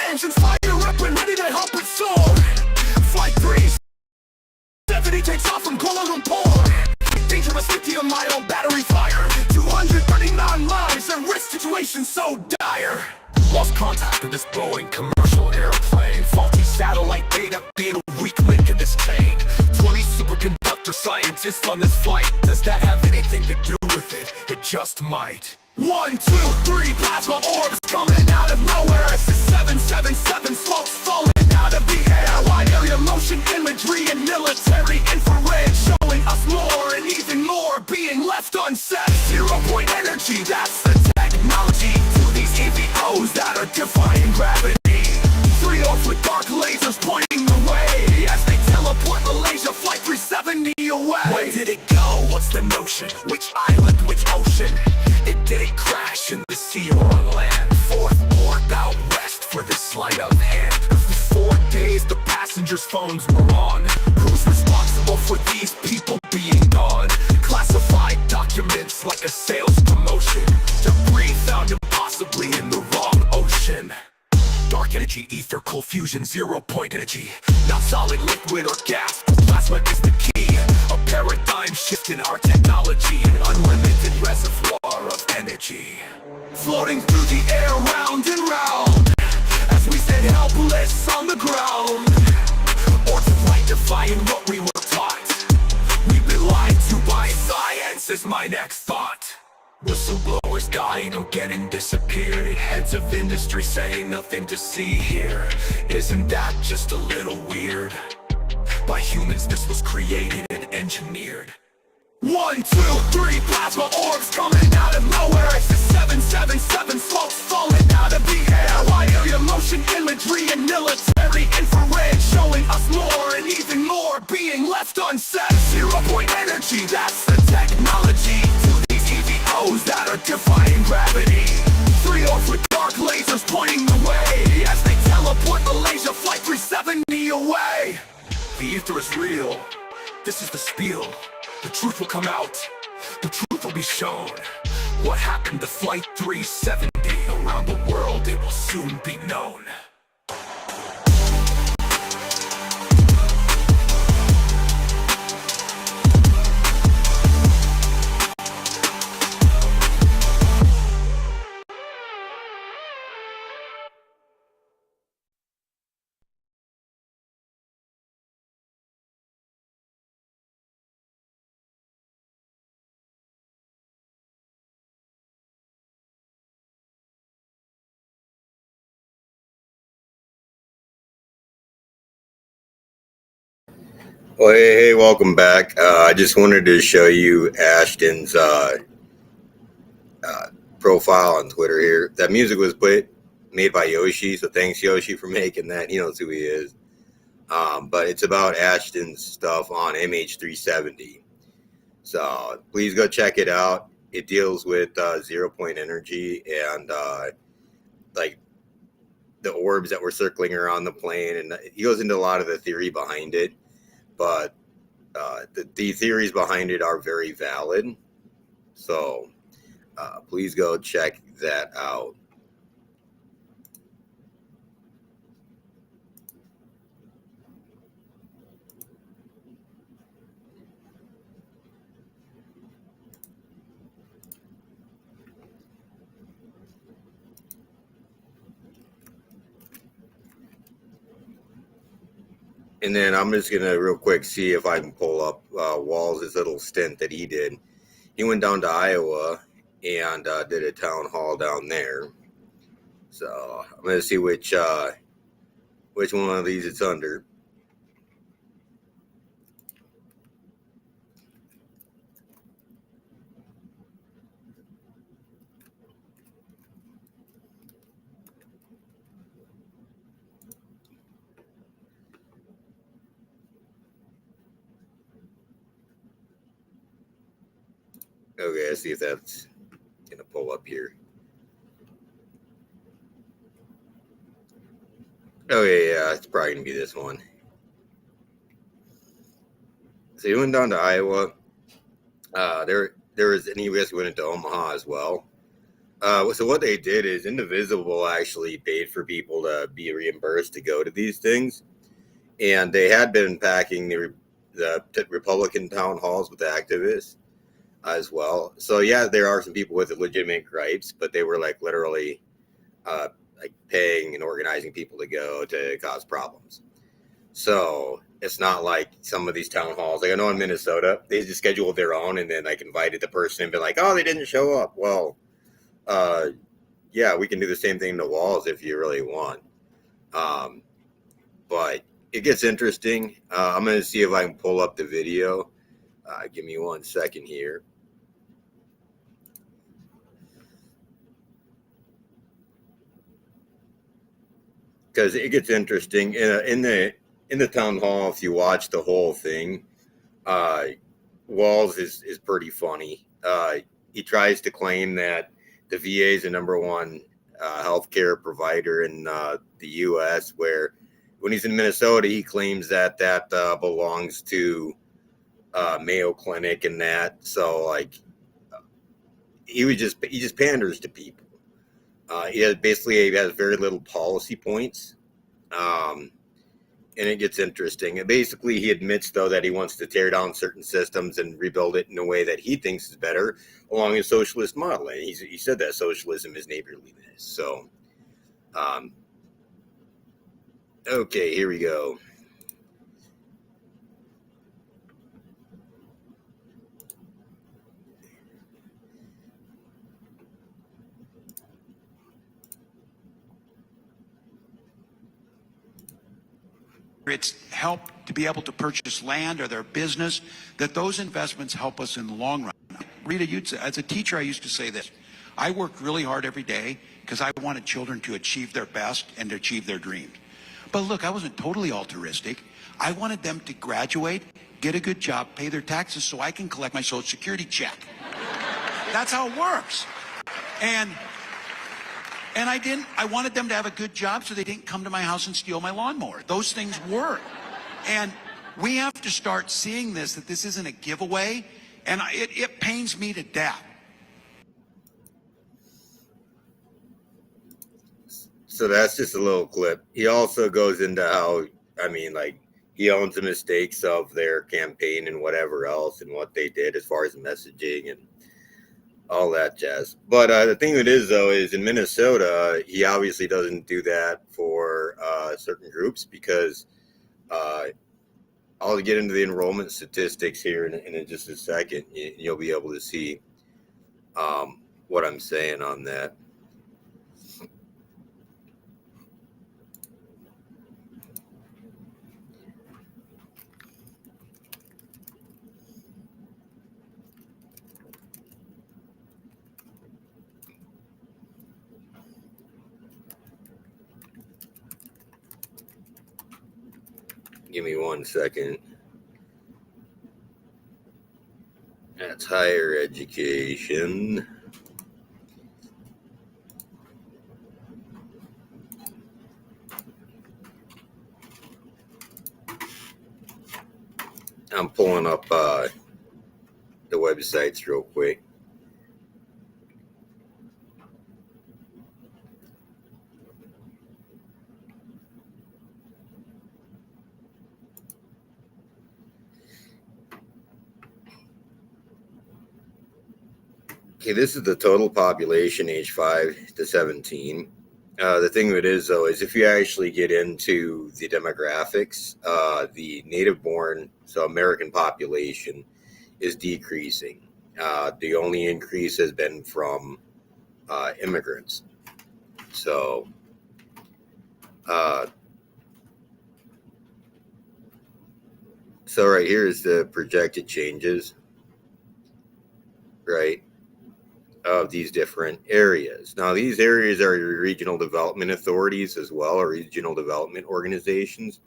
Engines fire up and ready to help it soar. Flight 370 takes off from Kuala Lumpur. Dangerous lithium-ion battery fire. 239 lives at risk, situation so dire. Lost contact with this Boeing commercial airplane. Faulty satellite data being a weak link in this chain. 20 superconductor scientists on this flight. Does that have anything to do with it? It just might. 1, 2, 3 plasma orbs coming out of nowhere. It's the 777 smokes falling out of the air. Wide area motion imagery and military infrared showing us more and even more being left unsaid. 0-point energy, that's the technology to these EVOs that are defying gravity. 3 orbs with dark lasers pointing the way as they teleport Malaysia Flight 370 away. Where did it go? What's the notion? Which island? Which ocean? Did it crash in the sea or on land? 4th port out west for this sleight of hand. For 4 days the passengers' phones were on. Who's responsible for these people being gone? Classified documents like a sales promotion. Debris found impossibly in the wrong ocean. Dark energy, ether, cold fusion, 0-point energy. Not solid, liquid, or gas. Plasma is the key. A paradigm shift in our technology. An unlimited reservoir of energy. Floating through the air round and round as we sit helpless on the ground. Orbs of light defying what we were taught. We've been lied to by science is my next thought. Whistleblowers dying or getting disappeared. Heads of industry saying nothing to see here. Isn't that just a little weird? By humans this was created and engineered. 1, 2, 3 plasma orbs coming out of nowhere. It's the 777 smokes falling out of the air. Wide area motion imagery and military infrared showing us more and even more being left unsaid. 0-point energy, that's the technology to these EVOs that are defying gravity. 3 orbs with dark lasers pointing the way as they teleport Malaysia Flight 370 away. The ether is real. This is the spiel. The truth will come out. The truth will be shown. What happened to Flight 370? Around the world it will soon be known. Well, hey, welcome back. I just wanted to show you Ashton's profile on Twitter here. That music was made by Yoshi, so thanks Yoshi for making that. He knows who he is. But it's about Ashton's stuff on MH370. So please go check it out. It deals with 0-point energy and like the orbs that were circling around the plane, and he goes into a lot of the theory behind it. But the theories behind it are very valid. So please go check that out. And then I'm just going to real quick see if I can pull up Walls' little stint that he did. He went down to Iowa and did a town hall down there. So I'm going to see which one of these it's under. Okay, let's see if that's going to pull up here. Okay, yeah, it's probably going to be this one. So he went down to Iowa. There was, and he basically went into Omaha as well. So what they did is Indivisible actually paid for people to be reimbursed to go to these things, and they had been packing the Republican town halls with activists as well. So yeah, there are some people with legitimate gripes, but they were like literally like paying and organizing people to go to cause problems. So it's not like some of these town halls. Like I know in Minnesota, they just scheduled their own and then like invited the person and been like, oh, they didn't show up. Well, uh, yeah, we can do the same thing to walls if you really want. Um, but it gets interesting. I'm going to see if I can pull up the video. Give me 1 second here. Because it gets interesting in the town hall. If you watch the whole thing, Walls is pretty funny. He tries to claim that the VA is the number one healthcare provider in the U.S. Where when he's in Minnesota, he claims that belongs to Mayo Clinic and that. So like he just panders to people. He has very little policy points. And it gets interesting. And basically, he admits, though, that he wants to tear down certain systems and rebuild it in a way that he thinks is better along his socialist model. And he said that socialism is neighborliness. So, okay, here we go. It's help to be able to purchase land or their business, that those investments help us in the long run. Rita, as a teacher, I used to say this. I worked really hard every day because I wanted children to achieve their best and to achieve their dreams. But look, I wasn't totally altruistic. I wanted them to graduate, get a good job, pay their taxes so I can collect my Social Security check. That's how it works. And I wanted them to have a good job so they didn't come to my house and steal my lawnmower. Those things work. And we have to start seeing that this isn't a giveaway. And it pains me to death. So that's just a little clip. He also goes into how, he owns the mistakes of their campaign and whatever else and what they did as far as messaging and all that jazz. But the thing it is, though, is in Minnesota, he obviously doesn't do that for certain groups because I'll get into the enrollment statistics here in just a second. You'll be able to see what I'm saying on that. Give me 1 second. That's higher education. I'm pulling up the websites real quick. Okay, this is the total population age 5 to 17. The thing of it is, though, is if you actually get into the demographics, the native born, so American population, is decreasing. The only increase has been from immigrants. So, right here is the projected changes, right, of these different areas. Now, these areas are your regional development authorities as well, or regional development organizations.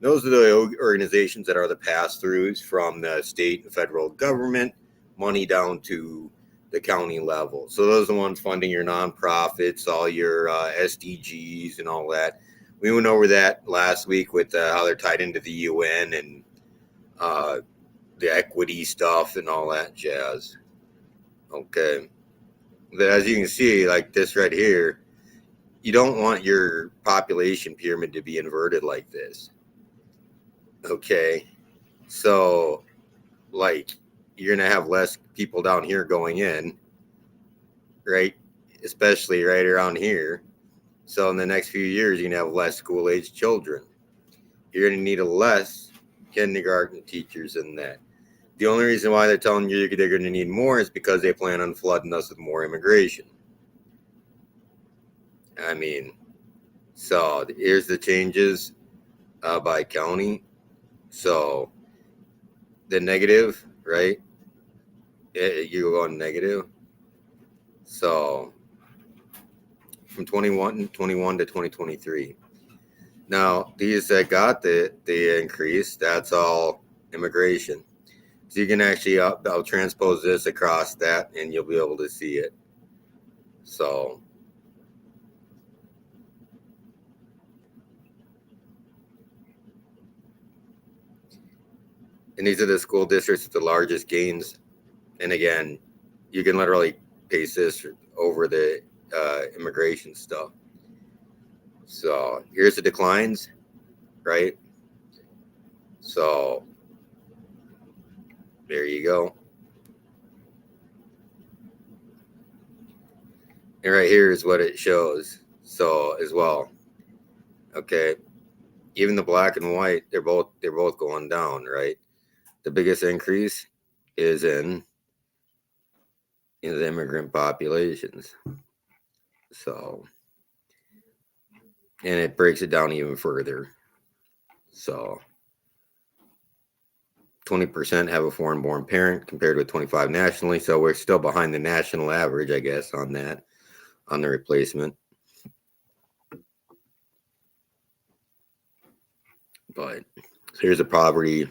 Those are the organizations that are the pass-throughs from the state and federal government, money down to the county level. So those are the ones funding your nonprofits, all your SDGs and all that. We went over that last week with how they're tied into the UN and the equity stuff and all that jazz. Okay. that, as you can see, like this right here, you don't want your population pyramid to be inverted like this. Okay. So, like, you're going to have less people down here going in, right? Especially right around here. So, in the next few years, you're going to have less school age children. You're going to need a less kindergarten teachers than that. The only reason why they're telling you they're going to need more is because they plan on flooding us with more immigration. I mean, so here's the changes by county. So the negative, right? You go on negative. So from 21 to 2023. Now, these that got the increase, that's all immigration. So you can actually, I'll transpose this across that and you'll be able to see it. So, and these are the school districts with the largest gains. And again, you can literally paste this over the immigration stuff. So here's the declines, right? So there you go. And right here is what it shows. So as well. Okay. Even the black and white, they're both going down, right? The biggest increase is in the immigrant populations. So, and it breaks it down even further. So 20% have a foreign born parent compared with 25 nationally. So we're still behind the national average, I guess, on that, on the replacement. But here's the poverty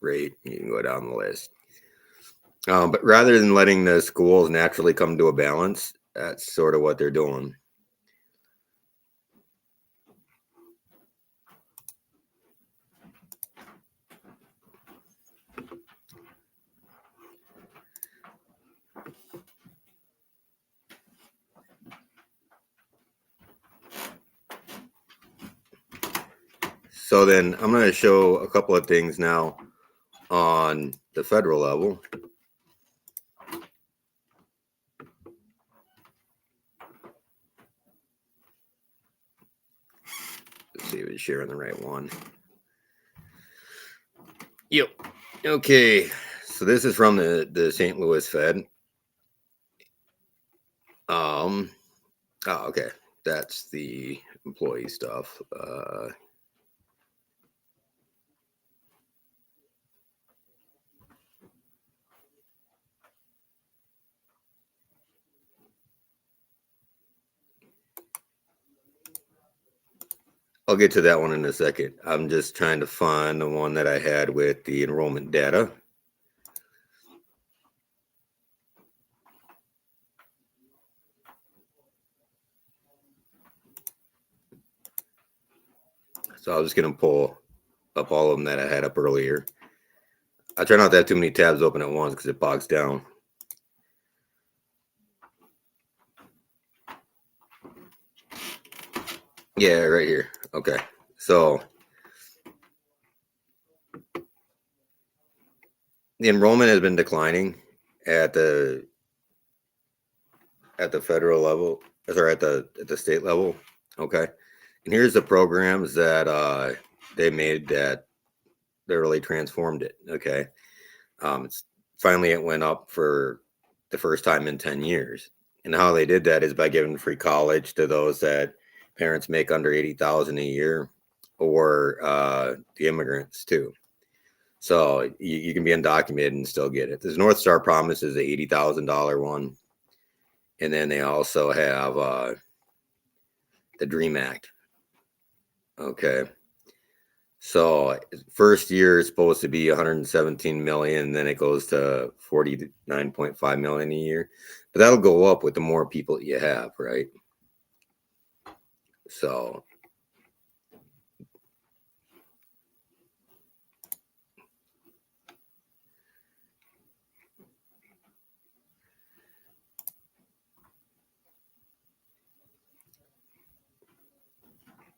rate. You can go down the list. But rather than letting the schools naturally come to a balance, that's sort of what they're doing. So then I'm going to show a couple of things now on the federal level. Let's see if it's sharing the right one. Yep. Okay. So this is from the St. Louis Fed. Oh, okay. That's the employee stuff. I'll get to that one in a second. I'm just trying to find the one that I had with the enrollment data. So I was just going to pull up all of them that I had up earlier. I try not to have too many tabs open at once because it bogs down. Yeah, right here. Okay. So the enrollment has been declining at the federal level, or at the state level. Okay. And here's the programs that they made that really transformed it. Okay. It's finally it went up for the first time in 10 years. And how they did that is by giving free college to those that parents make under 80,000 a year, or the immigrants too. So you can be undocumented and still get it. This North Star Promise is the $80,000 one. And then they also have the Dream Act. Okay. So first year is supposed to be 117 million, then it goes to 49.5 million a year. But that'll go up with the more people you have, right? So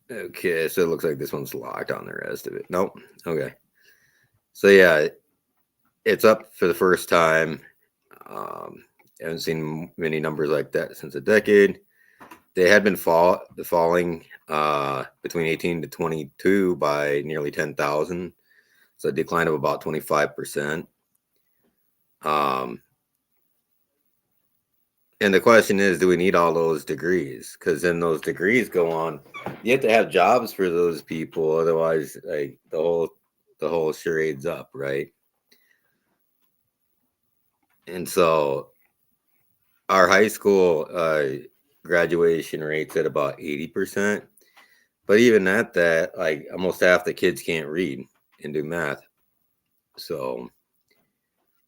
Okay, so it looks like this one's locked on the rest of it. Nope. Okay. So yeah, it's up for the first time. Haven't seen many numbers like that since a decade. They had been falling between 18 to 22 by nearly 10,000. So a decline of about 25%. And the question is, do we need all those degrees? Because then those degrees go on. You have to have jobs for those people, otherwise, like the whole charade's up, right? And so our high school graduation rate's at about 80%. But even at that, like almost half the kids can't read and do math. So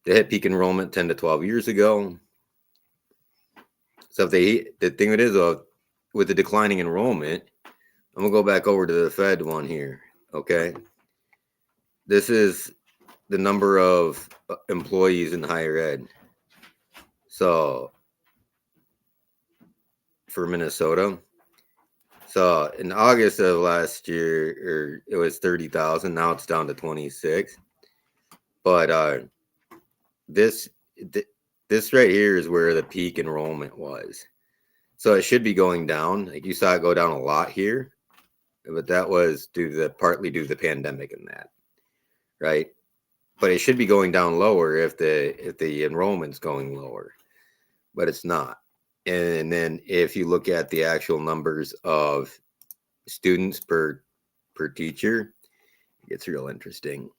they hit peak enrollment 10 to 12 years ago. So if the thing it is, with the declining enrollment, I'm gonna go back over to the Fed one here. Okay, this is the number of employees in higher ed. So for Minnesota, so in August of last year, it was 30,000. Now it's down to 26. But this this right here is where the peak enrollment was. So it should be going down. Like you saw it go down a lot here, but that was partly due to the pandemic and that, right? But it should be going down lower if the enrollment's going lower, but it's not. And then if you look at the actual numbers of students per teacher, it gets real interesting.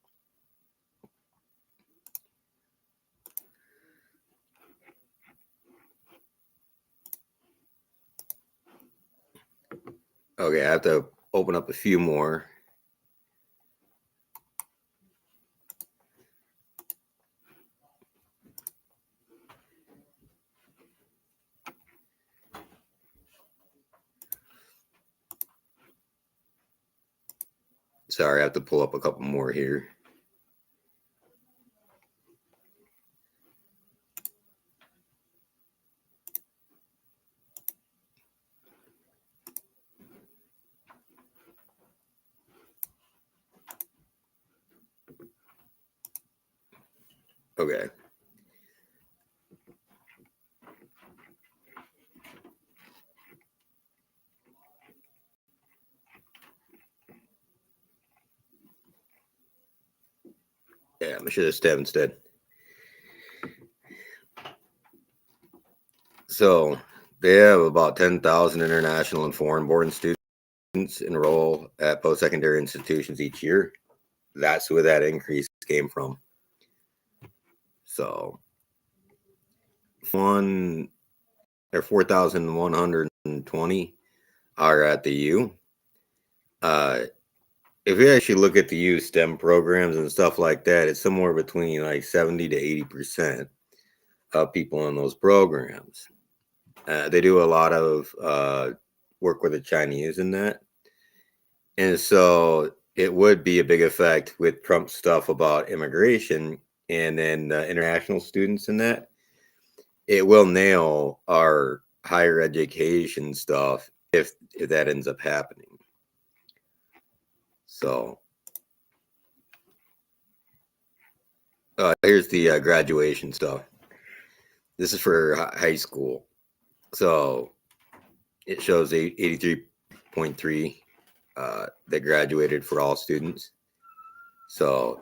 Okay, I have to open up a few more. Sorry, I have to pull up a couple more here. Okay. Yeah, I'm sure this tab instead. So they have about 10,000 international and foreign born students enroll at post-secondary institutions each year. That's where that increase came from. So 4,120 are at the U. If you actually look at the U STEM programs and stuff like that, it's somewhere between like 70 to 80% of people in those programs. They do a lot of work with the Chinese in that. And so it would be a big effect with Trump's stuff about immigration and then international students in that. It will nail our higher education stuff if that ends up happening. So here's the graduation stuff. This is for high school. So it shows 83.3 that graduated for all students. So,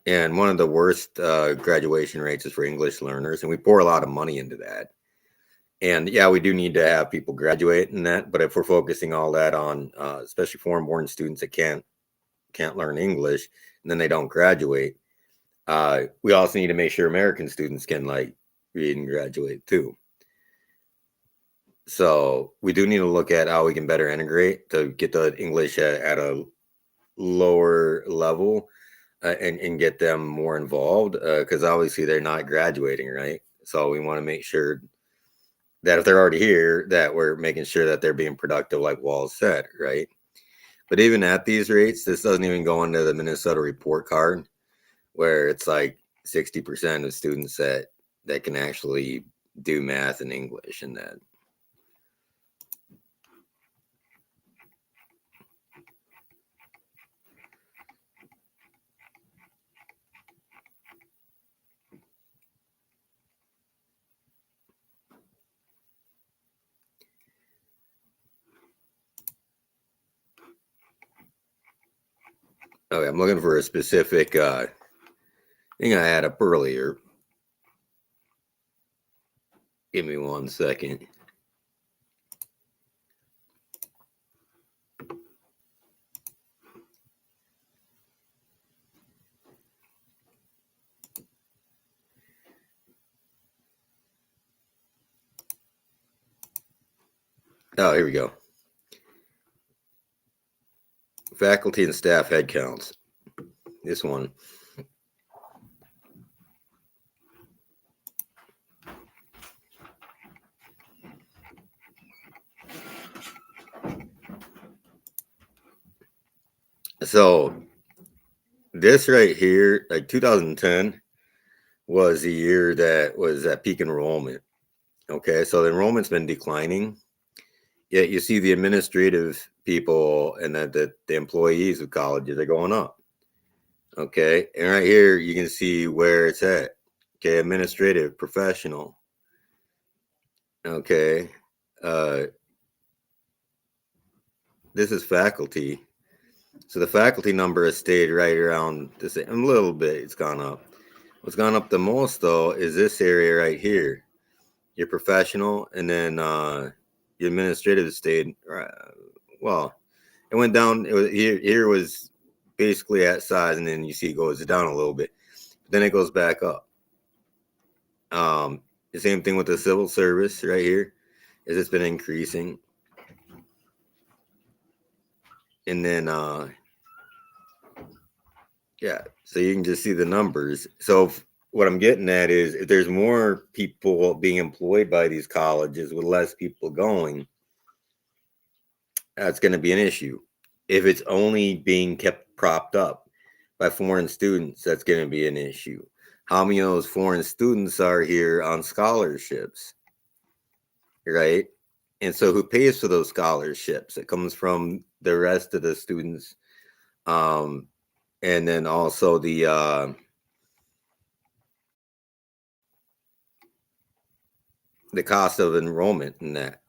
and one of the worst graduation rates is for English learners, and we pour a lot of money into that. And yeah, we do need to have people graduate in that, but if we're focusing all that on, especially foreign-born students that can't learn English, and then they don't graduate, we also need to make sure American students can like read and graduate too. So we do need to look at how we can better integrate to get the English at a lower level and get them more involved because obviously they're not graduating, right? So we want to make sure that if they're already here, that we're making sure that they're being productive, like Wall said, right? But even at these rates, this doesn't even go into the Minnesota report card, where it's like 60% of students that can actually do math and English and that. Okay, I'm looking for a specific thing I had up earlier. Give me 1 second. Oh, here we go. Faculty and staff headcounts. This one. So this right here, like 2010, was the year that was at peak enrollment. Okay, so the enrollment's been declining. Yet you see the administrative people and the employees of colleges are going up. Okay, and right here you can see where it's at. Okay, administrative, professional. Okay, this is faculty. So the faculty number has stayed right around the same, a little bit. It's gone up. What's gone up the most though is this area right here. Your professional, and then your administrative stayed. Well, it went down. It was here was basically at size, and then you see it goes down a little bit. But then it goes back up. The same thing with the civil service right here, is it's been increasing, and then yeah, so you can just see the numbers. So what I'm getting at is if there's more people being employed by these colleges with less people going, that's going to be an issue. If it's only being kept propped up by foreign students, that's going to be an issue. How many of those foreign students are here on scholarships, right? And so who pays for those scholarships? It comes from the rest of the students. And then also the cost of enrollment in that,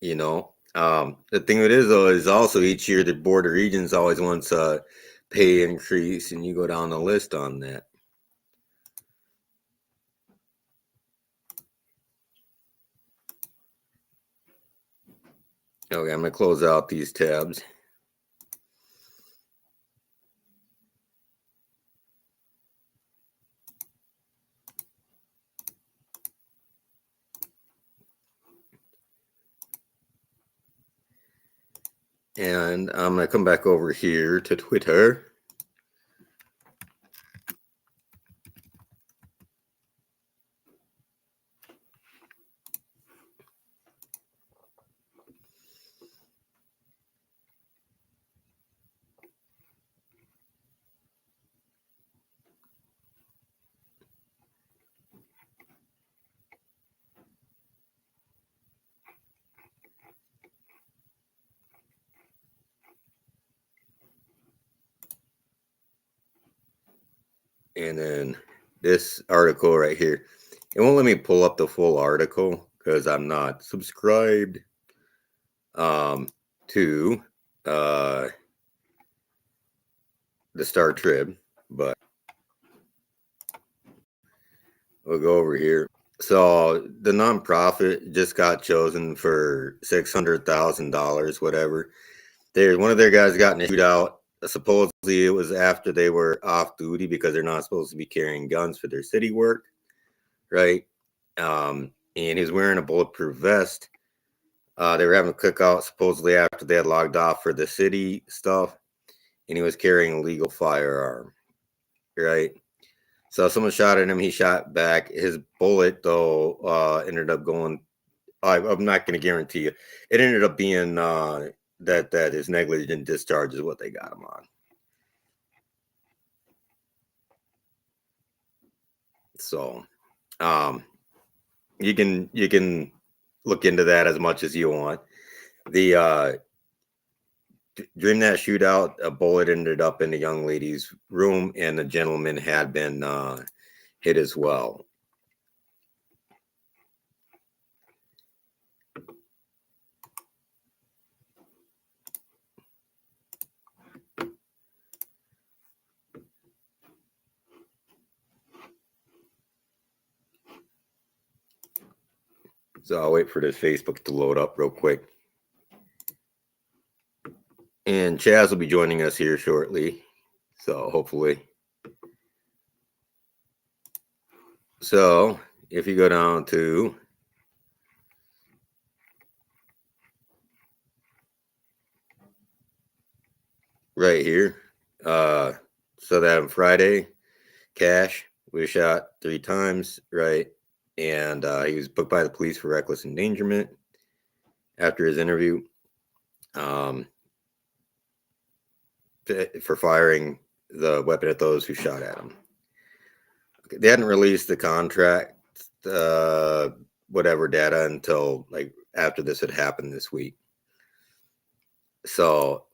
you know. The thing it is though is also each year the Board of Regents always wants a pay increase, and you go down the list on that. Okay, I'm gonna close out these tabs. And I'm gonna come back over here to Twitter. And then this article right here, it won't let me pull up the full article because I'm not subscribed to the Star Trib, but we'll go over here. So the nonprofit just got chosen for $600,000, whatever. One of their guys got in a shootout. Supposedly it was after they were off duty because they're not supposed to be carrying guns for their city work, right? And he was wearing a bulletproof vest. They were having a cookout supposedly after they had logged off for the city stuff, and he was carrying a legal firearm, right? So someone shot at him. He shot back. His bullet, though, ended up going. I'm not going to guarantee you. It ended up being that his negligent discharge is what they got him on. So, you can look into that as much as you want. The during that shootout, a bullet ended up in the young lady's room, and the gentleman had been hit as well. So I'll wait for this Facebook to load up real quick. And Chaz will be joining us here shortly. So hopefully. So if you go down to right here, so that on Friday, Cash was shot 3 times, right? And he was booked by the police for reckless endangerment after his interview, for firing the weapon at those who shot at him. They hadn't released the contract, whatever data until like after this had happened this week. So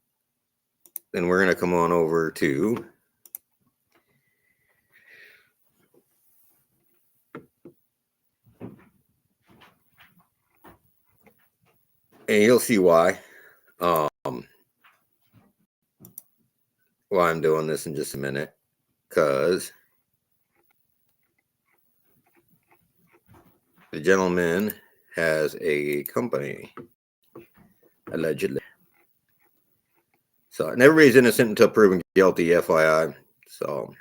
then we're going to come on over to and you'll see why I'm doing this in just a minute, because the gentleman has a company, allegedly. So, and everybody's innocent until proven guilty, FYI. So,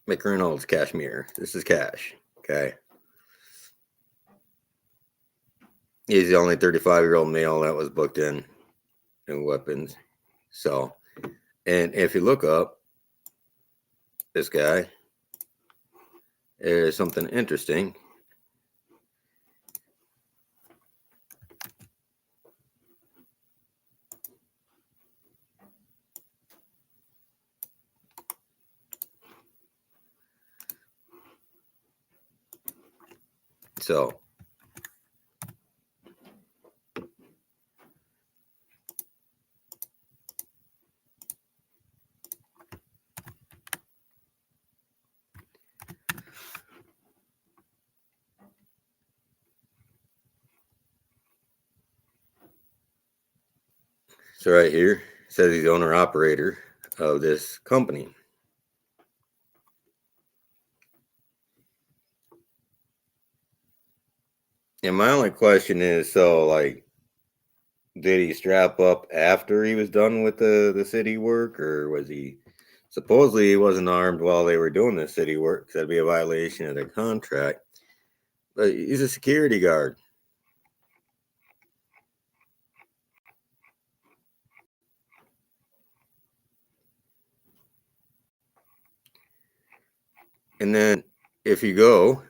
McReynolds Cashmere. This is Cash. Okay. He's the only 35-year-old male that was booked in weapons. So, and if you look up this guy, there's something interesting. So, right here, it says he's owner operator of this company. And my only question is, so like, did he strap up after he was done with the city work, or was he supposedly he wasn't armed while they were doing the city work? Because that'd be a violation of their contract. But he's a security guard. And then if you go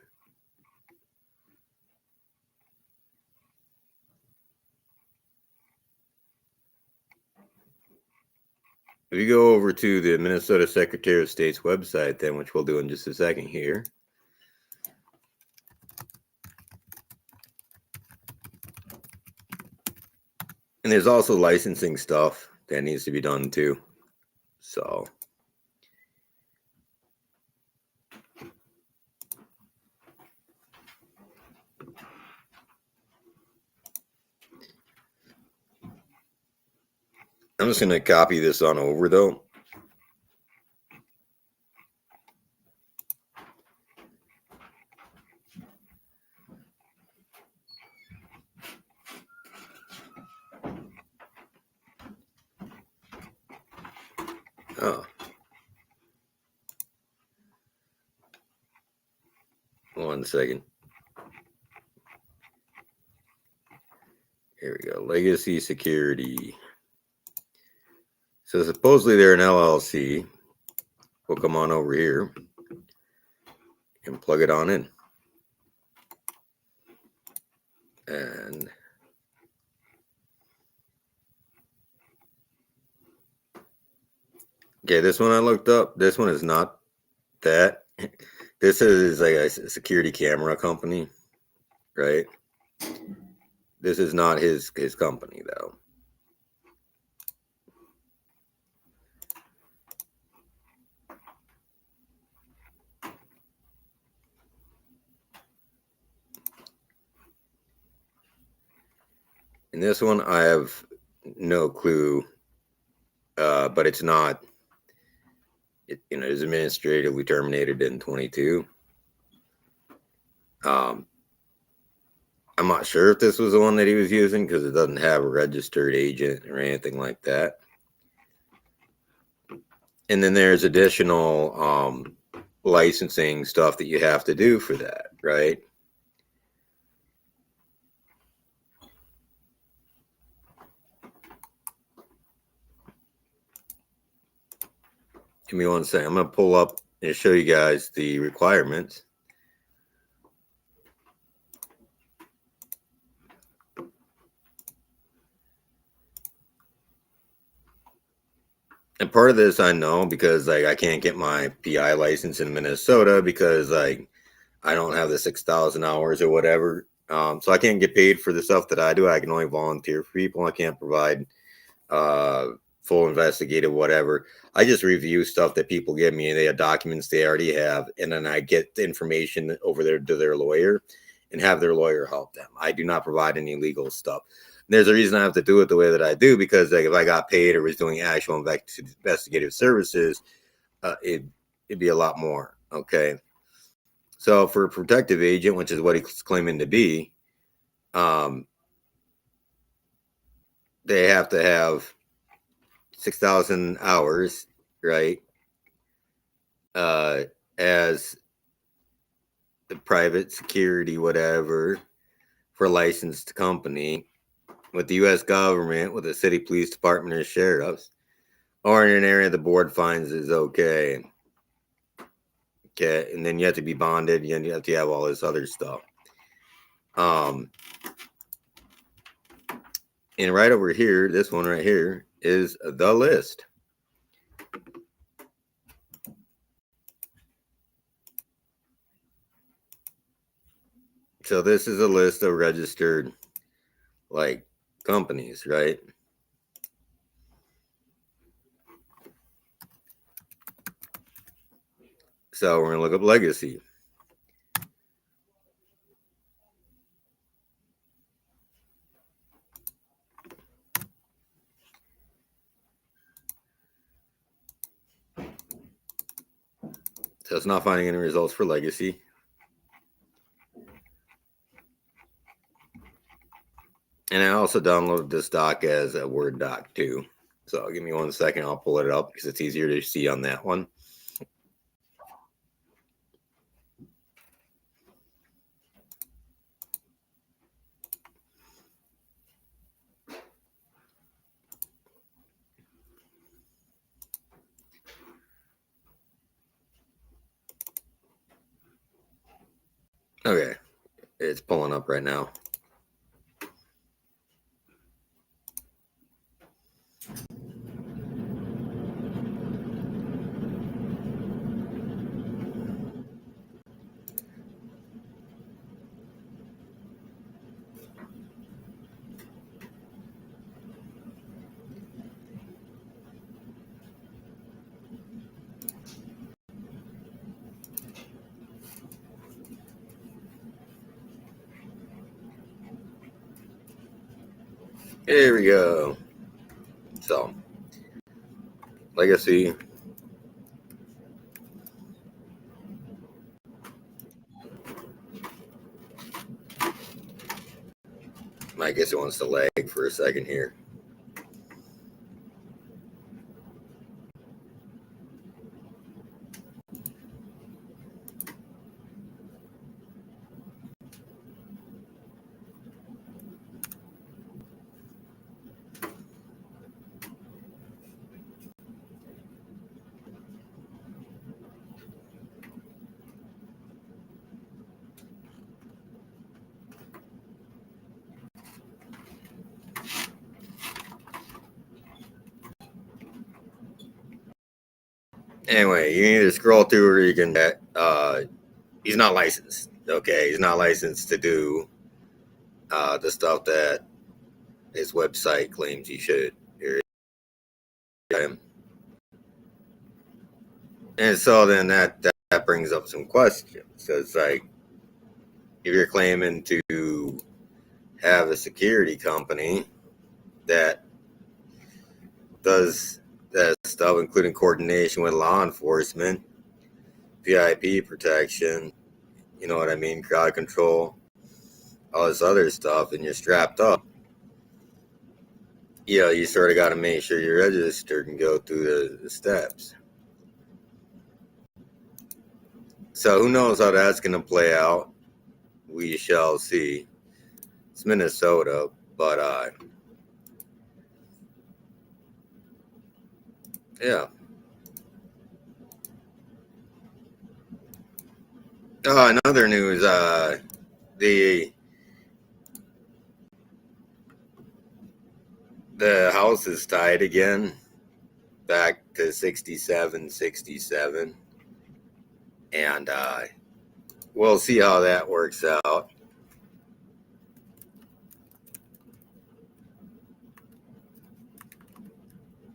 over to the Minnesota Secretary of State's website, then, which we'll do in just a second here. And there's also licensing stuff that needs to be done too. So I'm just going to copy this on over, though. Oh. 1 second. Here we go. Legacy Security. So supposedly they're an LLC. We'll come on over here and plug it on in. And okay, this one I looked up. This one is not that. This is like a security camera company, right? This is not his company, though. And this one, I have no clue, but it's not it was administratively terminated in 22. I'm not sure if this was the one that he was using because it doesn't have a registered agent or anything like that. And then there's additional licensing stuff that you have to do for that, right? Give me one second. I'm going to pull up and show you guys the requirements. And part of this I know because I can't get my PI license in Minnesota because I don't have the 6,000 hours or whatever. So I can't get paid for the stuff that I do. I can only volunteer for people. I can't provide full investigative whatever. I just review stuff that people give me. They have documents they already have, and then I get the information over there to their lawyer and have their lawyer help them. I do not provide any legal stuff. And there's a reason I have to do it the way that I do because if I got paid or was doing actual investigative services, it'd be a lot more. Okay. So for a protective agent, which is what he's claiming to be, they have to have 6,000 hours, right? As the private security, whatever, for a licensed company with the U.S. government, with the city police department or sheriffs, or in an area the board finds is okay. Okay, and then you have to be bonded. You have to have all this other stuff. And right over here, this one right here is the list. So this is a list of registered companies, right? So we're gonna look up legacy. So it's not finding any results for legacy. And I also downloaded this doc as a Word doc too. So give me 1 second. I'll pull it up because it's easier to see on that one. Okay. It's pulling up right now. Here we go. So, legacy. I guess it wants to lag for a second here. Anyway, you need to scroll through where you can get, he's not licensed. Okay, he's not licensed to do the stuff that his website claims he should. And so then that brings up some questions. So it's like, if you're claiming to have a security company that does that stuff, including coordination with law enforcement, VIP protection, you know what I mean, crowd control, all this other stuff, and you're strapped up. You know, you sort of got to make sure you're registered and go through the steps. So who knows how that's going to play out? We shall see. It's Minnesota, but yeah. Oh, in other news, the House is tied again, back to 67-67, and we'll see how that works out.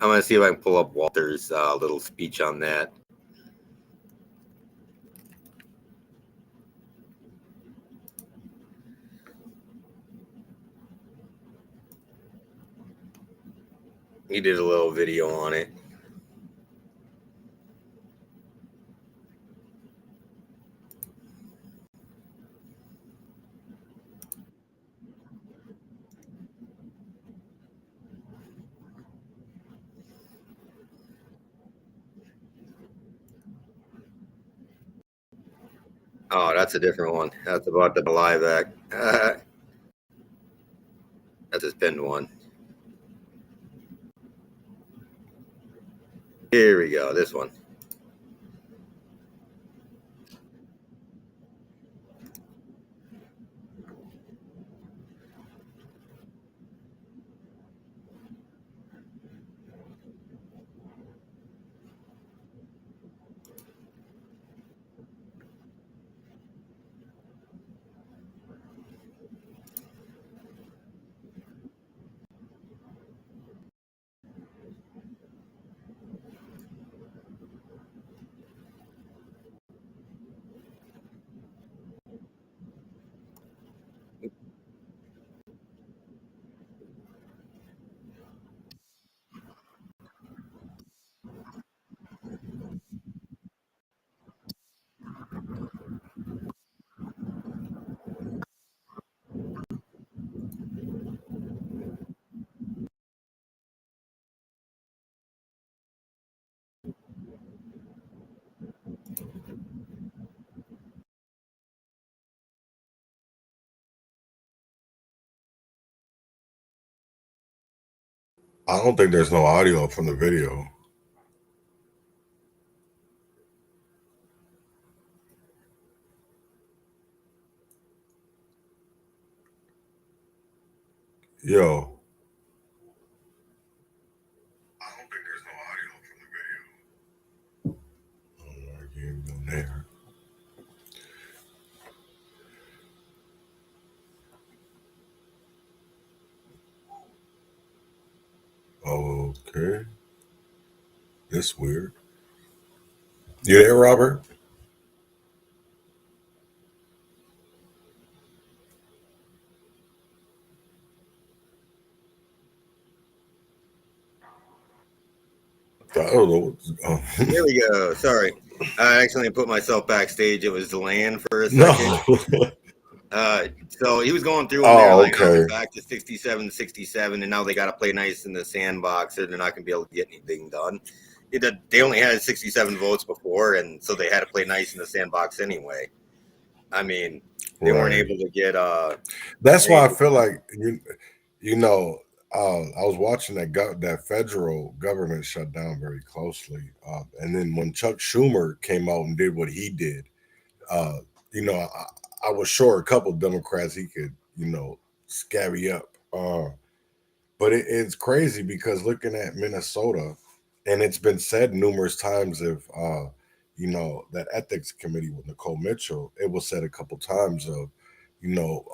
I'm going to see if I can pull up Walter's little speech on that. He did a little video on it. Oh, that's a different one. That's about the live act. That's a pinned one. Here we go. This one. I don't think there's no audio from the video. Yo. I don't think there's no audio from the video. Oh, I can't go there. Okay. That's weird. You there, Robert? I don't know. Here we go. Sorry. I accidentally put myself backstage. It was delaying for a second. No. So he was going through and they're like, okay. they're back to 67-67, and now they got to play nice in the sandbox, or they're not going to be able to get anything done. They only had 67 votes before, and so they had to play nice in the sandbox anyway. I mean, they weren't able to get. That's why I feel like you know. I was watching that federal government shut down very closely, and then when Chuck Schumer came out and did what he did, you know, I was sure a couple of Democrats he could, you know, scabby up. But it's crazy because looking at Minnesota, and it's been said numerous times, if you know, that ethics committee with Nicole Mitchell, it was said a couple times of, you know,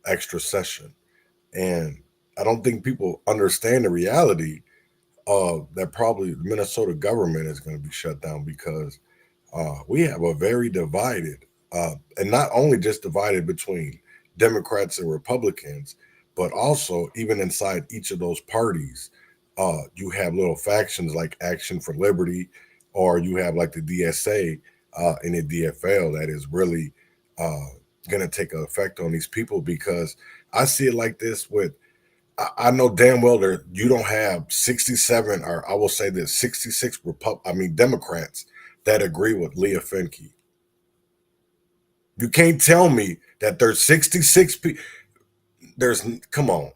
extra session, and I don't think people understand the reality of that. Probably the Minnesota government is going to be shut down because we have a very divided, and not only just divided between Democrats and Republicans, but also even inside each of those parties, You have little factions like Action for Liberty, or you have like the DSA and the DFL that is really uh, going to take effect on these people, because I see it like this with, I know damn well that you don't have 67, or I will say this, 66 Democrats that agree with Leah Finke. You can't tell me that there's 66 people. Come on. It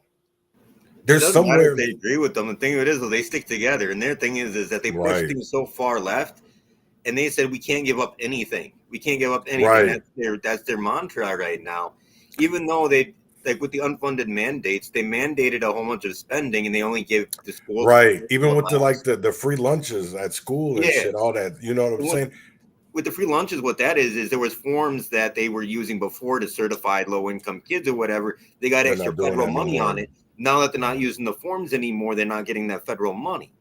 There's doesn't matter if somewhere, they agree with them. The thing of it is, though, they stick together, and their thing is that they push right, things so far left, and they said we can't give up anything. We can't give up anything. right, That's their mantra right now. Even though they, like with the unfunded mandates, they mandated a whole bunch of spending, and they only give disposable right. Even with the like allowance. the free lunches at school and Yeah, shit, all that. You know what I'm and saying? with the free lunches, what that is there was forms that they were using before to certify low income kids or whatever. They got They're extra not doing federal that no money on more. it. Now that they're not using the forms anymore, they're not getting that federal money.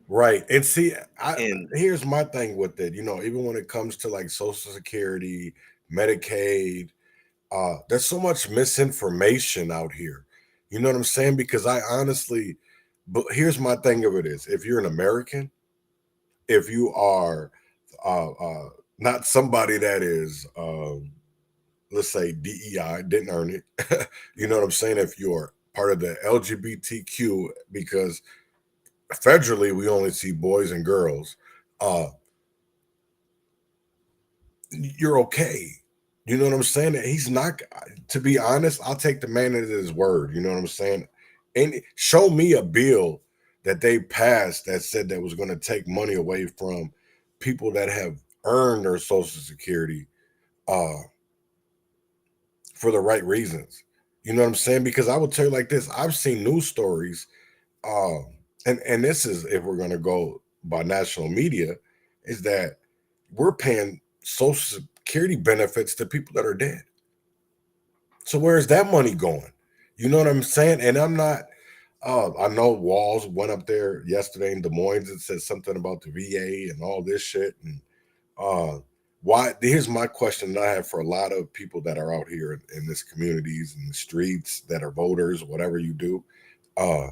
Right. And see, And here's my thing with it. You know, even when it comes to like Social Security, Medicaid, there's so much misinformation out here. You know what I'm saying? Because I honestly, but here's my thing of it is, if you're an American, if you are not somebody that is, let's say DEI, didn't earn it. You know what I'm saying? If you're part of the LGBTQ, because federally we only see boys and girls, uh, you're okay. You know what I'm saying? He's not, to be honest, I'll take the man at his word. You know what I'm saying? And show me a bill that they passed that said that was going to take money away from people that have earned their Social Security uh, for the right reasons. You know what I'm saying? Because I will tell you like this, I've seen news stories, uh, and this is if we're going to go by national media, is that we're paying Social Security benefits to people that are dead. So where's that money going? You know what I'm saying? And I'm not. I know Walls went up there yesterday in Des Moines and said something about the VA and all this shit. And why? Here's my question that I have for a lot of people that are out here in this communities and the streets that are voters, whatever you do. Uh,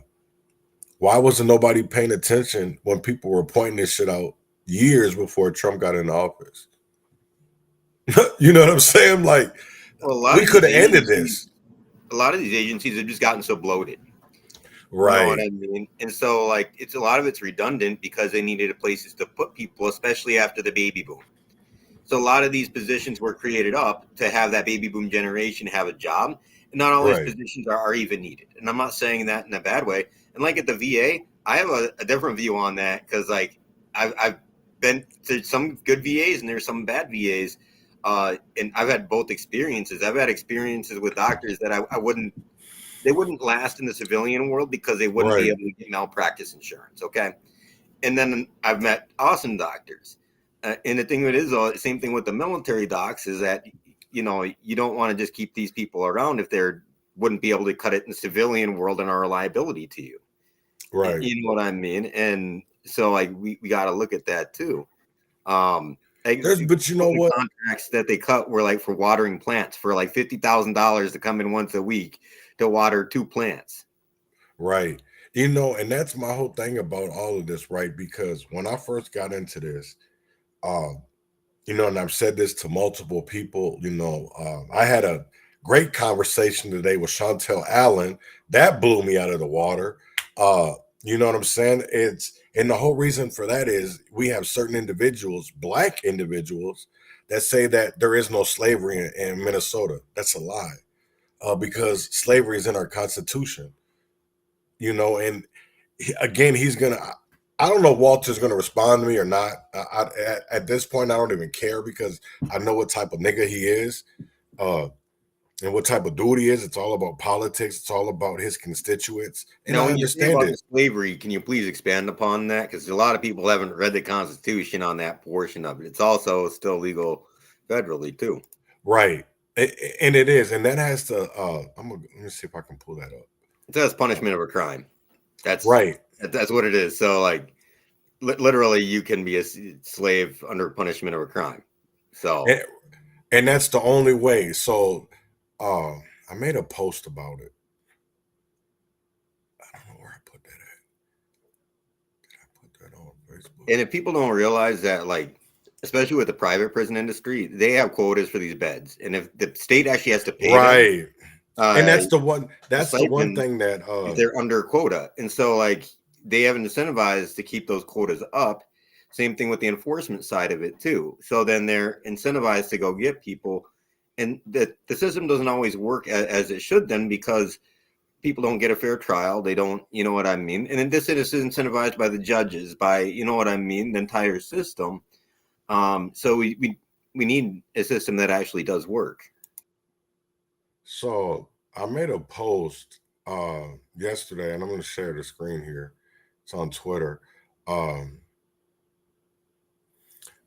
why wasn't nobody paying attention when people were pointing this shit out years before Trump got in office? You know what I'm saying? Like, well, a lot we of could these have ended agencies, this. a lot of these agencies have just gotten so bloated. You know what Right, I mean? And so, like, it's a lot of it's redundant because they needed places to put people, especially after the baby boom. So a lot of these positions were created up to have that baby boom generation have a job. And not all these right, positions are even needed. And I'm not saying that in a bad way. And like at the VA, I have a different view on that because like I've been to some good VAs and there's some bad VAs. And I've had both experiences. I've had experiences with doctors that I wouldn't, they wouldn't last in the civilian world because they wouldn't be right. able to get malpractice insurance. Okay. And then I've met awesome doctors. And the thing of it is, though, same thing with the military docs is that, you know, you don't want to just keep these people around if they're wouldn't be able to cut it in the civilian world and are a liability to you. Right. You know what I mean? And so like we got to look at that too. Like But you know the what? contracts that they cut were like for watering plants for like $50,000 to come in once a week to water 2 plants. Right. You know, and that's my whole thing about all of this, right? Because when I first got into this, um, you know, and I've said this to multiple people, you know, I had a great conversation today with Chantel Allen. That blew me out of the water. You know what I'm saying? And the whole reason for that is we have certain individuals, black individuals, that say that there is no slavery in Minnesota. That's a lie. Because slavery is in our constitution, you know, and again, he's gonna. I don't know if Walter's gonna respond to me or not. At this point, I don't even care because I know what type of nigga he is, uh, and what type of dude he is. It's all about politics. It's all about his constituents, and Now, I when you say understand about it. the slavery, can you please expand upon that? Because a lot of people haven't read the Constitution on that portion of it. It's also still legal federally too. Right, and it is, and that has to. Let me see if I can pull that up. It says punishment of a crime. That's Right, that's what it is. So, like, literally, you can be a slave under punishment of a crime. So, and, and that's the only way. So, I made a post about it. I don't know where I put that at. And if people don't realize that, like, especially with the private prison industry, they have quotas for these beds, and if the state actually has to pay them, Right. And uh, that's the one. a That's the one stipend thing that. if they're under quota, and so like they have an incentivized to keep those quotas up. Same thing with the enforcement side of it too. So then they're incentivized to go get people, and the system doesn't always work as it should then because people don't get a fair trial. They don't, you know what I mean? And then this is incentivized by the judges, by, you know what I mean, the entire system. So we need a system that actually does work. So I made a post yesterday, and I'm going to share the screen here. It's on Twitter.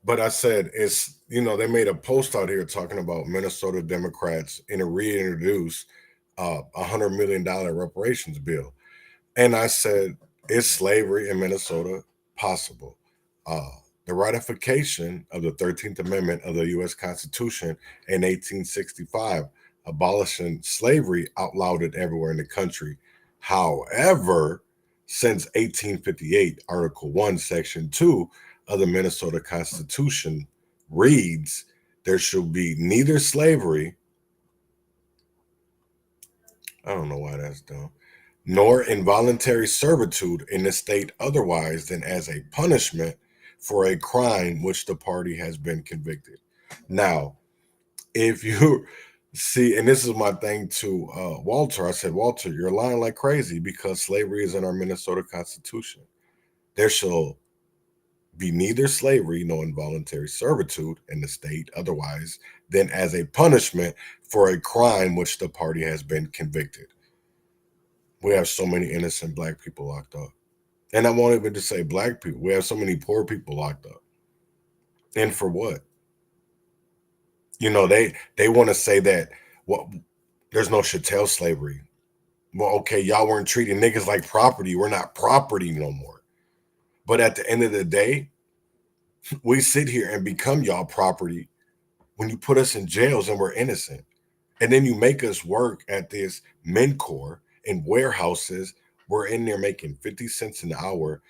But I said it's, they made a post out here talking about Minnesota Democrats in a reintroduce $100 million reparations bill. And I said, is slavery in Minnesota possible? The ratification of the 13th Amendment of the U.S. Constitution in 1865, abolishing slavery, outlawed it everywhere in the country. However, since 1858, Article 1, Section 2 of the Minnesota Constitution reads, there shall be neither slavery, I don't know why that's dumb, nor involuntary servitude in the state otherwise than as a punishment for a crime which the party has been convicted. Now, if you see, and this is my thing to Walter, I said, Walter, you're lying like crazy because slavery is in our Minnesota Constitution. There shall be neither slavery nor involuntary servitude in the state otherwise than as a punishment for a crime which the party has been convicted. We have so many innocent Black people locked up. And I won't even just say Black people. We have so many poor people locked up. And for what? They want to say that, well, there's no chattel slavery. Well, okay, y'all weren't treating niggas like property. We're not property no more. But at the end of the day, we sit here and become y'all property when you put us in jails and we're innocent. And then you make us work at this MNCOR in warehouses. We're in there making 50 cents an hour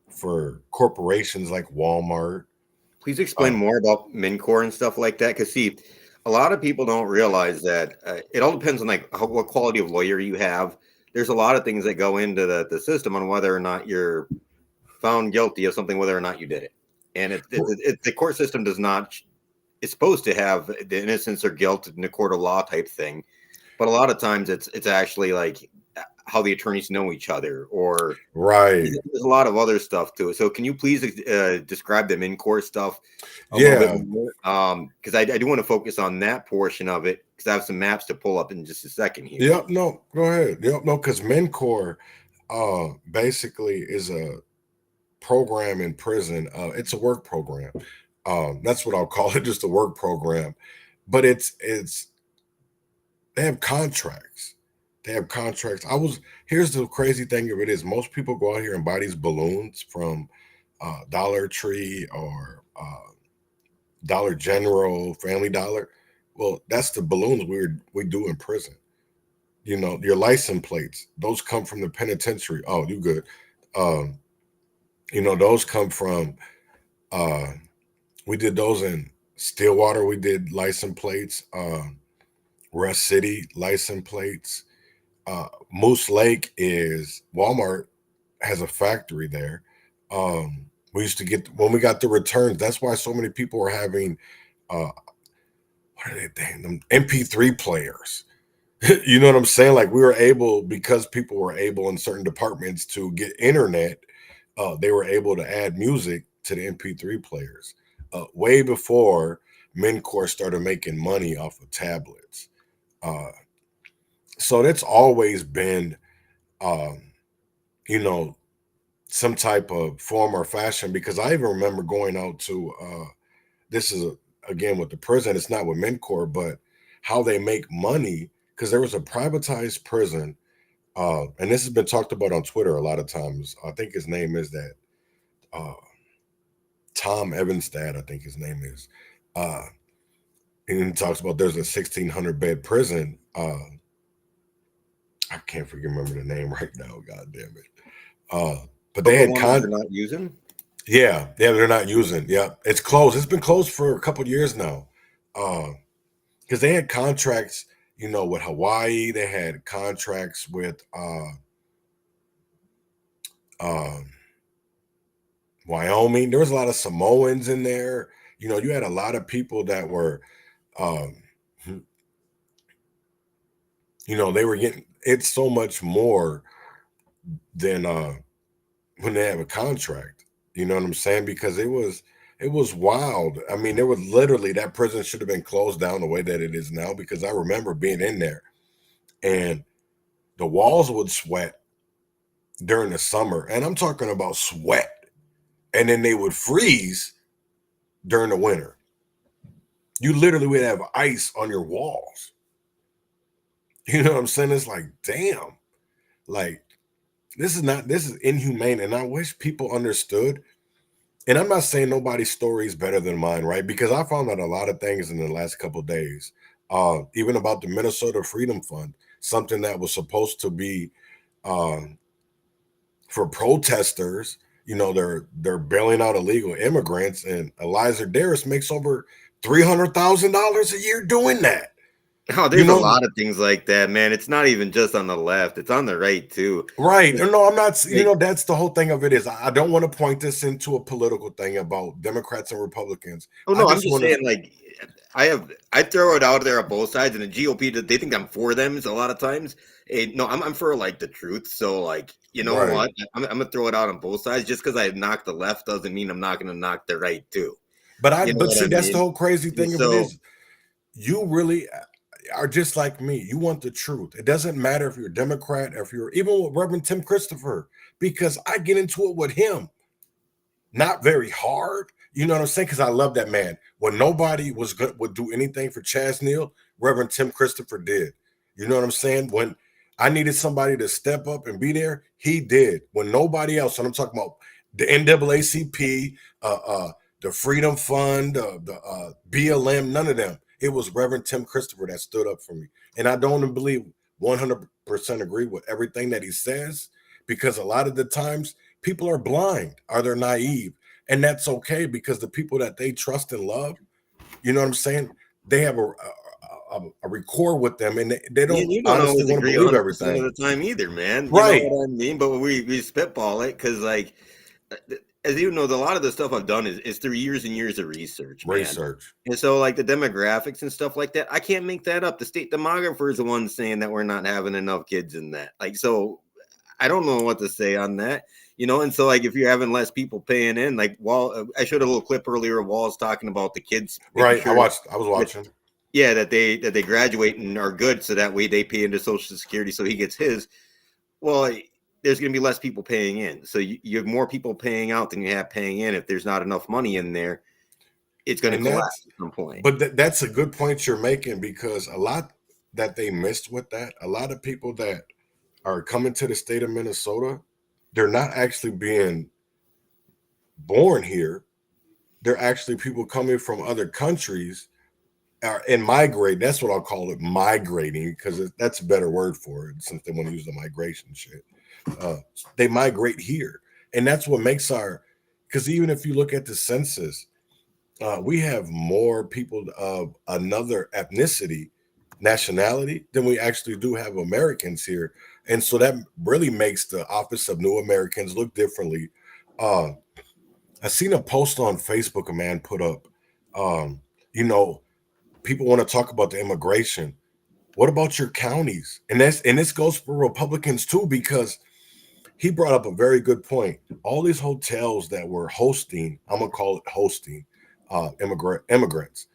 for corporations like Walmart. Please explain more about MNCOR and stuff like that. Because see, a lot of people don't realize that it all depends on like what quality of lawyer you have. There's a lot of things that go into the system on whether or not you're found guilty of something, whether or not you did it. And the court system does not. It's supposed to have the innocence or guilt in the court of law type thing, but a lot of times it's actually like how the attorneys know each other, or right. There's a lot of other stuff to it. So can you please describe the MNCOR stuff a Yeah. little bit more? Because I do want to focus on that portion of it because I have some maps to pull up in just a second here. Yep. No, go ahead. Yep. No, because MNCOR basically is a program in prison. It's a work program. That's what I'll call it, just a work program. But it's they have contracts. They have contracts. Here's the crazy thing of it is most people go out here and buy these balloons from Dollar Tree or Dollar General, Family Dollar. Well, that's the balloons we do in prison. Your license plates, those come from the penitentiary. Oh, you good. Those come from we did those in Stillwater. We did license plates. Rest City license plates. Moose Lake is Walmart has a factory there. We used to get when we got the returns. That's why so many people were having what are they them MP3 players. You know what I'm saying? Like we were able, because people were able in certain departments to get internet, they were able to add music to the MP3 players. Way before MNCOR started making money off of tablets. So that's always been, some type of form or fashion, because I even remember going out to, this is again with the prison, it's not with MNCOR, but how they make money, because there was a privatized prison, and this has been talked about on Twitter a lot of times. I think his name is that, Tom Evanstad, I think his name is. And he talks about there's a 1,600 bed prison. I can't remember the name right now. God damn it. But they had not using. Yeah, they're not using. Yeah, it's closed. It's been closed for a couple of years now. Because they had contracts, with Hawaii. They had contracts with um, Wyoming. There was a lot of Samoans in there. You had a lot of people that were, um, they were getting it's so much more than when they have a contract. You know what I'm saying? Because it was wild. I mean, there was literally that prison should have been closed down the way that it is now, because I remember being in there and the walls would sweat during the summer. And I'm talking about sweat. And then they would freeze during the winter. You literally would have ice on your walls. You know what I'm saying? It's like, damn. Like, this is inhumane. And I wish people understood. And I'm not saying nobody's story is better than mine, right? Because I found out a lot of things in the last couple of days, even about the Minnesota Freedom Fund, something that was supposed to be for protesters. They're bailing out illegal immigrants, and Eliza Darris makes over $300,000 a year doing that. Oh, there's a lot of things like that, man. It's not even just on the left; it's on the right too. Right? No, I'm not. That's the whole thing of it. Is I don't want to point this into a political thing about Democrats and Republicans. Oh no, I'm just saying, like, I throw it out there on both sides, and the GOP, they think I'm for them. So a lot of times, no, I'm for like the truth. So like, Right. what? I'm gonna throw it out on both sides. Just because I knock the left doesn't mean I'm not gonna knock the right too. But what I that's mean? the whole crazy thing of So- it is, you really are just like me. You want the truth. It doesn't matter if you're a Democrat or if you're even with Reverend Tim Christopher, because I get into it with him. Not very hard. You know what I'm saying? Because I love that man. When nobody would do anything for Chaz Neal, Reverend Tim Christopher did. You know what I'm saying? When I needed somebody to step up and be there, he did. When nobody else, and I'm talking about the NAACP, the Freedom Fund, the BLM, none of them. It was Reverend Tim Christopher that stood up for me. And I don't believe 100% agree with everything that he says, because a lot of the times people are blind or they're naive. And that's okay, because the people that they trust and love, you know what I'm saying? They have a record with them, and they don't, you don't honestly always want to agree believe 100% everything. of the time either, man. Right. You know what I mean? But we spitball it because, like, as you know, a lot of the stuff I've done is through years and years of research. Man. And so, like, the demographics and stuff like that, I can't make that up. The state demographer is the one saying that we're not having enough kids in that. Like, so I don't know what to say on that. And so, like, if you're having less people paying in, like, I showed a little clip earlier of Walls talking about the kids. Right. I was watching. Yeah, that they graduate and are good, so that way they pay into Social Security, so he gets his. Well, there's going to be less people paying in, so you have more people paying out than you have paying in. If there's not enough money in there, it's going to collapse at some point. But that's a good point you're making, because a lot that they missed with that, a lot of people that are coming to the state of Minnesota, they're not actually being born here. They're actually people coming from other countries and migrate. That's what I'll call it, migrating, because that's a better word for it, since they want to use the migration shit. They migrate here, and that's what makes because even if you look at the census, we have more people of another ethnicity, nationality, than we actually do have Americans here. And so that really makes the Office of New Americans look differently. I seen a post on Facebook a man put up, people want to talk about the immigration. What about your counties? And this goes for Republicans too, because he brought up a very good point. All these hotels that were hosting, I'm gonna call it hosting, immigrants.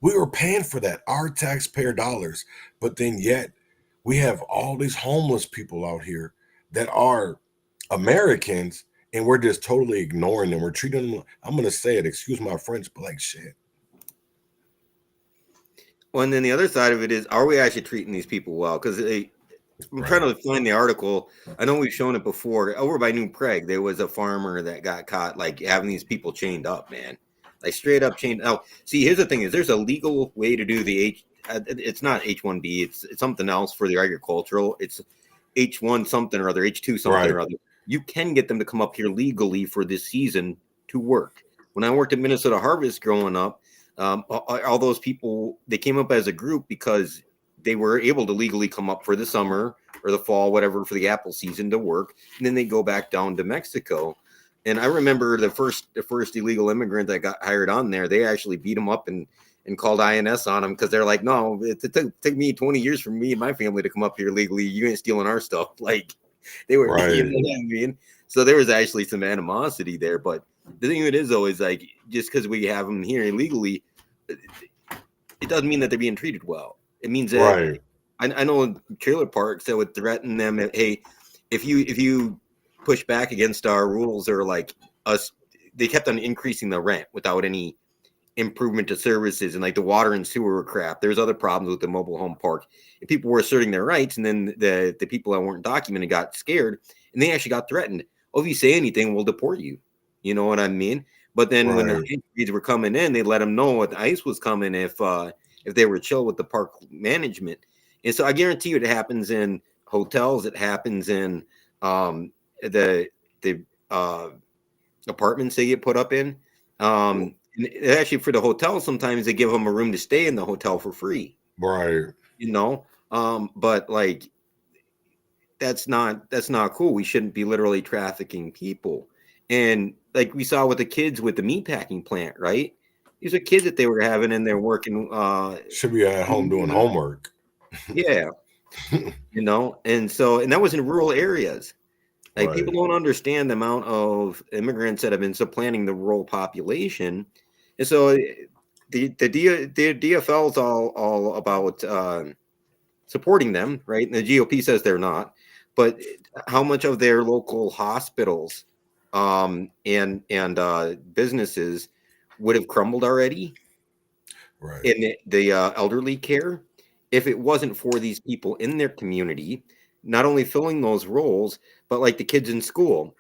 We were paying for that, our taxpayer dollars. But then yet we have all these homeless people out here that are Americans, and we're just totally ignoring them. We're treating them, I'm gonna say it, excuse my French, but like shit. Well, and then the other side of it is, are we actually treating these people well? Because I'm trying to find the article. I know we've shown it before. Over by New Prague, there was a farmer that got caught, like, having these people chained up, man. Like, straight up chained. Now, see, here's the thing: is there's a legal way to do the it's not H-1B. It's something else for the agricultural. It's H-1 something or other, H-2 something or other. you can get them to come up here legally for this season to work. When I worked at Minnesota Harvest growing up, all those people, they came up as a group because they were able to legally come up for the summer or the fall, whatever, for the apple season to work, and then they go back down to Mexico. And I remember the first illegal immigrant that got hired on there, they actually beat them up and called INS on them because they're like, no, it took me 20 years for me and my family to come up here legally. You ain't stealing our stuff. Like they were, Right. you know what I mean? So there was actually some animosity there. But the thing of it is, though, is like just because we have them here illegally, it doesn't mean that they're being treated well. It means that Right. I know trailer parks that would threaten them. Hey, if you push back against our rules or like us, they kept on increasing the rent without any improvement to services, and like the water and sewer were crap. There's other problems with the mobile home park. And people were asserting their rights, and then the people that weren't documented got scared, and they actually got threatened. Oh, if you say anything, we'll deport you. You know what I mean? But then when the ICE were coming in, they let them know what the ICE was coming if they were chill with the park management. And so I guarantee you, it happens in hotels. It happens in the apartments they get put up in. And actually, for the hotel, sometimes they give them a room to stay in the hotel for free. Right. You know, but like that's not cool. We shouldn't be literally trafficking people. And like we saw with the kids with the meatpacking plant, right? These are kids that they were having, and they're working. Should be at home doing homework. Yeah, you know, and that was in rural areas. Like people don't understand the amount of immigrants that have been supplanting the rural population, and so the DFL is all about supporting them, right? And the GOP says they're not, but how much of their local hospitals and businesses would have crumbled already, right? In the elderly care, if it wasn't for these people in their community, not only filling those roles, but like the kids in school.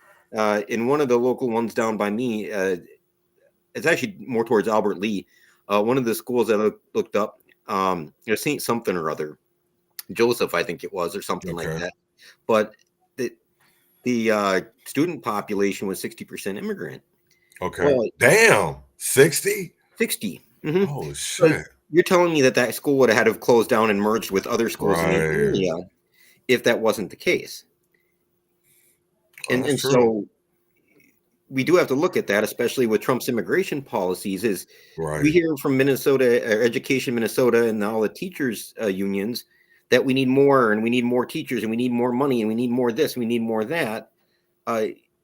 In one of the local ones down by me, it's actually more towards Albert Lee. One of the schools that I looked up, St. something or other, Joseph, I think it was, or something like that. But the student population was 60% immigrant. Okay. Well, damn, 60? 60. Mm-hmm. Oh shit. So you're telling me that school would have had to have closed down and merged with other schools in the area if that wasn't the case. And so we do have to look at that, especially with Trump's immigration policies. Is we hear from Minnesota, Education Minnesota, and all the teachers unions that we need more, and we need more teachers, and we need more money, and we need more this, and we need more that.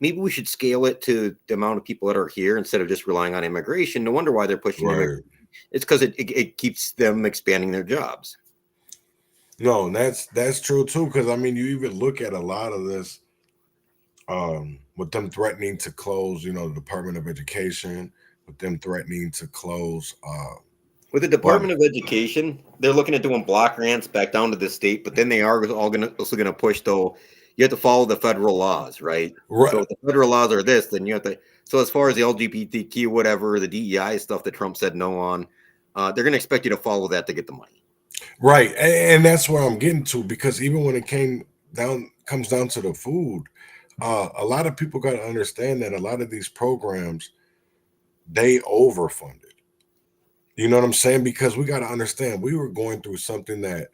Maybe we should scale it to the amount of people that are here instead of just relying on immigration. No wonder why they're pushing immigration. It's because it keeps them expanding their jobs. No, that's true too. Because I mean, you even look at a lot of this, with them threatening to close, the Department of Education, with them threatening to close. With the Department of Education, they're looking at doing block grants back down to the state, but then they are also going to push, though. You have to follow the federal laws, right? So if the federal laws are this, then you have to. So as far as the LGBTQ, whatever, the DEI stuff that Trump said no on, they're going to expect you to follow that to get the money. Right, and that's where I'm getting to, because even when it comes down to the food, a lot of people got to understand that a lot of these programs, they overfunded. You know what I'm saying? Because we got to understand, we were going through something that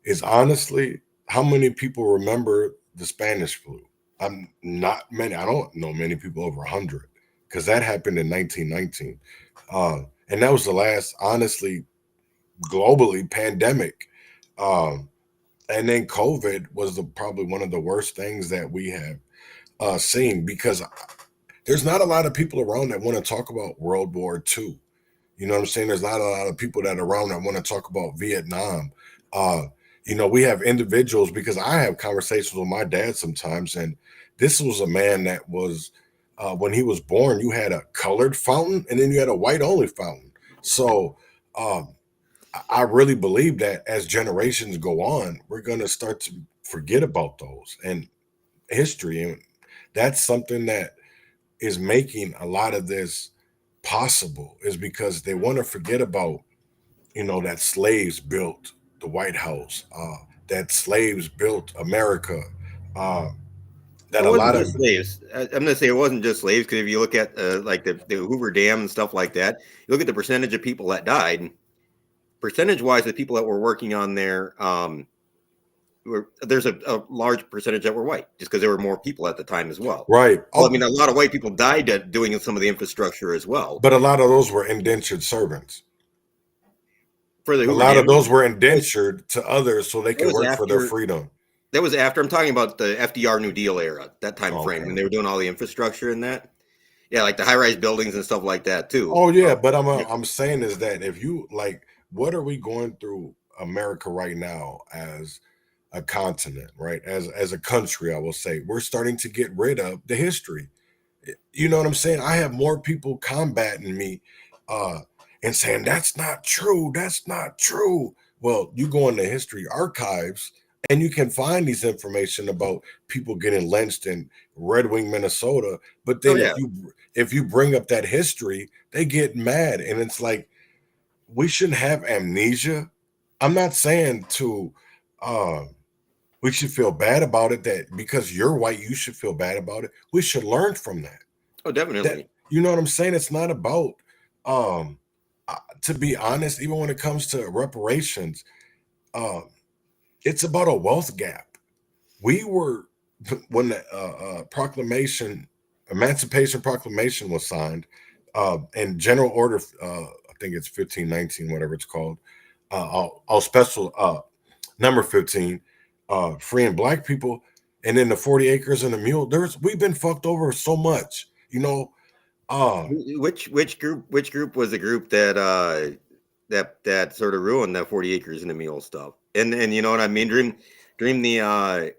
is honestly, how many people remember the Spanish flu? I'm not many. I don't know many people over 100, because that happened in 1919. And that was the last, honestly, globally pandemic. And then COVID was probably one of the worst things that we have seen, because there's not a lot of people around that want to talk about World War II. You know what I'm saying? There's not a lot of people that are around that want to talk about Vietnam. We have individuals, because I have conversations with my dad sometimes, and this was a man that was, when he was born, you had a colored fountain and then you had a white only fountain. So I really believe that as generations go on, we're going to start to forget about those and history. And that's something that is making a lot of this possible, is because they want to forget about, that slaves built the White House, that slaves built America. that It a wasn't lot of just slaves. I'm going to say it wasn't just slaves because if you look at like the Hoover Dam and stuff like that, you look at the percentage of people that died. Percentage-wise, the people that were working on there, there's a large percentage that were white, just because there were more people at the time as well. right. Well, I Oh, mean, a lot of white people died doing some of the infrastructure as well. but a lot of those were indentured servants. For the A Hoover lot Dam, of those were indentured to others so they that could was work for their after. freedom. That was after. I'm talking about the FDR New Deal era, that time frame when Okay. they were doing all the infrastructure and that. Yeah, like the high-rise buildings and stuff like that too. Oh yeah, but Yeah. I'm saying is that if you like, what are we going through America right now as a continent, right? As a country, I will say we're starting to get rid of the history. You know what I'm saying? I have more people combating me uh and saying that's not true, that's not true. Well, you go in the history archives and you can find these information about people getting lynched in Red Wing, Minnesota. But Oh then yeah. if you bring up that history, they get mad. And it's like we shouldn't have amnesia. I'm not saying to uh we should feel bad about it, that because you're white, you should feel bad about it. We should learn from that. Oh, That definitely. you know what I'm saying? It's not about to be honest, even when it comes to reparations, um, it's about a wealth gap. We were when the Emancipation Proclamation was signed, and General Order, I think it's 1519, whatever it's called, all special number 15, freeing black people, and then the 40 acres and the mule. We've been fucked over so much, you know. Which group was the group that that sort of ruined that 40 acres and a mule stuff? And you know what I mean? During the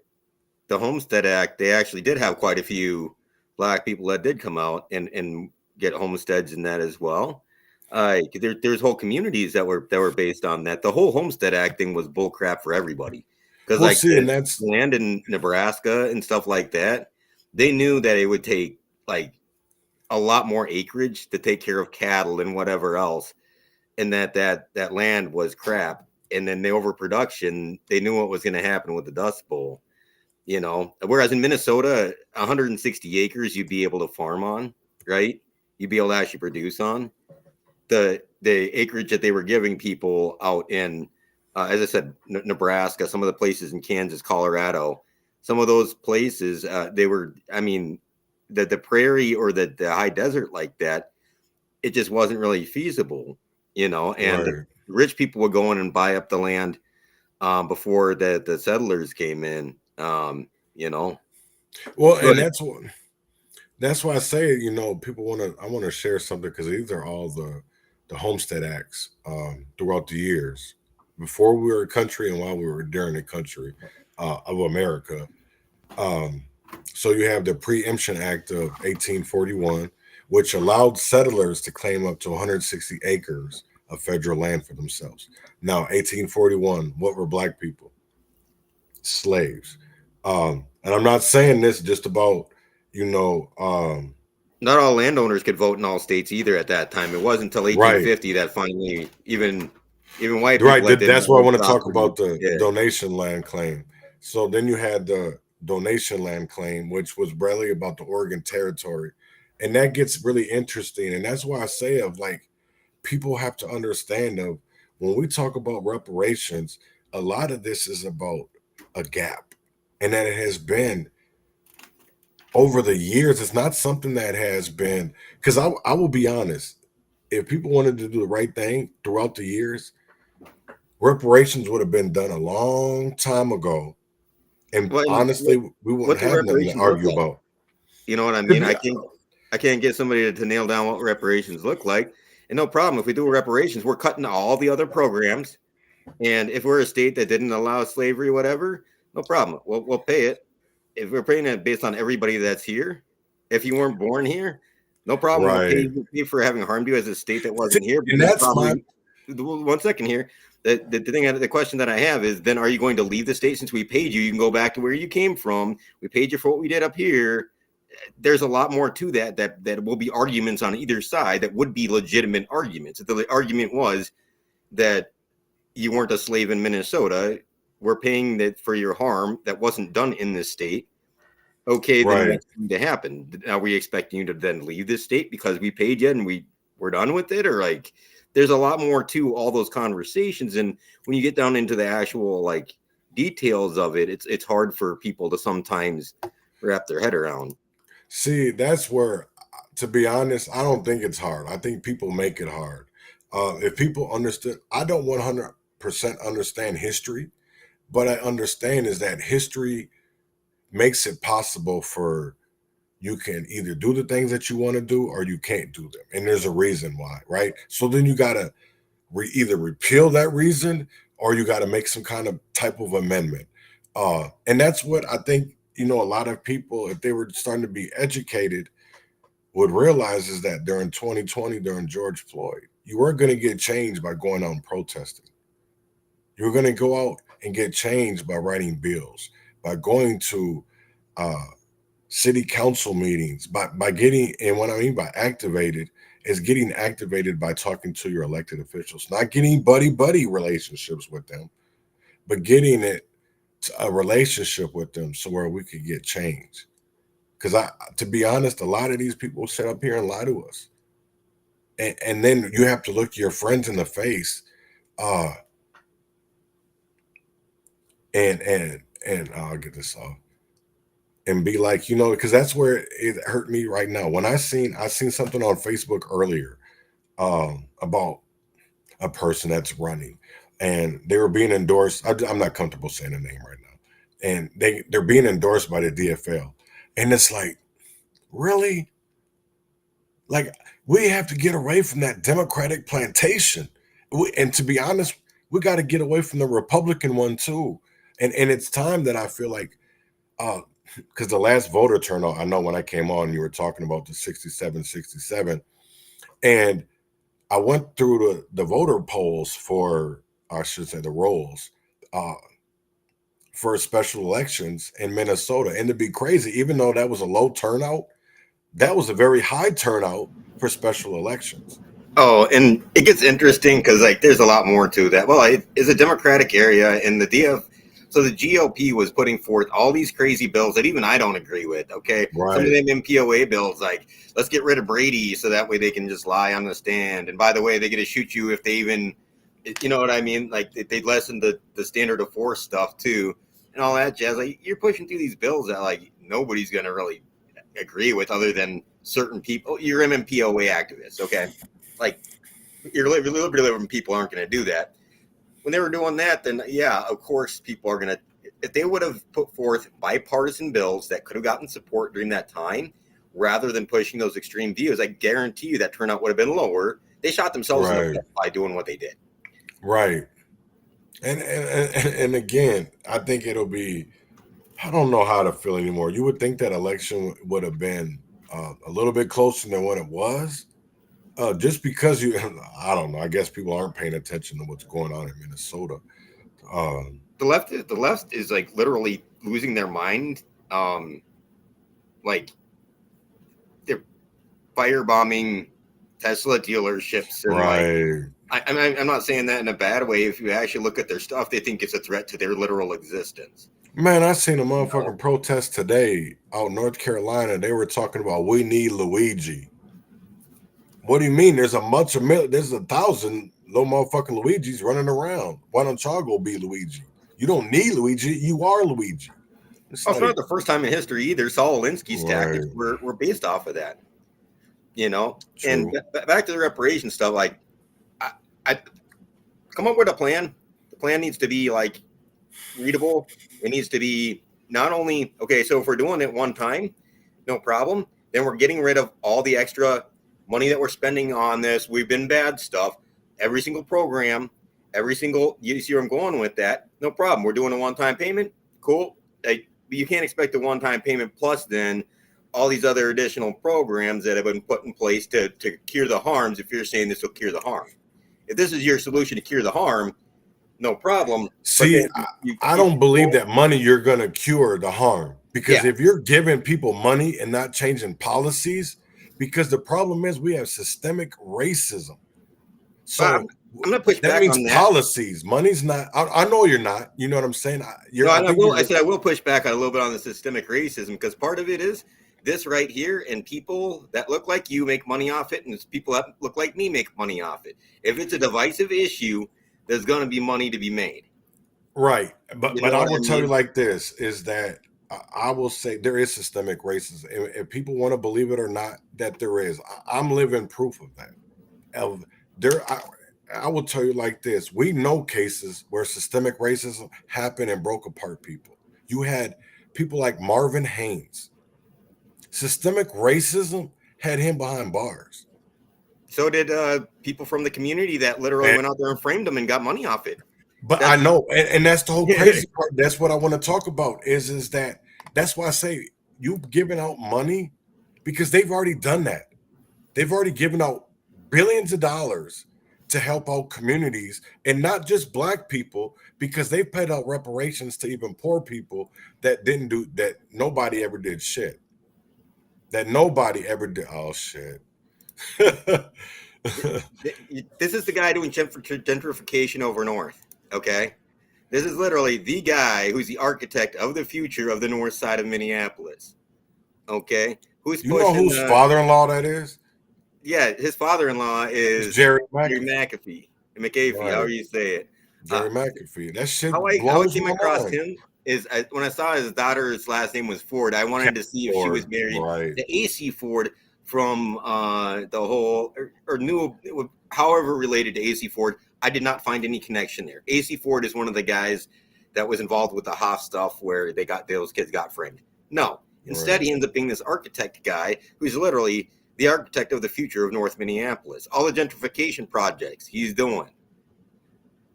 Homestead Act, they actually did have quite a few black people that did come out and get homesteads and that as well. There's whole communities that were based on that. The whole Homestead Act thing was bull crap for everybody because We'll like see, and the that's land in Nebraska and stuff like that, they knew that it would take like a lot more acreage to take care of cattle and whatever else, and that land was crap. And then the overproduction, they knew what was going to happen with the Dust Bowl, you know. Whereas in Minnesota, 160 acres you'd be able to farm on, right? You'd be able to actually produce on the acreage that they were giving people out in, as I said, Nebraska, some of the places in Kansas, Colorado, some of those places, they were, I mean, the prairie or the high desert like that, it just wasn't really feasible, you know. And the right. rich people would go in and buy up the land before the settlers came in, you know. Well, and But that's why I say, you know, people want to. I want to share something because these are all the Homestead Acts throughout the years before we were a country and while we were during the country of America. Um, so you have the Preemption Act of 1841, which allowed settlers to claim up to 160 acres of federal land for themselves. Now, 1841, what were black people? Slaves. And I'm not saying this just about, you know, not all landowners could vote in all states either at that time. It wasn't until right, 1850 that finally even white right. people that didn't That's why I own want to talk property. about the Yeah. donation land claim. So then you had the donation land claim, which was really about the Oregon Territory. And that gets really interesting. And that's why I say of like people have to understand of when we talk about reparations, a lot of this is about a gap. And that it has been over the years. It's not something that has been because I will be honest, if people wanted to do the right thing throughout the years, reparations would have been done a long time ago. And Well, and honestly, we wouldn't what do have nothing to reparations look argue like? about. You know what I To mean? be I can't get somebody to nail down what reparations look like. And no problem. If we do reparations, we're cutting all the other programs. And if we're a state that didn't allow slavery, whatever, no problem. We'll pay it. If we're paying it based on everybody that's here, if you weren't born here, no problem. right. We'll pay for having harmed you as a state that See, wasn't here. But and then that's my probably 1 second here. The question that I have is, then are you going to leave the state since we paid you? You can go back to where you came from. We paid you for what we did up here. There's a lot more to that will be arguments on either side that would be legitimate arguments. If the argument was that you weren't a slave in Minnesota, we're paying that for your harm that wasn't done in this state. Okay, then Right. what's going to happen? Are we expecting you to then leave this state because we paid you and we're done with it? Or like there's a lot more to all those conversations. And when you get down into the actual like details of it, it's hard for people to sometimes wrap their head around. See, that's where, to be honest, I don't think it's hard. I think people make it hard. If people understood, I don't 100% understand history, but I understand is that history makes it possible for you can either do the things that you want to do or you can't do them. And there's a reason why, right? So then you got to either repeal that reason or you got to make some kind of type of amendment. And that's what I think, a lot of people, if they were starting to be educated, would realize is that during 2020, during George Floyd, you weren't going to get change by going out and protesting. You were going to go out and get change by writing bills, by going to city council meetings, by getting, and what I mean by activated is getting activated by talking to your elected officials, not getting buddy relationships with them, but getting it to a relationship with them so where we could get change. Because to be honest, a lot of these people sit up here and lie to us, and then you have to look your friends in the face, uh, and I'll get this off and be like, because that's where it hurt me right now. When I seen something on Facebook earlier, about a person that's running, and they were being endorsed. I'm not comfortable saying the name right now, and they're being endorsed by the DFL, and it's like, really, like we have to get away from that Democratic plantation, and to be honest, we got to get away from the Republican one too, and it's time that I feel like, because the last voter turnout, I know when I came on, you were talking about the 67, and I went through the voter polls for, I should say, the rolls for special elections in Minnesota. And to be crazy, even though that was a low turnout, that was a very high turnout for special elections. Oh, and it gets interesting because like there's a lot more to that. Well, it is a Democratic area, and so the GOP was putting forth all these crazy bills that even I don't agree with. Okay, Right. Some of them MPOA bills, like let's get rid of Brady so that way they can just lie on the stand. And by the way, they get to shoot you if they even, you know what I mean? Like they'd lessen the standard of force stuff too, and all that jazz. Like you're pushing through these bills that like nobody's gonna really agree with other than certain people. You're MPOA activists, okay? Like your liberty-loving people aren't going to do that. When they were doing that, then yeah, of course, people are going to. If they would have put forth bipartisan bills that could have gotten support during that time, rather than pushing those extreme views, I guarantee you that turnout would have been lower. They shot themselves in the foot by doing what they did. Right. And again, I think it'll be. I don't know how to feel anymore. You would think that election would have been a little bit closer than what it was. Just because I don't know. I guess people aren't paying attention to what's going on in Minnesota. The left is like literally losing their mind. Like they're firebombing Tesla dealerships. And right. I'm not saying that in a bad way. If you actually look at their stuff, they think it's a threat to their literal existence. Man, I seen a motherfucking protest today out in North Carolina. They were talking about we need Luigi. What do you mean? There's there's 1,000 little motherfucking Luigis running around. Why don't y'all go be Luigi? You don't need Luigi. You are Luigi. It's not the first time in history either. Saul Alinsky's tactics were based off of that. True. And back to the reparation stuff. Like, I come up with a plan. The plan needs to be like readable. It needs to be not only okay. So if we're doing it one time, no problem. Then we're getting rid of all the extra money that we're spending on this. We've been bad stuff. Every single program, you see where I'm going with that. No problem. We're doing a one-time payment. Cool. You can't expect a one-time payment plus then all these other additional programs that have been put in place to cure the harms. If you're saying this will cure the harm, if this is your solution to cure the harm, no problem. See, I don't believe that money you're going to cure the harm, because if you're giving people money and not changing policies, because the problem is we have systemic racism. But I'm, So I'm gonna push that back means on that. policies. Money's not. I know you're not. You know what I'm saying? No, I and I think will. you're I just said I will push back a little bit on the systemic racism because part of it is this right here, and people that look like you make money off it, and it's people that look like me make money off it. If it's a divisive issue, there's going to be money to be made. right. But You know I what I will tell you mean? like this: is that I will say there is systemic racism. If people want to believe it or not, that there is. I'm living proof of that. Of there, I will tell you like this: we know cases where systemic racism happened and broke apart people. You had people like Marvin Haynes. Systemic racism had him behind bars. So did people from the community that literally And, went out there and framed them and got money off it. but I That's know, and that's the whole crazy part. That's what I want to talk about. Is that that's why I say you giving out money because they've already done that. They've already given out billions of dollars to help out communities and not just black people because they've paid out reparations to even poor people that didn't do that. Nobody ever did shit. That nobody ever did. Oh shit. this is the guy doing gentrification over north. Okay, this is literally the guy who's the architect of the future of the north side of Minneapolis. Okay, who's You know pushing whose father-in-law that is? Yeah, his father-in-law It's is Jerry Jerry McAfee. McAfee, however Right. you say it. Jerry McAfee. That shit How I blows came my across mind. him is when I saw his daughter's last name was Ford. I wanted to see if she was Ford, married right. to AC Ford from the whole or knew however related to AC Ford. I did not find any connection there. AC Ford is one of the guys that was involved with the Hoff stuff where those kids got framed. No, instead Right. he ends up being this architect guy who's literally the architect of the future of North Minneapolis. All the gentrification projects he's doing.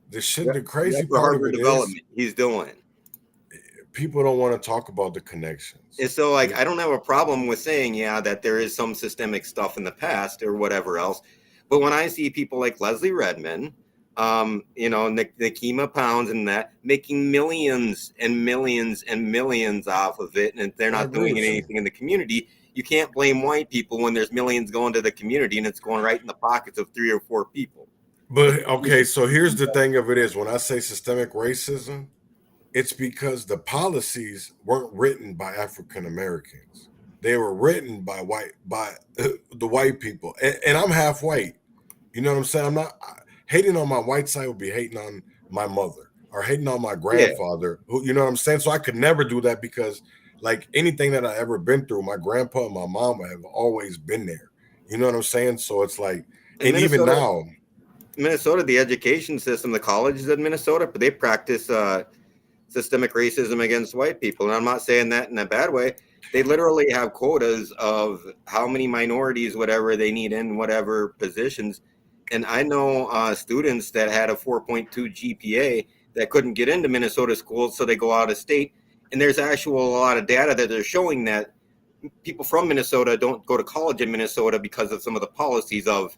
The crazy Upper part of Harbor it is development he's doing. people don't want to talk about the connections. And so, like, I don't have a problem with saying, yeah, that there is some systemic stuff in the past or whatever else. But when I see people like Leslie Redmond, Nikema Pounds and that making millions and millions and millions off of it, and they're I not agree doing with you. anything in the community, you can't blame white people when there's millions going to the community and it's going right in the pockets of 3 or 4 people. But okay, so here's the thing of it is when I say systemic racism, it's because the policies weren't written by African Americans. They were written by the white people. And I'm half white. You know what I'm saying? I'm not hating on my white side would be hating on my mother or hating on my Yeah. grandfather. Who, you know what I'm saying? So I could never do that because like anything that I ever been through, my grandpa and my mama have always been there. You know what I'm saying? So it's like, In and even now, Minnesota, the education system, the colleges in Minnesota, they practice systemic racism against white people. And I'm not saying that in a bad way. They literally have quotas of how many minorities, whatever they need in whatever positions. And I know students that had a 4.2 GPA that couldn't get into Minnesota schools, so they go out of state. And there's a lot of data that they're showing that people from Minnesota don't go to college in Minnesota because of some of the policies of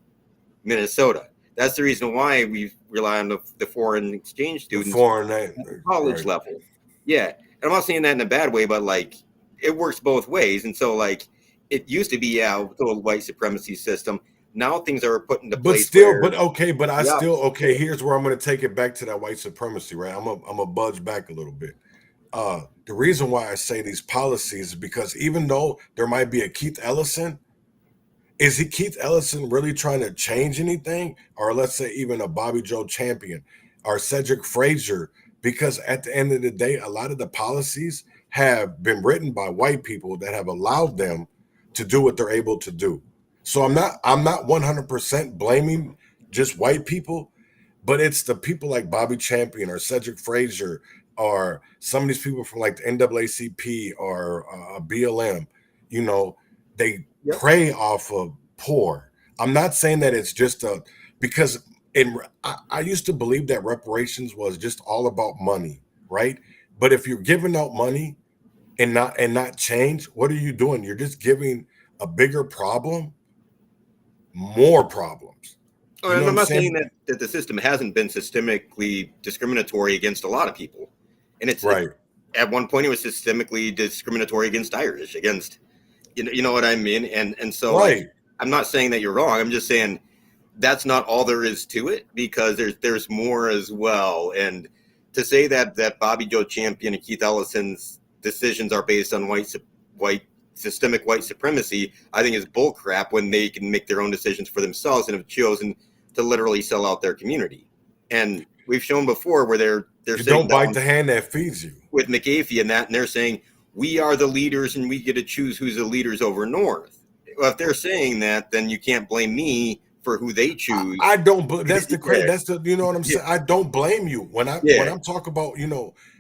Minnesota. That's the reason why we rely on the foreign exchange students at the college level. Yeah. And I'm not saying that in a bad way, but like it works both ways. And so like it used to be, the old white supremacy system. Now things are put into place. Here's where I'm going to take it back to that white supremacy, right? I'm a budge back a little bit. The reason why I say these policies is because even though there might be a Keith Ellison, is Keith Ellison really trying to change anything? Or let's say even a Bobby Joe Champion or Cedric Frazier, because at the end of the day, a lot of the policies have been written by white people that have allowed them to do what they're able to do. So I'm not 100% blaming just white people, but it's the people like Bobby Champion or Cedric Frazier or some of these people from like the NAACP or BLM, they prey off of poor. I'm not saying that it's just because I used to believe that reparations was just all about money, right? But if you're giving out money and not change, what are you doing? You're just giving a bigger problem, more problems. You know I'm not saying that the system hasn't been systemically discriminatory against a lot of people. And it's right. At one point it was systemically discriminatory against Irish, against you know what I mean? And so right. I'm not saying that you're wrong. I'm just saying that's not all there is to it, because there's more as well. And to say that Bobby Joe Champion and Keith Ellison's decisions are based on systemic white supremacy, I think is bullcrap, when they can make their own decisions for themselves and have chosen to literally sell out their community. And we've shown before where they're you don't bite the hand that feeds you with McAfee and they're saying we are the leaders and we get to choose who's the leaders over North. Well, if they're saying that, then you can't blame me for who they choose. I don't. That's the crazy. That's the. You know what I'm saying? I don't blame you when I'm talking about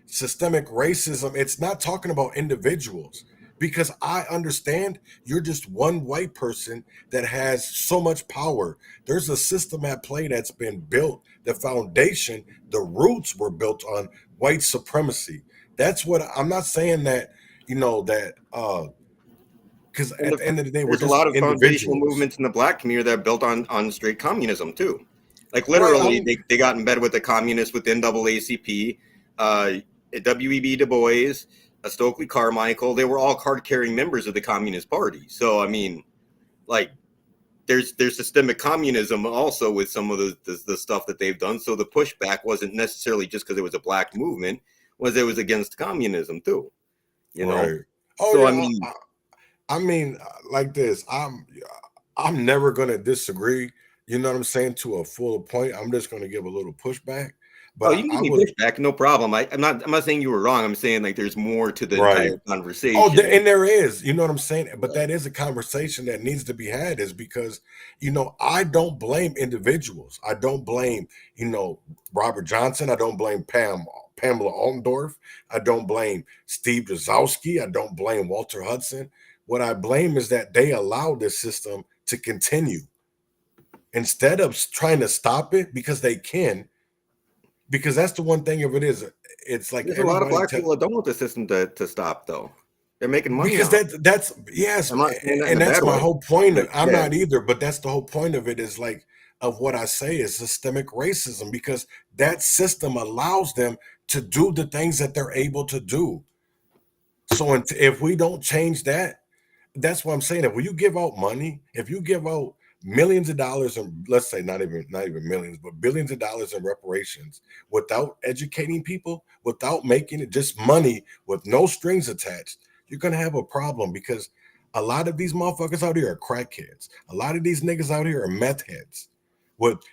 systemic racism. It's not talking about individuals, because I understand you're just one white person that has so much power. There's a system at play that's been built. The foundation, the roots were built on white supremacy. That's what I'm not saying that because at the end of the day, there's a lot of foundational movements in the black community that are built on straight communism too. Like literally, they got in bed with the communists with NAACP, W.E.B. Du Bois, Stokely Carmichael. They were all card-carrying members of the Communist Party. So I mean, like, there's systemic communism also with some of the stuff that they've done. So the pushback wasn't necessarily just because it was a black movement, was it was against communism too. You know. Right. Oh, so yeah, I mean, like this, I'm never gonna disagree. You know what I'm saying, to a full point. I'm just gonna give a little pushback. But you can give me pushback, no problem. I'm not saying you were wrong. I'm saying like there's more to the entire conversation. Oh, and there is. You know what I'm saying? But that is a conversation that needs to be had, is because I don't blame individuals. I don't blame Robert Johnson. I don't blame Pamela Altendorf. I don't blame Steve Drzowski. I don't blame Walter Hudson. What I blame is that they allow this system to continue instead of trying to stop it, because they can. Because that's the one thing of it is, it's like there's a lot of black people that don't want the system to stop, though. They're making money. Because that's yes, and that's my whole point. I'm not either, but that's the whole point of it, is like, of what I say is systemic racism, because that system allows them to do the things that they're able to do. So if we don't change that, that's what I'm saying. If you give out money, if you give out millions of dollars, and let's say not even millions, but billions of dollars in reparations, without educating people, without making it just money with no strings attached, you're gonna have a problem, because a lot of these motherfuckers out here are crackheads. A lot of these niggas out here are meth heads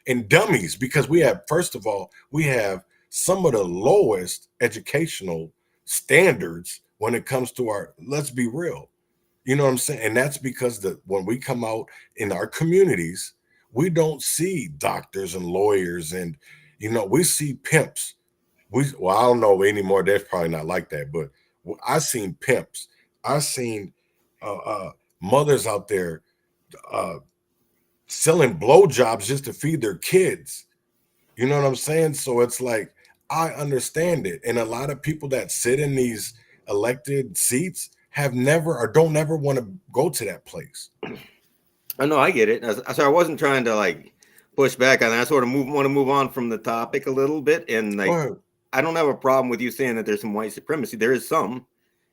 and dummies, because first of all, we have some of the lowest educational standards when it comes to let's be real. You know what I'm saying? And that's because when we come out in our communities, we don't see doctors and lawyers, and we see pimps. I don't know anymore. That's probably not like that, but I seen pimps. I seen mothers out there selling blowjobs just to feed their kids. You know what I'm saying? So it's like, I understand it, and a lot of people that sit in these elected seats have never or don't ever want to go to that place. I know, I get it. So I wasn't trying to like push back on that. I sort of want to move on from the topic a little bit, and like, I don't have a problem with you saying that there's some white supremacy. There is some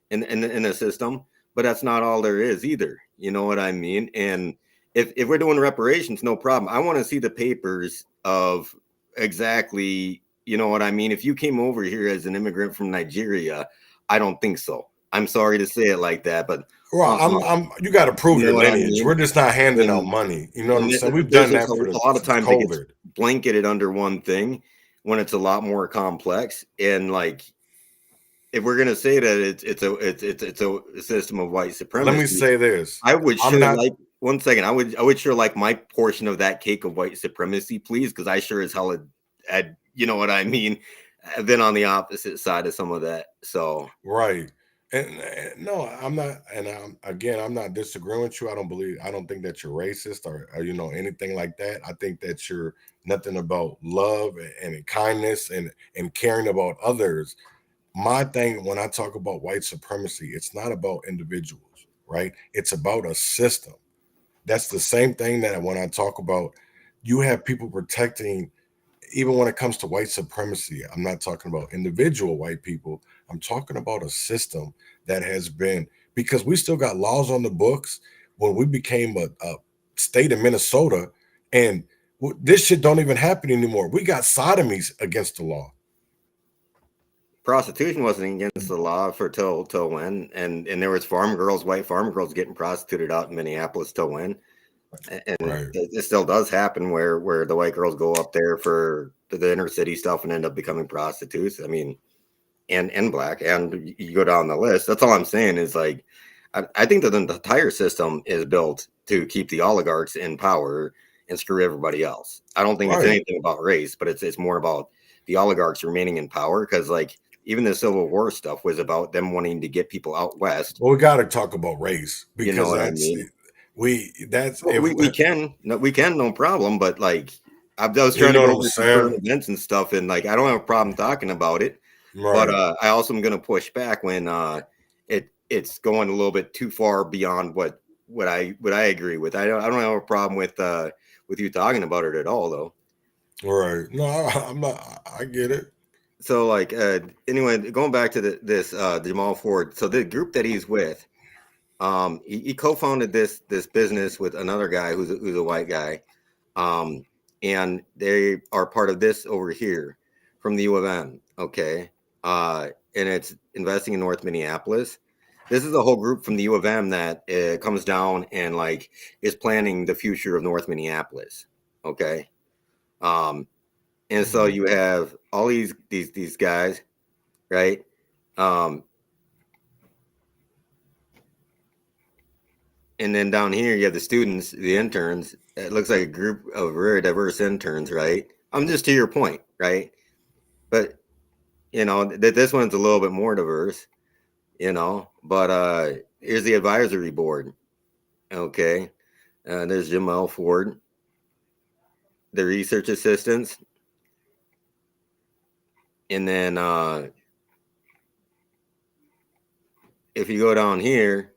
in the system, but that's not all there is either. You know what I mean? And if we're doing reparations, no problem. I want to see the papers of exactly, you know what I mean? If you came over here as an immigrant from Nigeria, I don't think so. I'm sorry to say it like that, but you got to prove your lineage. I mean? We're just not handing out money. You know what I'm saying? We've done that for a lot of times. It gets blanketed under one thing when it's a lot more complex. And like, if we're gonna say that it's a system of white supremacy, let me say this: I would one second. I would sure like my portion of that cake of white supremacy, please, because I sure as hell had, you know what I mean. I've been on the opposite side of some of that. So right. And no, I'm not. And I'm not disagreeing with you. I don't think that you're racist or anything like that. I think that you're nothing about love and kindness and caring about others. My thing when I talk about white supremacy, it's not about individuals, right? It's about a system. That's the same thing that when I talk about, you have people protecting. Even when it comes to white supremacy, I'm not talking about individual white people. I'm talking about a system that has been, because we still got laws on the books. When we became a state of Minnesota, and This shit don't even happen anymore. We got sodomies against the law. Prostitution wasn't against the law for till when, and there was farm girls, white farm girls getting prostituted out in Minneapolis till when, and Right. it still does happen where the white girls go up there for the inner city stuff and end up becoming prostitutes. I mean, and black, and you go down the list. That's all I'm saying is like, I think that the entire system is built to keep the oligarchs in power and screw everybody else. I don't think it's Right. anything about race, but it's more about the oligarchs remaining in power, because like even the Civil War stuff was about them wanting to get people out west. Well, we got to talk about race because You know what I that's mean? we can no problem, but like I was You trying to know go what over I'm some saying? current events and stuff, and like I don't have a problem talking about it. right. But I also am going to push back when it's going a little bit too far beyond what I agree with. I don't have a problem with you talking about it at all, though. Right. No, I'm not. I get it. So like anyway, going back to this Jamal Ford. So the group that he's with, he co-founded this business with another guy who's a white guy, and they are part of this over here from the U of M. Okay. And it's investing in North Minneapolis. This is a whole group from the U of M that comes down and like is planning the future of North Minneapolis. Okay. And so you have all these guys, right? And then down here you have the students, the interns. It looks like a group of very diverse interns, right? I'm just to your point, right? But you know that this one's a little bit more diverse, you know. But here's the advisory board. Okay, there's Jamal Ford, the research assistants, and then if you go down here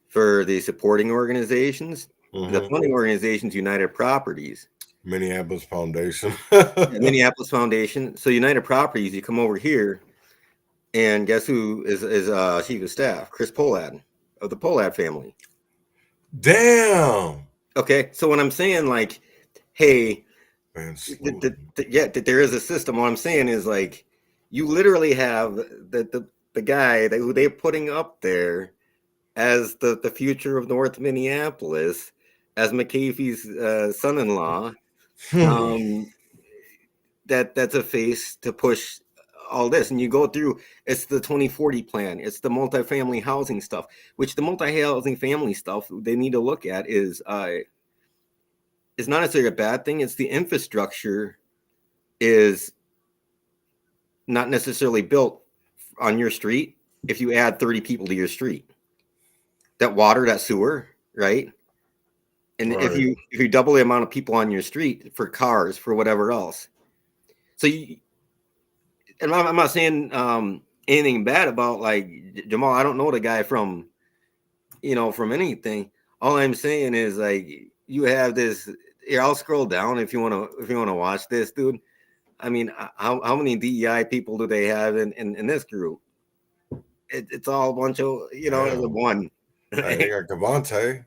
for the supporting organizations, the funding organizations, United Properties, Minneapolis Foundation. Minneapolis Foundation. So United Properties, you come over here, and guess who is chief of staff? Chris Polad of the Polad family. Damn. Okay, so when I'm saying like, hey, Man, there is a system. What I'm saying is like, you literally have the guy who they're putting up there as the future of North Minneapolis, as McAfee's son-in-law. That's a face to push all this, and you go through. It's the 2040 plan. It's the multifamily housing stuff, which the multi-housing family stuff they need to look at is not necessarily a bad thing. It's the infrastructure is not necessarily built on your street. If you add 30 people to your street, that water, that sewer, right? And Right. if you double the amount of people on your street for cars, for whatever else, so and I'm not saying anything bad about like Jamal. I don't know the guy from anything. All I'm saying is like you have this. Here, I'll scroll down if you want to watch this, dude. I mean, how many DEI people do they have in this group? It's all a bunch of Damn. one. Hey, they got Cavante.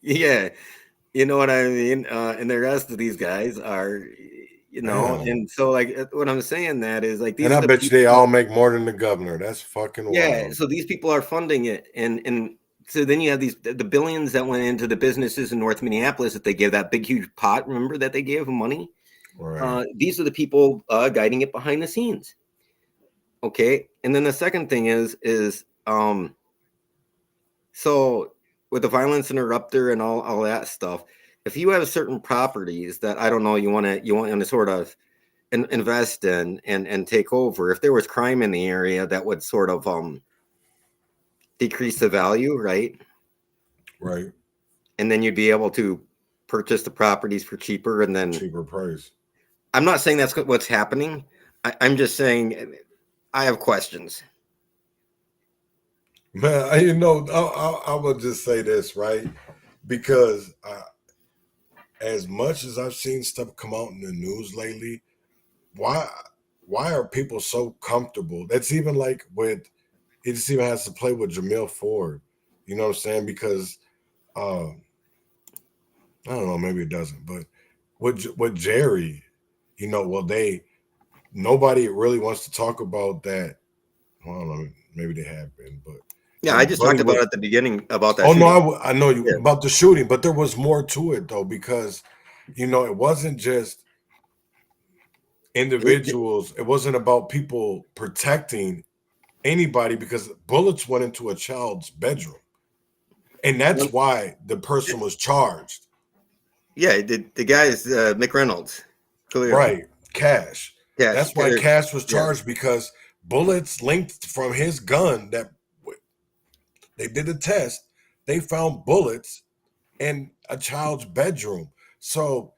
Yeah, you know what I mean. And the rest of these guys are, Damn. and so like what I'm saying that is like these. And are I the bet you people, they all make more than the governor. That's fucking yeah. wild. So these people are funding it, and so then you have the billions that went into the businesses in North Minneapolis that they gave that big huge pot. Remember that they gave them money. Right. These are the people guiding it behind the scenes. Okay, and then the second thing is so with the violence interrupter and all that stuff, if you have certain properties that I don't know you want to sort of invest in and take over, if there was crime in the area, that would sort of decrease the value, right? Right. And then you'd be able to purchase the properties for cheaper, and then Cheaper price. I'm not saying that's what's happening. I'm just saying I have questions. Man, I will just say this, right? Because as much as I've seen stuff come out in the news lately, why are people so comfortable? That's even like with it just even has to play with Jamil Ford. You know what I'm saying? Because I don't know, maybe it doesn't, but with Jerry, nobody really wants to talk about that. Well, I don't know, maybe they have been, but Yeah, I just Buddy talked about would. at the beginning about that Oh no, shooting. I know you Yeah. about the shooting, but there was more to it though because it wasn't just individuals. It wasn't about people protecting anybody because bullets went into a child's bedroom, and that's why the person was charged. Yeah, the guy is Mick Reynolds, clearly. Right, Cash. Yes, That's why Cash was yeah. charged because bullets linked from his gun that they did a test. They found bullets in a child's bedroom. So,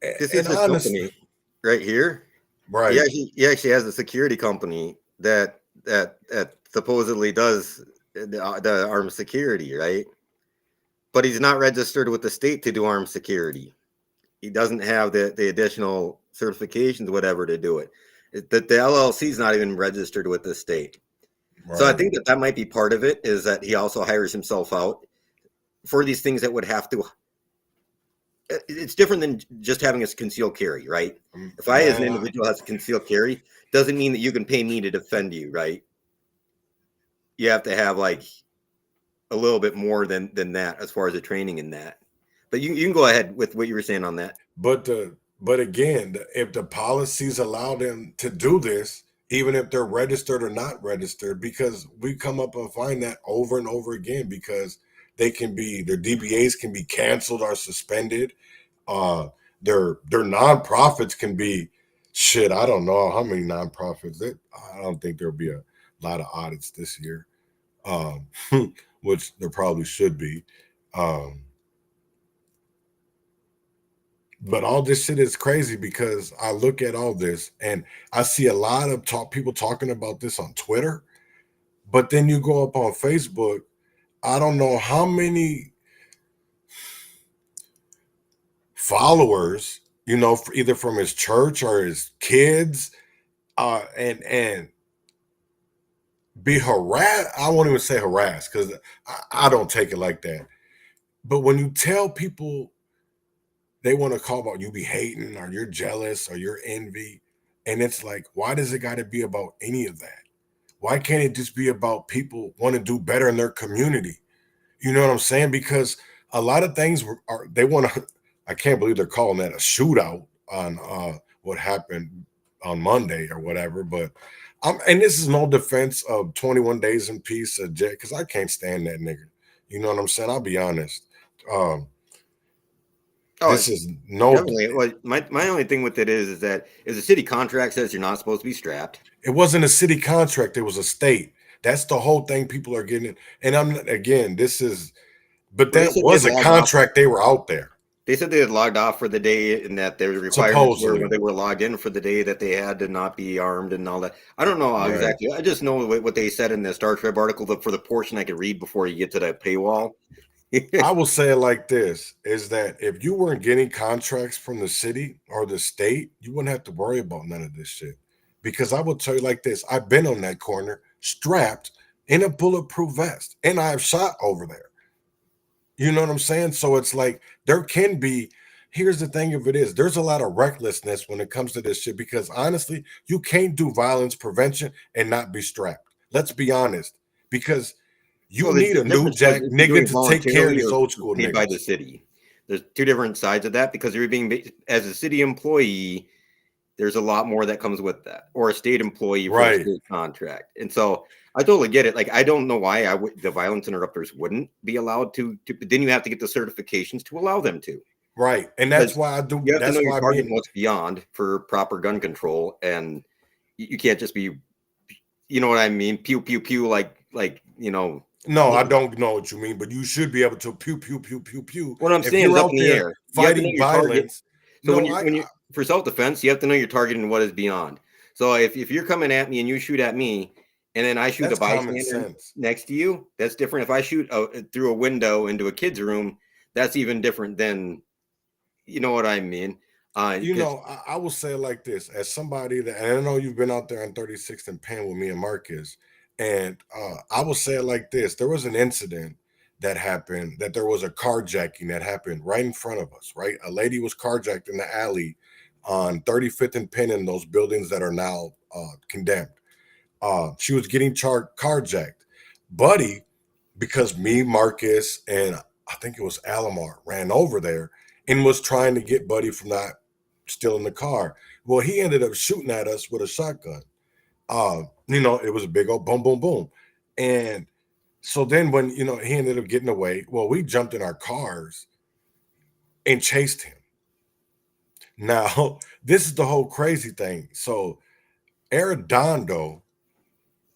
This is and his honestly, company right here. right, He actually has a security company that supposedly does the armed security, right? But he's not registered with the state to do armed security. He doesn't have the additional certifications, whatever, to do it. The LLC is not even registered with the state. So I right. think that might be part of it, is that he also hires himself out for these things that would have to. It's different than just having a concealed carry, right? If I, as an Man, individual, has a concealed carry, doesn't mean that you can pay me to defend you, right? You have to have like a little bit more than that as far as the training in that. But you can go ahead with what you were saying on that. but again, if the policies allow them to do this, even if they're registered or not registered, because we come up and find that over and over again, because their DBAs can be canceled or suspended. Uh, their nonprofits can be shit. I don't know how many nonprofits. I don't think there'll be a lot of audits this year, um, which there probably should be. Um, But all this shit is crazy because I look at all this and I see a lot of people talking about this on Twitter. But then you go up on Facebook, I don't know how many followers, either from his church or his kids, and be harassed. I won't even say harassed because I don't take it like that. But when you tell people they want to call about you be hating or you're jealous or you're envy, and it's like, why does it got to be about any of that? Why can't it just be about people want to do better in their community? You know what I'm saying? Because a lot of things are they want to. I can't believe they're calling that a shootout on what happened on Monday or whatever. But and this is no defense of 21 Days in Peace, because I can't stand that nigga. You know what I'm saying? I'll be honest. Um, Oh, this is no. definitely. Well, my only thing with it is that if the city contract says you're not supposed to be strapped. It wasn't a city contract. It was a state. That's the whole thing people are getting. And again, but Well, they that said they had was a logged off. contract. They were out there. They said they had logged off for the day, and that their requirements were Supposedly. when they were logged in for the day that they had to not be armed and all that. I don't know Right. exactly. I just know what they said in the Star Trek article for the portion I could read before you get to that paywall. I will say it like this, is that if you weren't getting contracts from the city or the state, you wouldn't have to worry about none of this shit. Because I will tell you like this, I've been on that corner strapped in a bulletproof vest and I've shot over there. You know what I'm saying? So it's like there can be, here's the thing of it is, there's a lot of recklessness when it comes to this shit because honestly, you can't do violence prevention and not be strapped. Let's be honest. Because you Well, need the a new difference was jack if you're doing nigga to take care of voluntarily these or old school paid by the niggas. city. There's two different sides of that, because you're being, as a city employee, there's a lot more that comes with that, or a state employee for a Right. state contract. And so I totally get it. Like, I don't know why the violence interrupters wouldn't be allowed to, but then you have to get the certifications to allow them to. Right. And that's Because why I do you have to know that's your why target and what's beyond for proper gun control. And you can't just be, you know what I mean? Pew, pew, pew, like, no, I don't know what you mean, but you should be able to pew pew pew pew pew. What I'm If saying you're is up out in the there air. You have to know fighting your target. violence, So no, when you for self-defense, you have to know your target and what is beyond. So if you're coming at me and you shoot at me, and then I shoot a that's common bystander sense. next to you, that's different. If I shoot through a window into a kid's room, that's even different than, you know what I mean? I will say it like this, as somebody that, and I know you've been out there on 36th and Penn with me and Marcus, and I will say it like this: there was an incident that happened, that there was a carjacking that happened right in front of us, right? A lady was carjacked in the alley on 35th and Penn in those buildings that are now condemned. She was getting carjacked. Buddy, because me, Marcus, and I think it was Alamar ran over there and was trying to get Buddy from not stealing the car. Well, he ended up shooting at us with a shotgun. It was a big old boom, boom, boom. And so then when, he ended up getting away, well, we jumped in our cars and chased him. Now, this is the whole crazy thing. So Arredondo,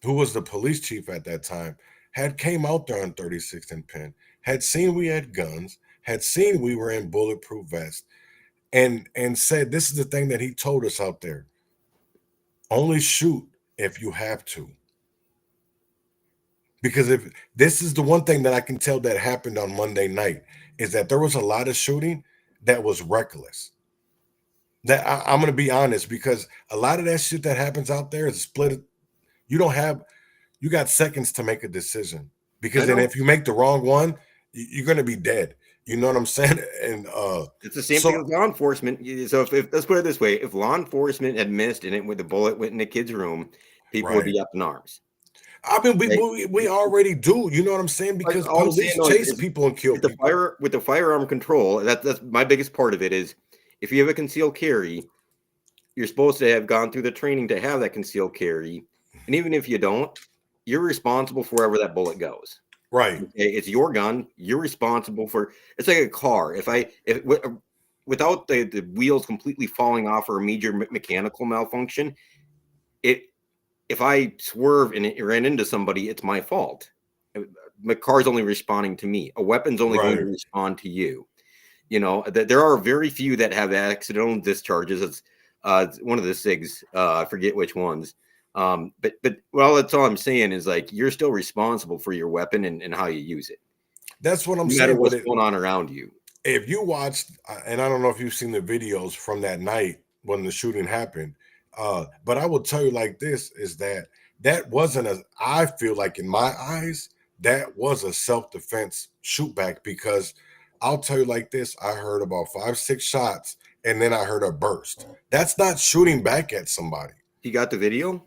who was the police chief at that time, had came out there on 36th and Penn, had seen we had guns, had seen we were in bulletproof vests, and said, this is the thing that he told us out there. Only shoot if you have to. Because if this is the one thing that I can tell that happened on Monday night, is that there was a lot of shooting that was reckless. That I'm going to be honest, because a lot of that shit that happens out there is split. You got seconds to make a decision, because then if you make the wrong one, you're going to be dead. You know what I'm saying? And it's the same thing with law enforcement. So if let's put it this way, if law enforcement had missed and it with the bullet went in the kid's room, people would be up in arms. I mean, we already do. You know what I'm saying? Because police chase people and kill people. With the firearm control, that's my biggest part of it is, if you have a concealed carry, you're supposed to have gone through the training to have that concealed carry. And even if you don't, you're responsible for wherever that bullet goes. Right. Okay? It's your gun. You're responsible for. It's like a car. If without the wheels completely falling off or a major mechanical malfunction, if I swerve and it ran into somebody, it's my fault. My car's only responding to me. A weapon's only going to respond to you. There are very few that have accidental discharges. It's one of the SIGs. I forget which ones. But that's all I'm saying is, like, you're still responsible for your weapon and how you use it. That's what I'm saying. No matter what's going on around you. If you watched, and I don't know if you've seen the videos from that night when the shooting happened, but I will tell you like this, is that wasn't I feel like in my eyes, that was a self-defense shoot back, because I'll tell you like this, I heard about 5-6 shots and then I heard a burst. That's not shooting back at somebody. You got the video?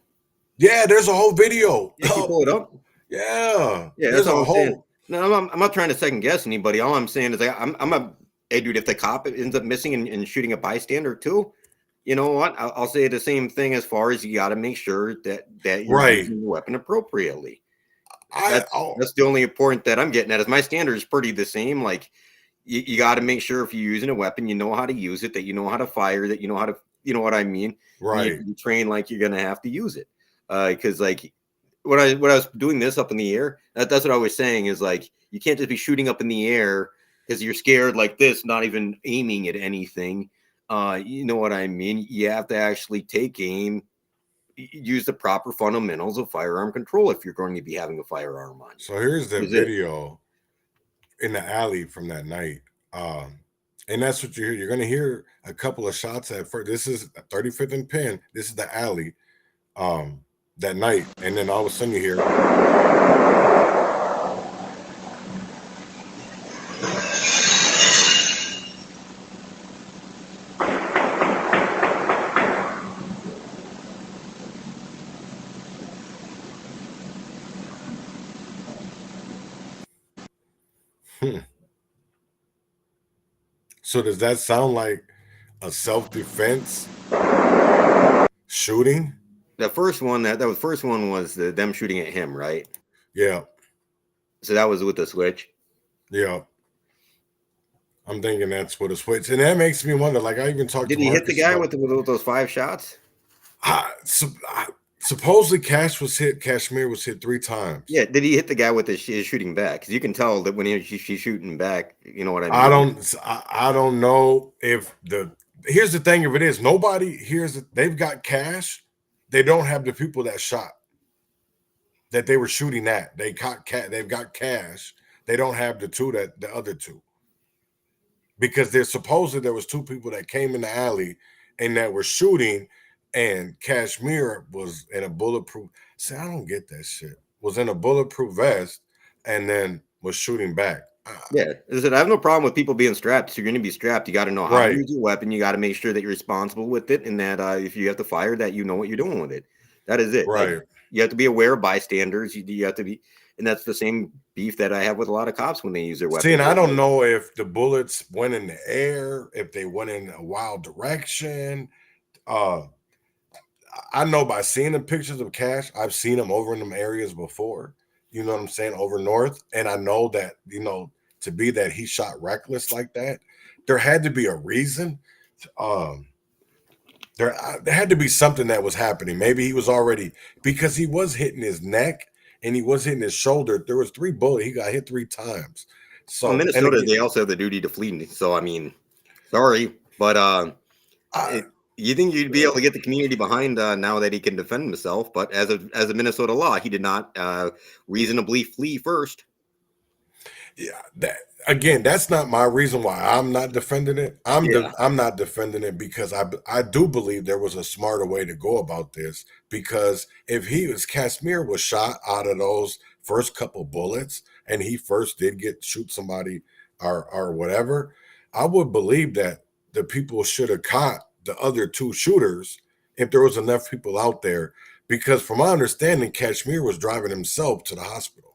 Yeah, there's a whole video. You can pull it up. Yeah. That's all I'm saying. No, I'm not trying to second guess anybody. All I'm saying is hey, dude, if the cop ends up missing and shooting a bystander too, you know what? I'll say the same thing, as far as you got to make sure that you're using your weapon appropriately. That's the only important that I'm getting at, is my standard is pretty the same. Like, you got to make sure if you're using a weapon, you know how to use it, that you know how to fire, that you know how to, you know what I mean? Right. You train like you're going to have to use it. Because like when I was doing this up in the air, that's what I was saying, is like, you can't just be shooting up in the air because you're scared like this, not even aiming at anything. You know what I mean? You have to actually take aim, use the proper fundamentals of firearm control if you're going to be having a firearm on. So here's the video in the alley from that night. And that's what you hear. You're going to hear a couple of shots at first. This is 35th and Penn. This is the alley that night. And then all of a sudden you hear. So does that sound like a self-defense shooting? The first one, the first one was them shooting at him, right? Yeah. So that was with the switch. Yeah. I'm thinking that's what a switch, and that makes me wonder. Like, I even talked. Did he hit the guy with those 5 shots? Supposedly, Kashmir was hit 3 times. Yeah. Did he hit the guy with his shooting back? Because you can tell that when she's shooting back. You know what I mean? I don't know if here's the thing. If it is, nobody hears it. They've got cash. They don't have the people that shot, that they were shooting at. They've got cash. They don't have the other two. Because there was 2 people that came in the alley and that were shooting, and Kashmir was in a bulletproof. See, I don't get that shit. Was in a bulletproof vest, and then was shooting back. Yeah, as I said, I have no problem with people being strapped. If you're going to be strapped, you got to know how to Right, use your weapon. You got to make sure that you're responsible with it, and that if you have to fire, that you know what you're doing with it. That is it. Like right. you have to be aware of bystanders. You have to be, and that's the same beef that I have with a lot of cops when they use their See, and weapons. I don't know if the bullets went in the air, if they went in a wild direction. Uh, I know by seeing the pictures of Cash, I've seen him over in them areas before. You know what I'm saying? Over north. And I know that, to be that he shot reckless like that, there had to be a reason. Um, there had to be something that was happening. Maybe he was already, because he was hitting his neck and he was hitting his shoulder. There was 3 bullets. He got hit 3 times. Well, So, and Minnesota, again, they also have the duty to flee. So I mean, sorry, but I, you think you'd be able to get the community behind now that he can defend himself? But as a Minnesota law, he did not reasonably flee first. yeah, that's not my reason why I'm not defending it. Yeah. I'm not defending it because I do believe there was a smarter way to go about this, because if Casimir was shot out of those first couple bullets and he first did shoot somebody or whatever, I would believe that the people should have caught the other 2 shooters if there was enough people out there, because from my understanding, Kashmir was driving himself to the hospital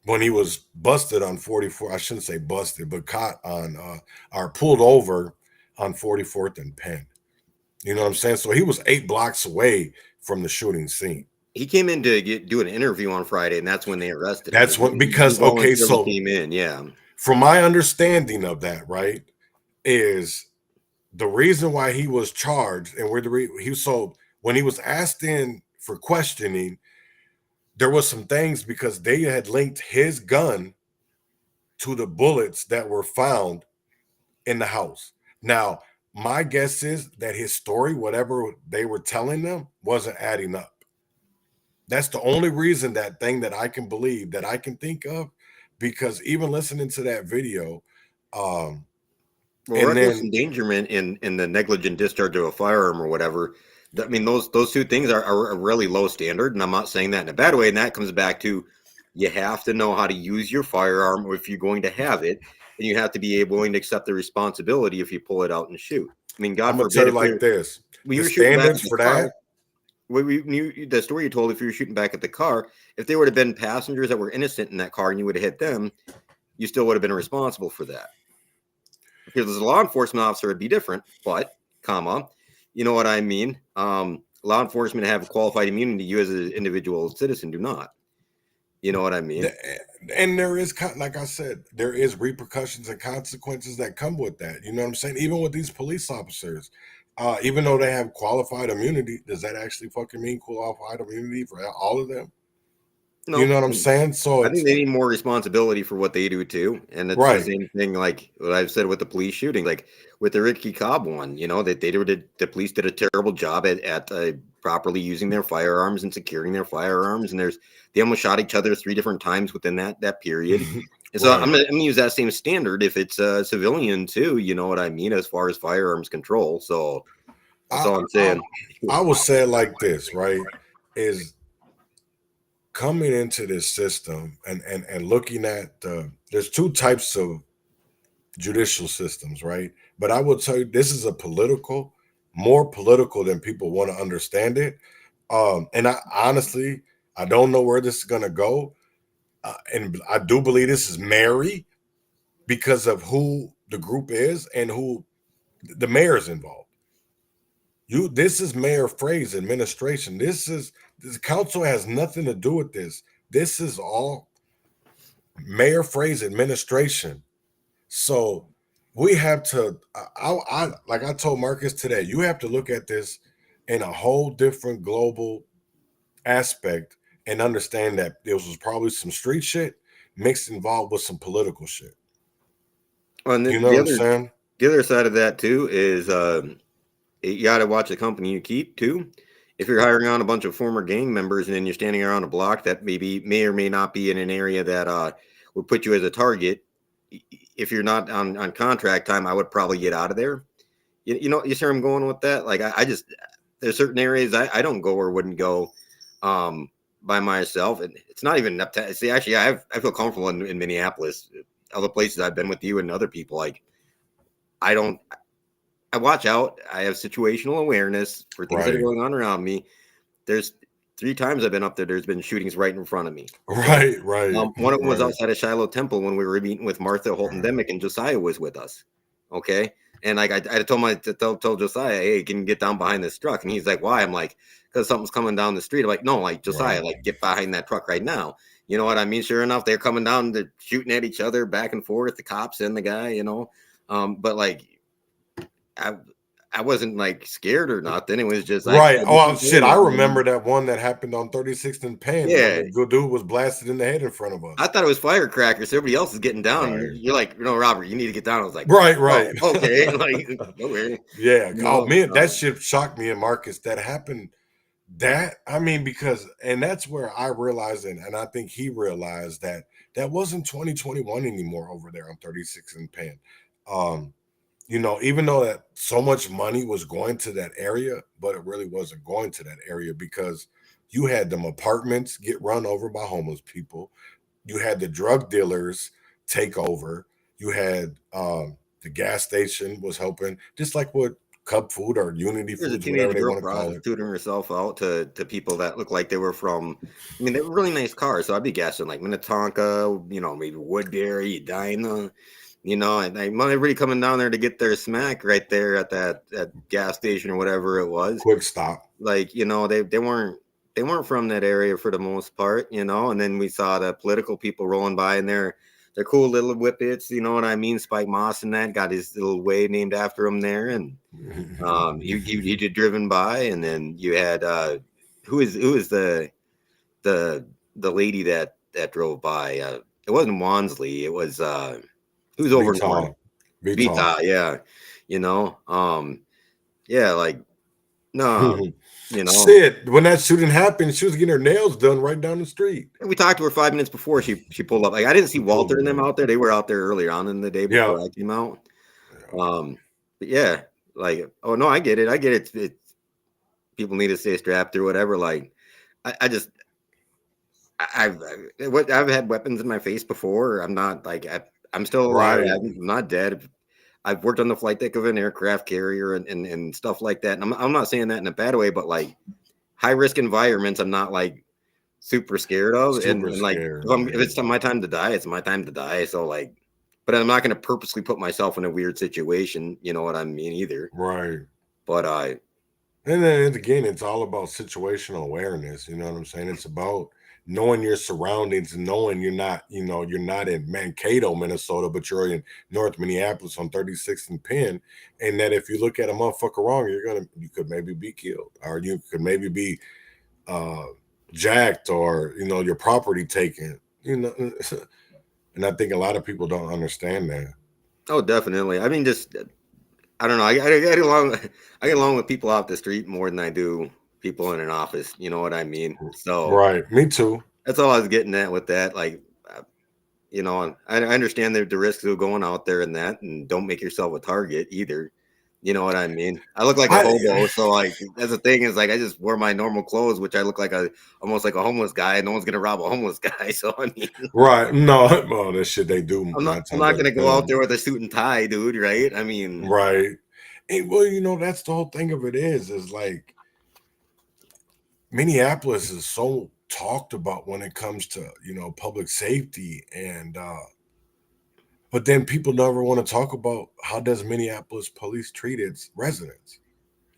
when he was busted on 44. I shouldn't say busted, but caught on or pulled over on 44th and Penn. You know what I'm saying? So he was 8 blocks away from the shooting scene. He came in to do an interview on Friday, and that's when they arrested him. That's when, He because okay, so voluntarily came in, yeah. from my understanding of that, right, is the reason why he was charged, and when he was asked in for questioning, there was some things because they had linked his gun to the bullets that were found in the house. Now, my guess is that his story, whatever they were telling them, wasn't adding up. That's the only reason, that thing that I can believe, that I can think of, because even listening to that video, Well, and reckless then endangerment and the negligent discharge of a firearm or whatever. I mean, those 2 things are a really low standard, and I'm not saying that in a bad way. And that comes back to, you have to know how to use your firearm if you're going to have it, and you have to be willing to accept the responsibility if you pull it out and shoot. I mean, God I'm gonna forbid tell you like this: when the you were shooting back at standards the for car, that. the story you told, if you were shooting back at the car, if there would have been passengers that were innocent in that car and you would have hit them, you still would have been responsible for that. Because as a law enforcement officer, it'd be different, but, you know what I mean? Law enforcement have qualified immunity. You as an individual citizen do not. You know what I mean? And there is, like I said, there is repercussions and consequences that come with that. You know what I'm saying? Even with these police officers, even though they have qualified immunity, does that actually fucking mean qualified immunity for all of them? No, You know what I'm saying? So I think it's they need more responsibility for what they do too. And it's the right. same thing like what I've said with the police shooting, like with the Ricky Cobb one, that the police did a terrible job at properly using their firearms and securing their firearms. And they almost shot each other 3 different times within that period. And so Right. I'm gonna use that same standard if it's a civilian too, you know what I mean, as far as firearms control. So that's all I'm saying. I will say it like this, right? Is coming into this system and looking at there's 2 types of judicial systems, right? But I will tell you, this is more political than people want to understand it. And I honestly, I don't know where this is going to go. And I do believe this is Mary because of who the group is and who the mayor's involved. This is Mayor Frey's administration. This council has nothing to do with this. This is all Mayor Frey's administration. So we have to, I like I told Marcus today, you have to look at this in a whole different global aspect and understand that there was probably some street shit mixed involved with some political shit. And You know what I'm saying? The other side of that too is you got to watch the company you keep too. If you're hiring on a bunch of former gang members and then you're standing around a block that may or may not be in an area that would put you as a target, if you're not on contract time, I would probably get out of there. You know, you see where I'm going with that? Like I just, there's certain areas I don't go or wouldn't go. by myself, and it's not even up to see. Actually, I feel comfortable in Minneapolis. Other places I've been with you and other people, like I don't. I watch out. I have situational awareness for things that are Right. going on around me. There's 3 times I've been up there. There's been shootings right in front of me. Right. Right. One of them was Right. outside of Shiloh Temple when we were meeting with Martha Holton Demick, and Josiah was with us. Okay. And like I told Josiah, hey, can you get down behind this truck? And he's like, why? I'm like, because something's coming down the street. I'm like, no, like Josiah, Right. like get behind that truck right now. You know what I mean? Sure enough, they're coming down, they're shooting at each other back and forth, the cops and the guy, you know. But like I I wasn't like scared or nothing. It was just Right. I Oh shit! I remember that one that happened on 36th and Penn when yeah. the good dude was blasted in the head in front of us. I thought it was firecrackers. Everybody else is getting down. Right. You're like, Robert, you need to get down. I was like, Right. oh, Right. okay. Like, okay. Yeah. You Oh know, man, that shit shocked me and Marcus. That happened. That I mean, because and that's where I realized it, and I think he realized that that wasn't 2021 anymore over there on 36 and Penn. Um, you know, even though that so much money was going to that area, but it really wasn't going to that area because you had them apartments get run over by homeless people. You had the drug dealers take over. You had the gas station was helping, just like what Cub Food or Unity there's a Foods, whatever teenage they girl want to call it. prostituting herself out to people that look like they were from, I mean, they were really nice cars. So I'd be guessing like Minnetonka, you know, maybe Woodbury, Edina, you know, and everybody coming down there to get their smack right there at that gas station or whatever it was. Quick stop. Like, you know, they weren't from that area for the most part, you know. And then we saw the political people rolling by in they're cool little whippets, you know what I mean? Spike Moss and that got his little way named after him there. And you did driven by, and then you had who is the lady that drove by? It wasn't Wansley, it was who's over north. Vita, yeah. You know, yeah, like no, you know. Shit, when that shooting happened, she was getting her nails done right down the street. We talked to her 5 minutes before she pulled up. Like I didn't see Walter and them out there. They were out there earlier on in the day before I came out. But yeah, like oh no, I get it. It's people need to stay strapped or whatever. Like I've had weapons in my face before. I'm not like I'm still alive. Right. I'm not dead. I've worked on the flight deck of an aircraft carrier and stuff like that. And I'm not saying that in a bad way, but like high risk environments, I'm not like super scared of. And like if it's my time to die, it's my time to die. So like, but I'm not going to purposely put myself in a weird situation. You know what I mean? Either. Right. But and then again, it's all about situational awareness. You know what I'm saying? It's about knowing your surroundings and knowing you're not in Mankato, Minnesota, but you're in North Minneapolis on 36th and Penn. And that if you look at a motherfucker wrong, you could maybe be killed, or you could maybe be jacked, or your property taken. And I think a lot of people don't understand that. Oh, definitely. I mean, just I don't know. I get along with people off the street more than I do people in an office. You know what I mean? So right, me too. That's all I was getting at with that. Like, I understand the risks of going out there and that, and don't make yourself a target either. You know what I mean? I look like a hobo, so like that's the thing is like I just wear my normal clothes, which I look like almost like a homeless guy. No one's gonna rob a homeless guy, so I mean, right? No, well, that shit they do. I'm not gonna go out there with a suit and tie, dude. Right? I mean, right? And well, that's the whole thing of it is like Minneapolis is so talked about when it comes to public safety, and but then people never want to talk about how does Minneapolis police treat its residents.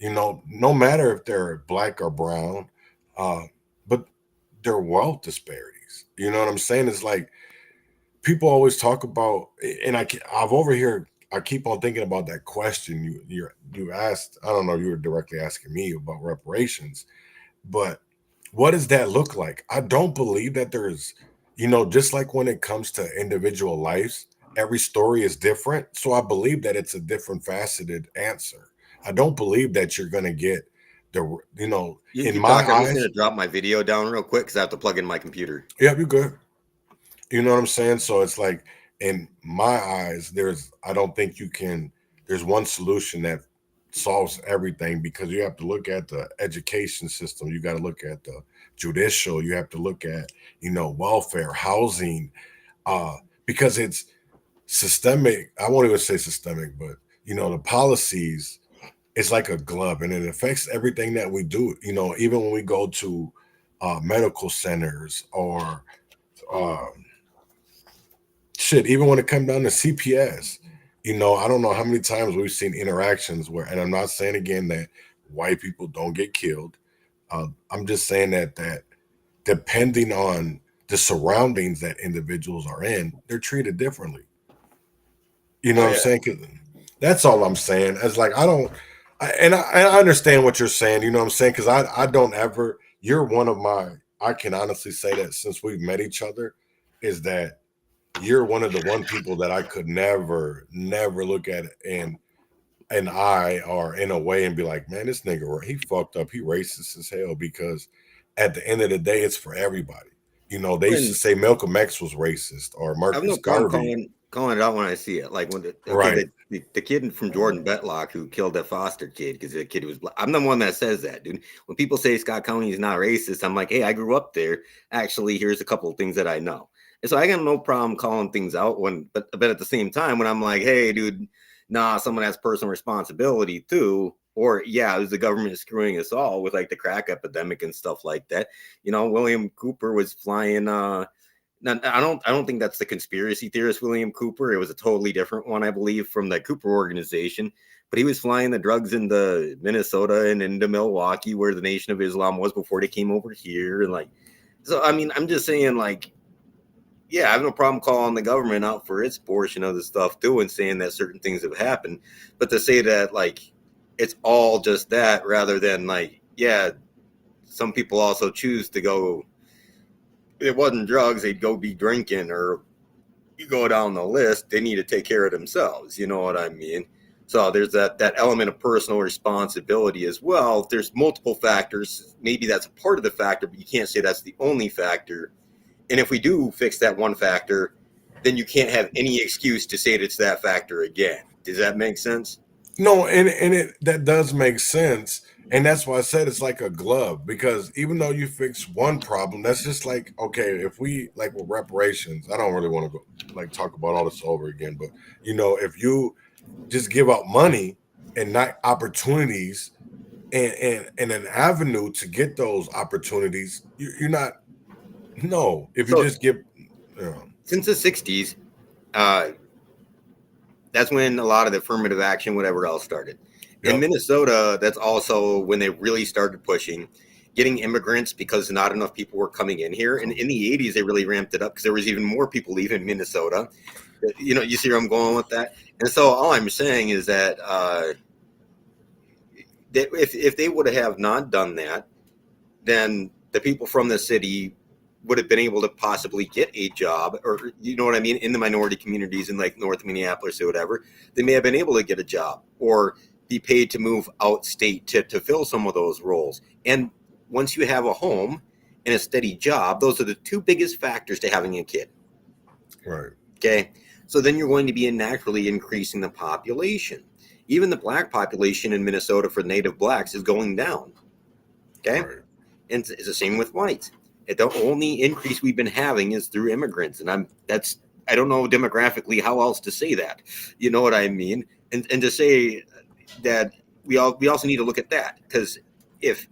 No matter if they're black or brown, but their wealth disparities. You know what I'm saying? It's like people always talk about, and I've over here. I keep on thinking about that question you asked. I don't know if you were directly asking me about reparations, but what does that look like? I don't believe that there's, just like when it comes to individual lives, every story is different. So I believe that it's a different faceted answer. I don't believe that you're going to get in my eyes. I'm just going to drop my video down real quick because I have to plug in my computer. Yeah, you're good. You know what I'm saying? So it's like, in my eyes, I don't think there's one solution that solves everything, because you have to look at the education system, you got to look at the judicial, you have to look at, welfare, housing, because it's systemic. I won't even say systemic, but the policies, it's like a glove, and it affects everything that we do. Even when we go to medical centers, or even when it comes down to CPS, I don't know how many times we've seen interactions where, and I'm not saying again that white people don't get killed. I'm just saying that depending on the surroundings that individuals are in, they're treated differently. You know what I'm saying? 'Cause that's all I'm saying. It's like, I understand what you're saying. You know what I'm saying? Because I don't ever. You're one of my. I can honestly say that since we've met each other, is that you're one of the one people that I could never look at in an eye or in a way and be like, man, this nigga, he fucked up. He racist as hell. Because at the end of the day, it's for everybody. They used to say Malcolm X was racist, or I have no Marcus problem Garvey. calling it out when I see it. Like when Right. the kid from Jordan Betlock who killed that foster kid because the kid was black. I'm the one that says that, dude. When people say Scott County is not racist, I'm like, hey, I grew up there. Actually, here's a couple of things that I know. And so I got no problem calling things out but at the same time, when I'm like, hey, dude, nah, someone has personal responsibility too. Or yeah, it was the government screwing us all with like the crack epidemic and stuff like that. William Cooper was flying now, I don't think that's the conspiracy theorist William Cooper. It was a totally different one, I believe, from the Cooper organization. But he was flying the drugs into Minnesota and into Milwaukee, where the Nation of Islam was before they came over here. And so I mean, I'm just saying, yeah, I have no problem calling the government out for its portion of the stuff too, and saying that certain things have happened. But to say that it's all just that, rather than yeah, some people also choose to go. If it wasn't drugs, they'd go be drinking, or you go down the list, they need to take care of themselves. You know what I mean? So there's that element of personal responsibility as well. There's multiple factors. Maybe that's a part of the factor, but you can't say that's the only factor. And if we do fix that one factor, then you can't have any excuse to say that it's that factor again. Does that make sense? No, and that does make sense. And that's why I said it's like a glove, because even though you fix one problem, that's just like, okay, if we with reparations, I don't really want to go talk about all this over again, but if you just give out money and not opportunities and an avenue to get those opportunities, you're not. No, if you just give. Since the 60s, that's when a lot of the affirmative action, whatever else, started. In Minnesota, that's also when they really started pushing getting immigrants, because not enough people were coming in here. And in the 80s, they really ramped it up because there was even more people leaving Minnesota. You see where I'm going with that? And so all I'm saying is that if they would have not done that, then the people from the city would have been able to possibly get a job, or you know what I mean, in the minority communities in North Minneapolis or whatever. They may have been able to get a job or be paid to move out state to fill some of those roles. And once you have a home and a steady job, those are the two biggest factors to having a kid. Right. Okay. So then you're going to be naturally increasing the population. Even the black population in Minnesota for native blacks is going down. Okay. Right. And it's the same with whites. The only increase we've been having is through immigrants. And I don't know demographically how else to say that. You know what I mean? And to say that we also need to look at that, because if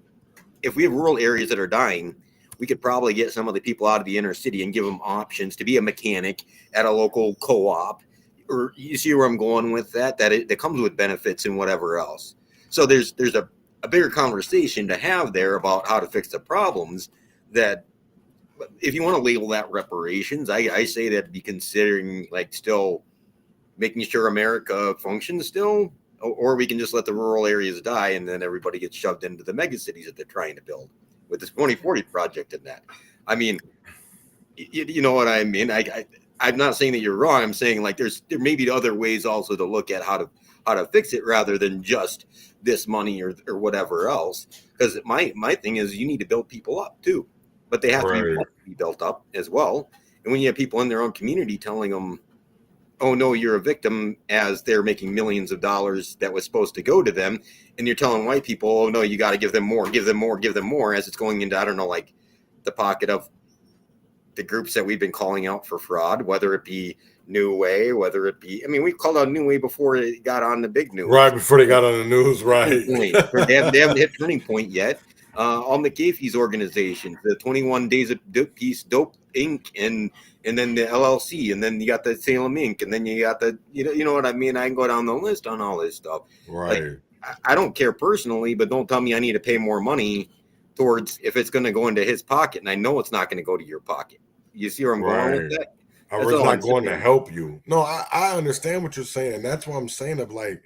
we have rural areas that are dying, we could probably get some of the people out of the inner city and give them options to be a mechanic at a local co-op, or you see where I'm going with that comes with benefits and whatever else. So there's a bigger conversation to have there about how to fix the problems. That if you want to label that reparations, I say that be considering still making sure America functions still, or we can just let the rural areas die and then everybody gets shoved into the mega cities that they're trying to build with this 2040 project and that. I mean, you know what I mean? I'm not saying that you're wrong. I'm saying there may be other ways also to look at how to fix it rather than just this money or whatever else. Because my thing is you need to build people up too, but they have to be built up as well. And when you have people in their own community telling them, oh no, you're a victim, as they're making millions of dollars that was supposed to go to them, and you're telling white people, oh no, you got to give them more, give them more, give them more, as it's going into, I don't know, like the pocket of the groups that we've been calling out for fraud, whether it be New Way, whether it be, I mean, we called out New Way before it got on the big news. Right before they got on the news, right? They haven't hit Turning Point yet. All McAfee's organizations, the 21 Days of Peace, Dope Inc., and then the LLC, and then you got the Salem Inc., and then you got the, you know what I mean? I can go down the list on all this stuff. Right. Like, I don't care personally, but don't tell me I need to pay more money towards if it's going to go into his pocket, and I know it's not going to go to your pocket. You see where I'm going with that? Or it's not going to help you. No, I understand what you're saying. And that's what I'm saying of like,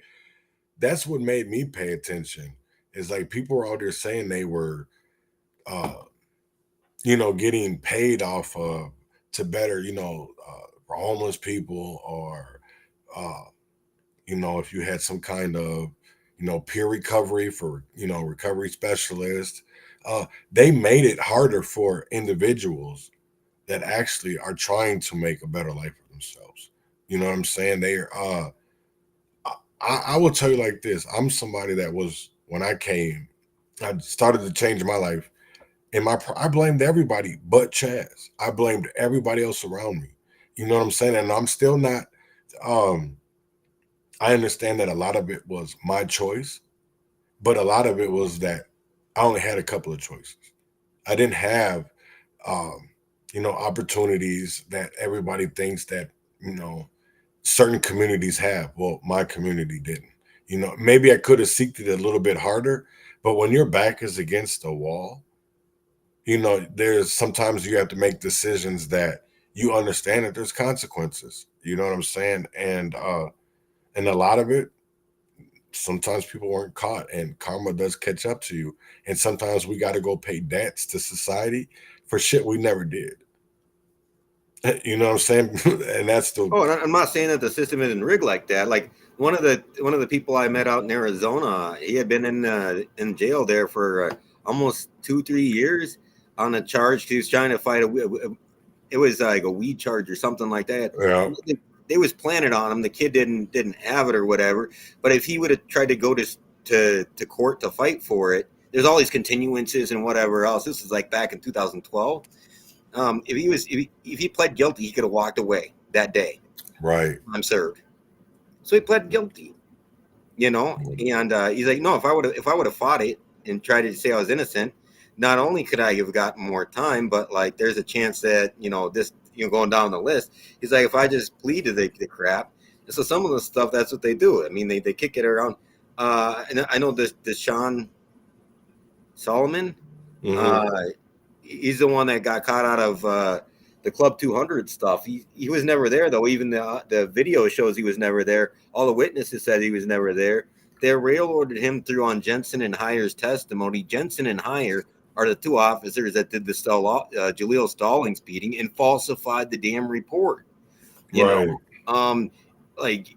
that's what made me pay attention. Is like people were out there saying they were, getting paid off of to better, homeless people, or, if you had some kind of, peer recovery for, recovery specialists, they made it harder for individuals that actually are trying to make a better life for themselves. You know what I'm saying? They are, I will tell you like this. I'm somebody that was, when I came, I started to change my life. And I blamed everybody but Chaz. I blamed everybody else around me. You know what I'm saying? And I'm still not, I understand that a lot of it was my choice, but a lot of it was that I only had a couple of choices. I didn't have, opportunities that everybody thinks that, certain communities have. Well, my community didn't. Maybe I could have seeked it a little bit harder, but when your back is against the wall, there's sometimes you have to make decisions that you understand that there's consequences. You know what I'm saying? And a lot of it, sometimes people weren't caught, and karma does catch up to you. And sometimes we got to go pay debts to society for shit we never did. You know what I'm saying? And that's the. Oh, and I'm not saying that the system isn't rigged like that. Like one of the people I met out in Arizona, he had been in jail there for almost 2-3 years on a charge. He was trying to fight it was like a weed charge or something like that. Yeah. It was planted on him. The kid didn't have it or whatever. But if he would have tried to go to court to fight for it, there's all these continuances and whatever else. This is like back in 2012. If he pled guilty, he could have walked away that day. Right. I'm served. So he pled guilty. And he's like, no, if I would have fought it and tried to say I was innocent, not only could I have gotten more time, but like there's a chance that this going down the list. He's like, if I just pleaded the crap. And so some of the stuff, that's what they do. I mean, they kick it around. And I know this Sean Solomon. Mm-hmm. He's the one that got caught out of the Club 200 stuff. He was never there, though. Even the video shows he was never there. All the witnesses said he was never there. They railroaded him through on Jensen and Heyer's testimony. Jensen and Heyer are the two officers that did the Jaleel Stallings beating and falsified the damn report. You know, like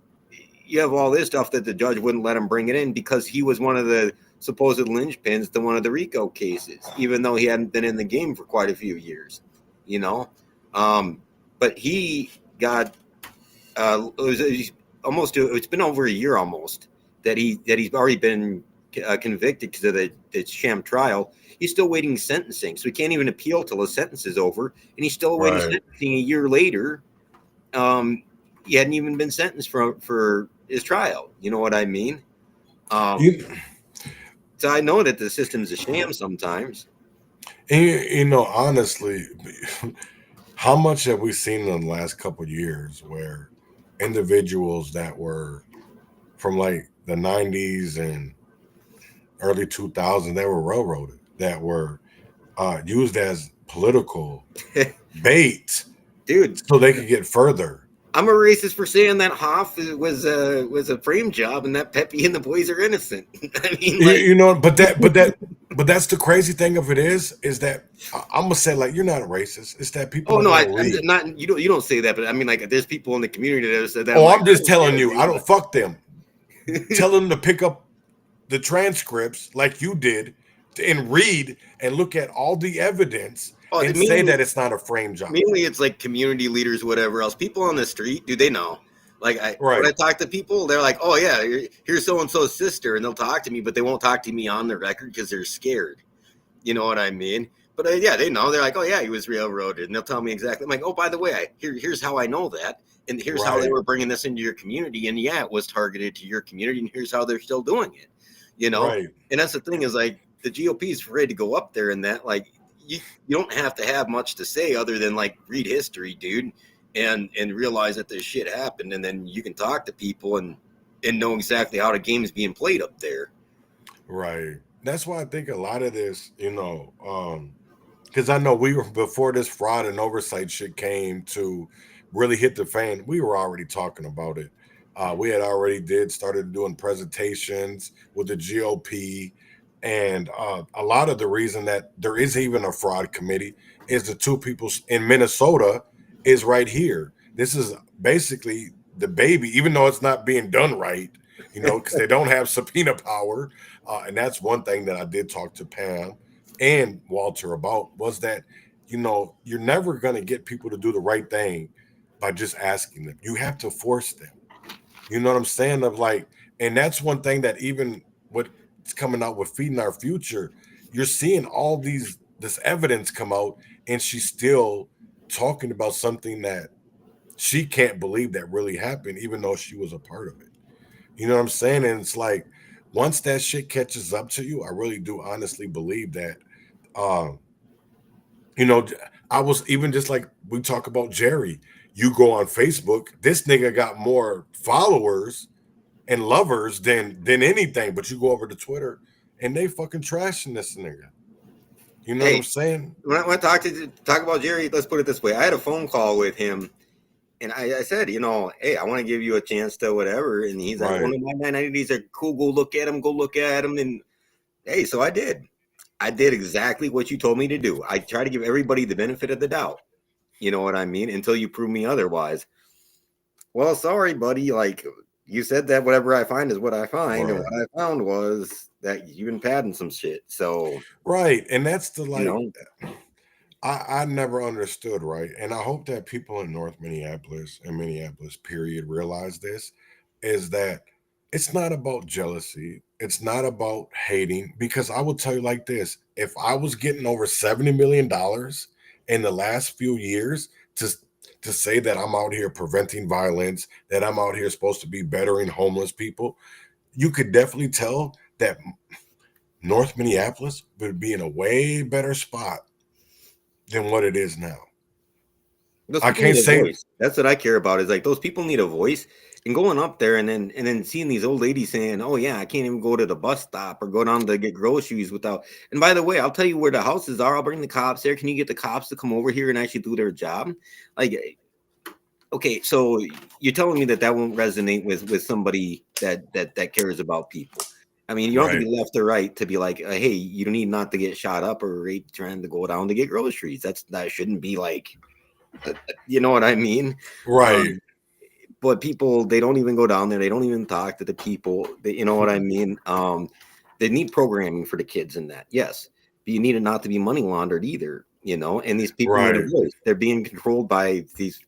you have all this stuff that the judge wouldn't let him bring it in because he was one of the supposed linchpins to one of the RICO cases, even though he hadn't been in the game for quite a few years, but he got it's been over a year almost that he's already been convicted because of the sham trial. He's still waiting sentencing, so he can't even appeal till his sentence is over, and he's still waiting sentencing a year later. He hadn't even been sentenced for his trial. You know what I mean? So I know that the system's a sham sometimes. And honestly, how much have we seen in the last couple of years where individuals that were from like the 90s and early 2000s, they were railroaded, that were used as political bait, dude, so they could get further. I'm a racist for saying that Hoff was a frame job and that Pepe and the boys are innocent. I mean, but that's the crazy thing of it is that I'm gonna say, like, you're not a racist. It's that people. Oh no, I'm not. You don't say that, but I mean, like, there's people in the community that have said that. Oh, I'm just telling you, I don't fuck them. Tell them to pick up the transcripts like you did and read and look at all the evidence. And say that it's not a frame job. Mainly it's like community leaders, whatever else. People on the street, do they know? Like Right. when I talk to people, they're like, "Oh yeah, here's so and so's sister," and they'll talk to me, but they won't talk to me on the record because they're scared. You know what I mean? But yeah, they know. They're like, "Oh yeah, he was railroaded," and they'll tell me exactly. I'm like, "Oh, by the way, here's how I know that, and here's how they Right. were bringing this into your community, and yeah, it was targeted to your community, and here's how they're still doing it." You know, Right. and that's the thing is like the GOP is afraid to go up there, and that like you don't have to have much to say other than like read history, dude, and realize that this shit happened, and then you can talk to people and know exactly how the game is being played up there. Right. That's why I think a lot of this, because I know we were before this fraud and oversight shit came to really hit the fan, we were already talking about it. We had already started doing presentations with the GOP, and a lot of the reason that there is even a fraud committee is the two people in Minnesota is right here. This is basically the baby, even though it's not being done right, because they don't have subpoena power. And that's one thing that I did talk to Pam and Walter about was that, you're never going to get people to do the right thing by just asking them. You have to force them. You know what I'm saying? And that's one thing that even what's coming out with Feeding Our Future, you're seeing all this evidence come out, and she's still talking about something that she can't believe that really happened, even though she was a part of it. You know what I'm saying? And it's like, once that shit catches up to you, I really do honestly believe that, I was even just like we talk about Jerry. You go on Facebook, this nigga got more followers and lovers than anything. But you go over to Twitter and they fucking trashing this nigga. You know what I'm saying? When I talk about Jerry, let's put it this way: I had a phone call with him, and I said, hey, I want to give you a chance to whatever. And he's like, well, my 990s are cool. Go look at them. And hey, so I did. I did exactly what you told me to do. I try to give everybody the benefit of the doubt. You know what I mean? Until you prove me otherwise. Well, sorry, buddy. Like you said that whatever I find is what I find. Right. And what I found was that you've been padding some shit. So right. And that's the I never understood, right? And I hope that people in North Minneapolis and Minneapolis, period, realize this, is that it's not about jealousy. It's not about hating, because I will tell you like this. If I was getting over $70 million in the last few years to say that I'm out here preventing violence, that I'm out here supposed to be bettering homeless people, you could definitely tell that North Minneapolis would be in a way better spot than what it is now. I can't say that's what I care about is like those people need a voice, and going up there and then seeing these old ladies saying, oh yeah, I can't even go to the bus stop or go down to get groceries without, and by the way, I'll tell you where the houses are. I'll bring the cops there. Can you get the cops to come over here and actually do their job? Like, okay, so you're telling me that won't resonate with somebody that cares about people. I mean, you don't have to be left or right to be like, hey, you don't need not to get shot up or raped trying to go down to get groceries. That shouldn't be like, you know what I mean? Right. But people, they don't even go down there. They don't even talk to the people. You know what I mean? They need programming for the kids in that. Yes. But you need it not to be money laundered either, and these people need a voice. They're being controlled by these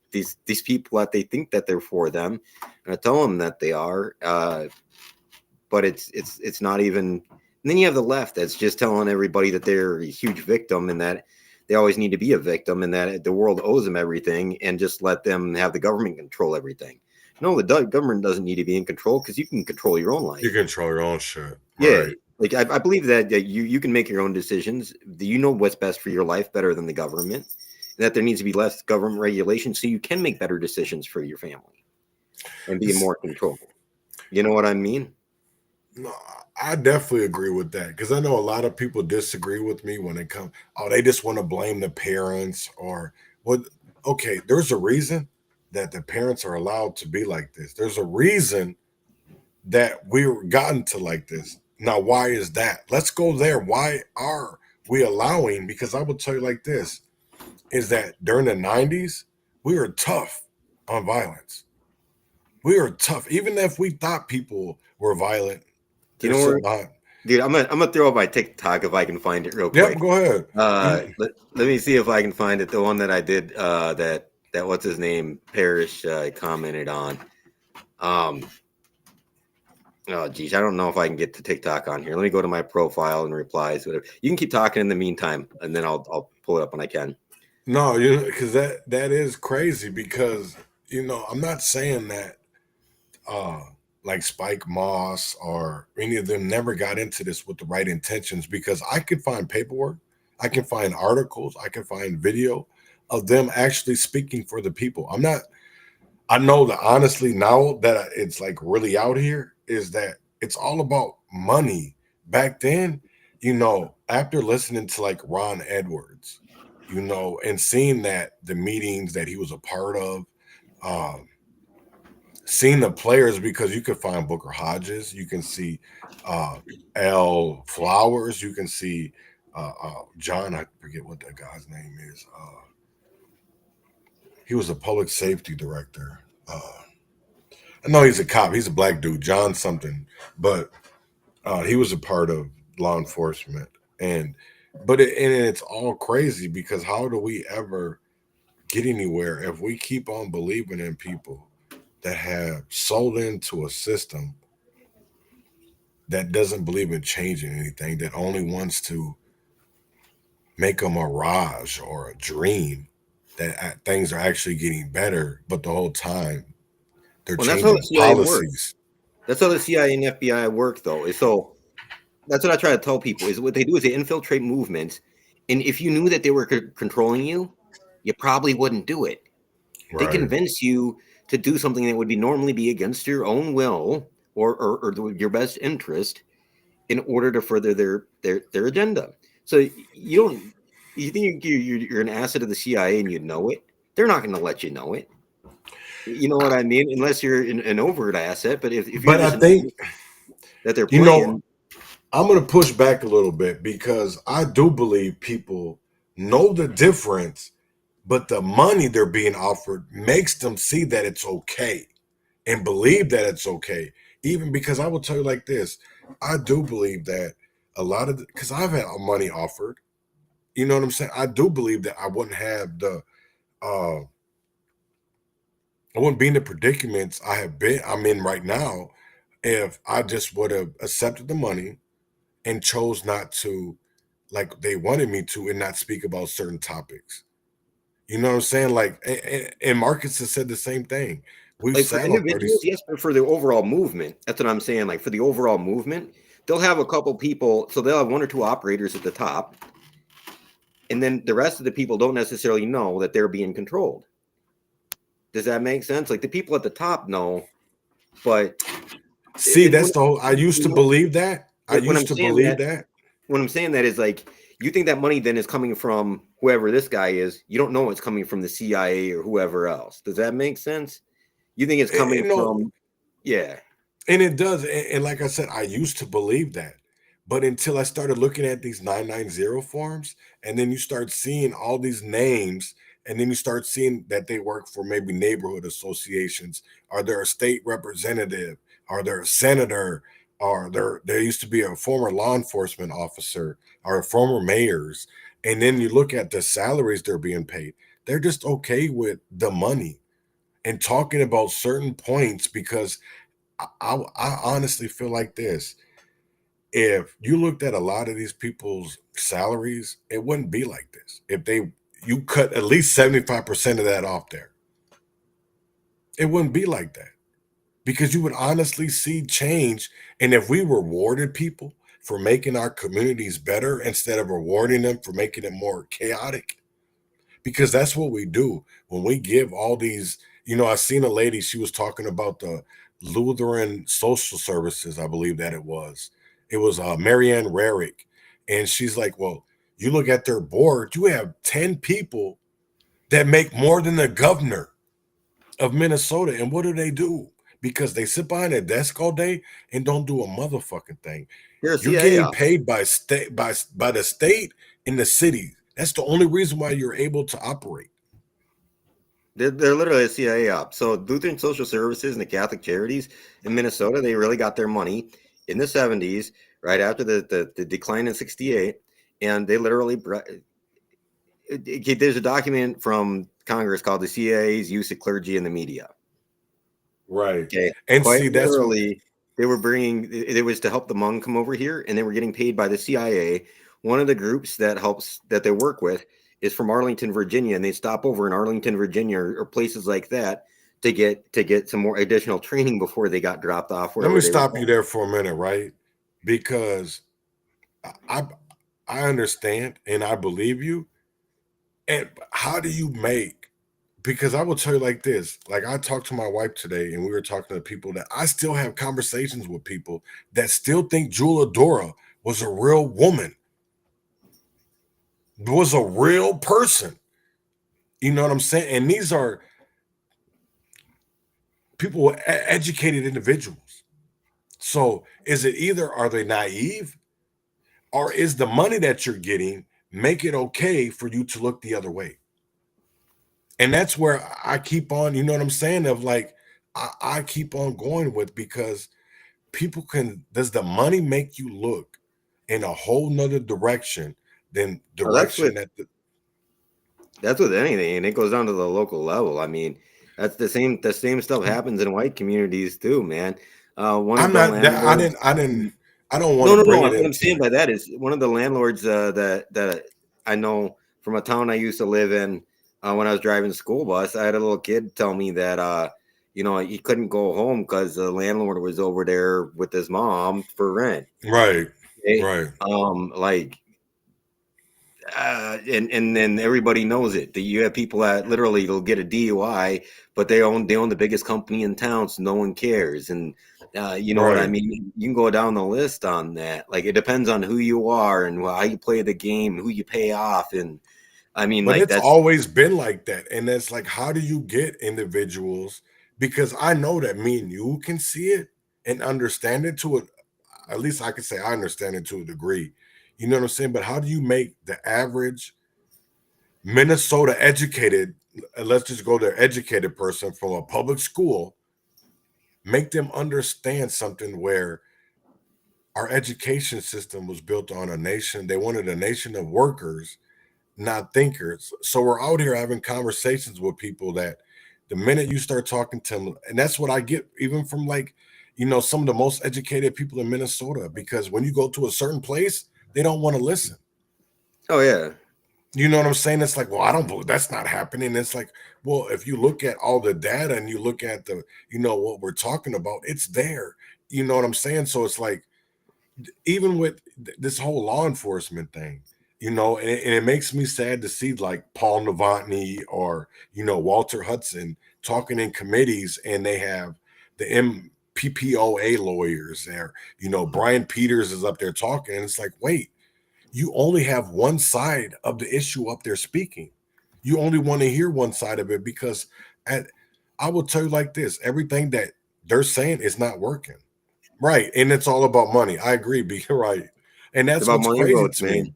people that they think that they're for them. And I tell them that they are. But it's not even. And then you have the left that's just telling everybody that they're a huge victim and that they always need to be a victim and that the world owes them everything and just let them have the government control everything. No, the government doesn't need to be in control because you can control your own life. You control your own shit. Yeah. Right. Like I believe that you can make your own decisions. You know what's best for your life better than the government. And that there needs to be less government regulation so you can make better decisions for your family and be more control. You know what I mean? No, I definitely agree with that because I know a lot of people disagree with me when it comes. Oh, they just want to blame the parents or what? Okay, there's a reason that the parents are allowed to be like this. There's a reason that we've gotten to like this. Now, why is that? Let's go there. Why are we allowing? Because I will tell you like this, is that during the 90s, we were tough on violence. We were tough. Even if we thought people were violent. You know what? Dude, I'm gonna throw up my TikTok if I can find it real quick. Yeah, go ahead. Let me see if I can find it. The one that I did that what's his name Parrish commented on. Oh geez, I don't know if I can get to TikTok on here. Let me go to my profile and replies, whatever. You can keep talking in the meantime, and then I'll pull it up when I can. No, because that is crazy. Because I'm not saying that like Spike Moss or any of them never got into this with the right intentions, because I can find paperwork, I can find articles, I can find video of them actually speaking for the people. I know that honestly, now that it's like really out here, is that it's all about money. Back then, after listening to like Ron Edwards, and seeing that the meetings that he was a part of, um, seeing the players, because you can find Booker Hodges, you can see uh, L Flowers, you can see John, I forget what that guy's name is. He was a public safety director. I know he's a cop. He's a black dude, John something, but he was a part of law enforcement. And it's all crazy, because how do we ever get anywhere if we keep on believing in people that have sold into a system that doesn't believe in changing anything, that only wants to make a mirage or a dream that things are actually getting better, but the whole time they're Well, that's how the changing CIA works. policies. That's how the CIA and FBI work, though. So that's what I try to tell people. Is what they do is they infiltrate movements, and if you knew that they were controlling you, you probably wouldn't do it. They Right. convince you to do something that would normally be against your own will or your best interest in order to further their agenda. So you think you're an asset of the CIA and you know it? They're not going to let you know it. You know what I mean? Unless you're an overt asset. But if you're But just I think, that they're playing, I'm going to push back a little bit, because I do believe people know the difference, but the money they're being offered makes them see that it's okay and believe that it's okay. Even because I will tell you like this, I do believe that a lot of, because I've had money offered, you know what I'm saying? I do believe that I wouldn't have uh, I wouldn't be in the predicaments I'm in right now, if I just would have accepted the money and chose not to, like they wanted me to, and not speak about certain topics. You know what I'm saying? Like, and Marcus has said the same thing. We've like for sat on 30. individuals, yes, but for the overall movement, that's what I'm saying. Like for the overall movement, they'll have a couple people, so they'll have one or two operators at the top, and then the rest of the people don't necessarily know that they're being controlled. Does that make sense? Like the people at the top know, but See, that's the whole. I used to believe that. I when I'm used to saying believe that, that. when I'm saying that is like you think that money then is coming from whoever this guy is. You don't know it's coming from the CIA or whoever else. Does that make sense? You think it's coming from, yeah. And it does. And like I said, I used to believe that. But until I started looking at these 990 forms, and then you start seeing all these names, and then you start seeing that they work for maybe neighborhood associations, or they're a state representative, or they're a senator, or there used to be a former law enforcement officer, or former mayors. And then you look at the salaries they're being paid. They're just okay with the money and talking about certain points, because I honestly feel like this. If you looked at a lot of these people's salaries, it wouldn't be like this. If you cut at least 75% of that off there, it wouldn't be like that, because you would honestly see change. And if we rewarded people for making our communities better instead of rewarding them for making it more chaotic, because that's what we do when we give all these. I seen a lady, she was talking about the Lutheran Social Services, I believe that it was Marianne Rarick, and she's like, well, you look at their board, you have 10 people that make more than the governor of Minnesota. And what do? Because they sit behind a desk all day and don't do a motherfucking thing. You're getting paid by the state and the city. That's the only reason why you're able to operate. They're literally a CIA op. So Lutheran Social Services and the Catholic Charities in Minnesota, they really got their money in the 70s, right after the decline in 68. And they literally, there's a document from Congress called the CIA's Use of Clergy in the Media. Right. Okay, And quite see, that's what literally, they were bringing. It was to help the Hmong come over here, and they were getting paid by the CIA. One of the groups that they work with is from Arlington, Virginia, and they stop over in Arlington, Virginia, or places like that to get some more additional training before they got dropped off let me wherever they were stop you going. there for a minute, right? Because I I understand and I believe you. And how do you make, because I will tell you like this, like I talked to my wife today and we were talking to people that I still have conversations with people that still think Jula Dora was a real woman, was a real person. You know what I'm saying? And these are people, educated individuals. So is it either are they naive, or is the money that you're getting make it okay for you to look the other way? And that's where I keep on, you know what I'm saying? Of like, I keep on going with, because people can, does the money make you look in a whole nother direction than Well, direction that the, that's with anything, and it goes down to the local level. I mean, that's the same stuff happens in white communities too, man. One of I'm the not that I landlords. didn't I didn't I don't want No, to no, no. bring it What I'm into saying by that is one of the landlords that I know from a town I used to live in when I was driving the school bus. I had a little kid tell me that he couldn't go home because the landlord was over there with his mom for rent. right, Okay? right, Like and then everybody knows it. That you have people that literally will get a DUI, but they own the biggest company in town, so no one cares. And you know what I right. mean? You can go down the list on that. Like it depends on who you are and how you play the game, who you pay off, and I mean, But like it's that's always been like that. And it's like, how do you get individuals? Because I know that me and you can see it and understand it to it. At least I can say I understand it to a degree. You know what I'm saying? But how do you make the average Minnesota educated, let's just go there, educated person from a public school, make them understand something where our education system was built on a nation? They wanted a nation of workers, not thinkers. So we're out here having conversations with people that the minute you start talking to them, and that's what I get even from, like, some of the most educated people in Minnesota, because when you go to a certain place, they don't want to listen. oh yeah. You know what I'm saying? It's like, well, I don't believe that's not happening. It's like, well, if you look at all the data and you look at the, what we're talking about, it's there. You know what I'm saying? So it's like, even with this whole law enforcement thing, and it makes me sad to see like Paul Novotny or Walter Hudson talking in committees, and they have the MPPOA lawyers there. Brian Peters is up there talking, and it's like, wait, you only have one side of the issue up there speaking. You only want to hear one side of it, because I will tell you like this: everything that they're saying is not working. Right. And it's all about money. I agree, B. Right. And It's that's about what's money crazy votes, to me. man.